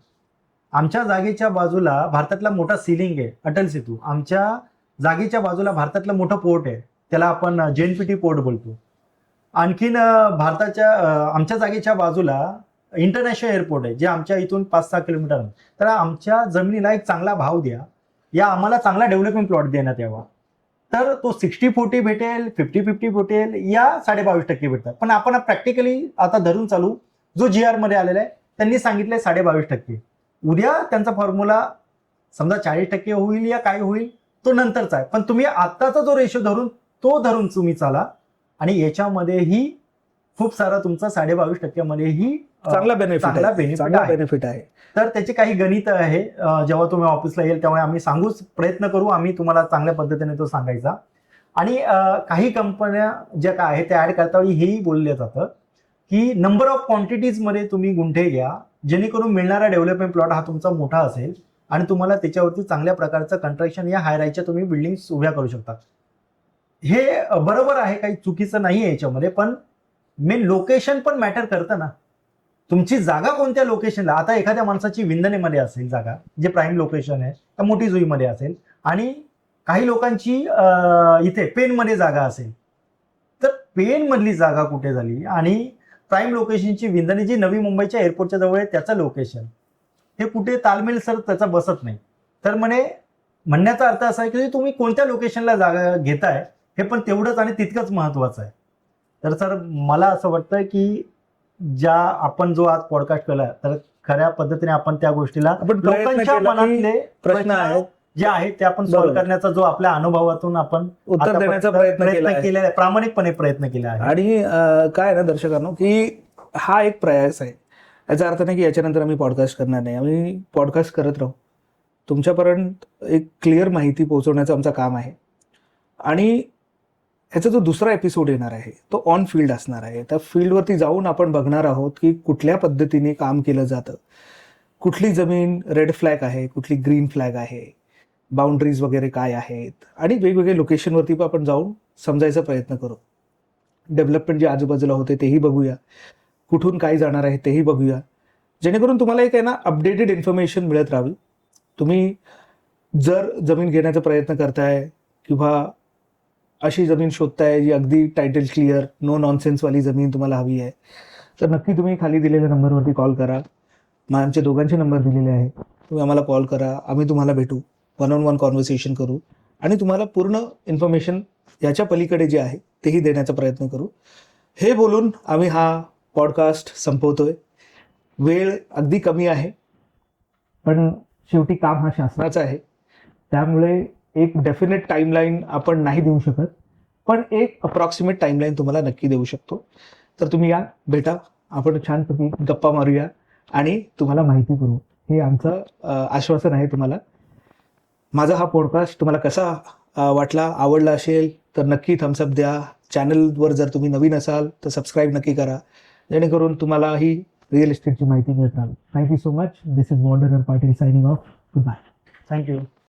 आमच्या जागेच्या बाजूला भारतातला मोठा सीलिंग आहे, अटल सेतू. आमच्या जागेच्या बाजूला भारतातलं मोठं पोर्ट आहे, त्याला आपण JNPT पोर्ट बोलतो. आणखीन आमच्या जागेच्या बाजूला इंटरनॅशनल एअरपोर्ट आहे, जे आमच्या इथून 5-6 किलोमीटर आहे. तर आमच्या जमिनीला एक चांगला भाव द्या, या आम्हाला चांगला डेव्हलपमेंट प्लॉट देण्यात यावा. तर तो 60-40 भेटेल, 50-50 भेटेल, या 22.5% भेटतात. पण आपण प्रॅक्टिकली आता धरून चालू, जो GR मध्ये आलेला आहे त्यांनी सांगितलंय 22.5%. उद्या त्यांचा फॉर्म्युला समजा 40% होईल या काय होईल तो नंतरचा आहे, पण तुम्ही आत्ताचा जो रेशो धरून तुम्ही चाला आणि याच्यामध्येही खूप सारा तुमचा 22.5% मध्येही चांगला बेनिफिट आहे. तर त्याचे काही गणित आहे, जेव्हा तुम्ही ऑफिसला येईल तेव्हा आम्ही प्रयत्न करू आम्ही तुम्हाला चांगल्या पद्धतीने तो सांगायचा. आणि काही कंपन्या ज्या काय आहेत त्या ऍड करतावेळी हेही बोललं जातं की नंबर ऑफ क्वांटिटीज मध्ये तुम्ही गुंठे घ्या, जेणेकरून मिळणारा डेव्हलपमेंट प्लॉट हा तुमचा मोठा असेल आणि तुम्हाला त्याच्यावरती चांगल्या प्रकारचं कंस्ट्रक्शन या हायराईजच्या तुम्ही बिल्डिंग्स उभ्या करू शकता. हे बरोबर आहे, काही चुकीचं नाही आहे याच्यामध्ये, पण मेन लोकेशन पण मॅटर करतं ना. तुमची जागा कोणत्या लोकेशनला, आता एखाद्या माणसाची विंदनेमध्ये असेल जागा, जे प्राईम लोकेशन आहे, तर मोठी जुईमध्ये असेल, आणि काही लोकांची इथे पेनमध्ये जागा असेल, तर पेणमधली जागा कुठे झाली आणि प्राईम लोकेशनची विंधणी जी नवी मुंबईच्या एअरपोर्टच्या जवळ आहे त्याचं लोकेशन हे कुठे तालमेल सर त्याचा बसत नाही. तर म्हणण्याचा अर्थ असा आहे की तुम्ही कोणत्या लोकेशनला जागा घेताय हे पण तेवढंच आणि तितकंच महत्वाचं आहे. तर सर मला असं वाटतं की ज्या आपण जो आज पॉडकास्ट केला तर खऱ्या पद्धतीने आपण त्या गोष्टीला आपण प्रयत्न लोकांच्या केला की मनातले प्रश्न आहेत जे आहेत ते आपण सॉल्व्ह बरोबर. करण्याचा जो आपल्या अनुभवातून आपण उत्तर देण्याचा प्रयत्न केला आहे. केलेला आहे, प्रामाणिकपणे प्रयत्न केला आहे. आणि काय आहे ना दर्शकांनो की हा एक प्रयास आहे. याचा अर्थ नाही की याच्यानंतर आम्ही पॉडकास्ट करणार नाही. आम्ही पॉडकास्ट करत राहू. तुमच्यापर्यंत एक क्लिअर माहिती पोहोचवण्याचं आमचं काम आहे. आणि ह्याचा जो दुसरा एपिसोड येणार आहे तो ऑन फील्ड असणार आहे. त्या फील्डवरती जाऊन आपण बघणार आहोत की कुठल्या पद्धतीने काम केलं जातं, कुठली जमीन रेड फ्लॅग आहे, कुठली ग्रीन फ्लॅग आहे, बाउंड्रीज वगैरे काय आहेत, आणि वेगवेगळे लोकेशनवरती पण आपण जाऊन समजायचा प्रयत्न करू. डेव्हलपमेंट जे आजूबाजूला होते तेही बघूया, कुठून काय जाणार आहे तेही बघूया, जेणेकरून तुम्हाला एक आहे ना अपडेटेड इन्फॉर्मेशन मिळत राहावी. तुम्ही जर जमीन घेण्याचा प्रयत्न करताय किंवा अशी जमीन शोधताय जी अगदी टायटल क्लिअर नो नॉनसेन्सवाली जमीन तुम्हाला हवी आहे, तर नक्की तुम्ही खाली दिलेल्या नंबरवरती कॉल करा. मग आमचे दोघांचे नंबर दिलेले आहे. तुम्ही आम्हाला कॉल करा, आम्ही तुम्हाला भेटू, 1-on-1 कॉन्व्हर्सेशन करू आणि तुम्हाला पूर्ण इन्फॉर्मेशन याच्या पलीकडे जे आहे तेही देण्याचा प्रयत्न करू. हे बोलून आम्ही हा पॉडकास्ट संपवतोय. वेळ अगदी कमी आहे, पण शेवटी काम हा शास्त्राचा आहे. त्यामुळे एक डेफिनेट टाईमलाईन आपण नाही देऊ शकत, पण एक अप्रॉक्सिमेट टाईमलाईन तुम्हाला नक्की देऊ शकतो. तर तुम्ही या, भेटा, आपण छानपैकी गप्पा मारूया आणि तुम्हाला माहिती करू. हे आमचं आश्वासन आहे तुम्हाला. माझा हा पॉडकास्ट तुम्हाला कसा वाटला, आवडला असेल तर नक्की थम्सअप द्या. चॅनलवर जर तुम्ही नवीन असाल तर सबस्क्राईब नक्की करा, जेणेकरून तुम्हाला ही रिअल इस्टेटची माहिती मिळत राहील. Thank you so much. This is wanderer Patil signing off. Good bye. Thank you.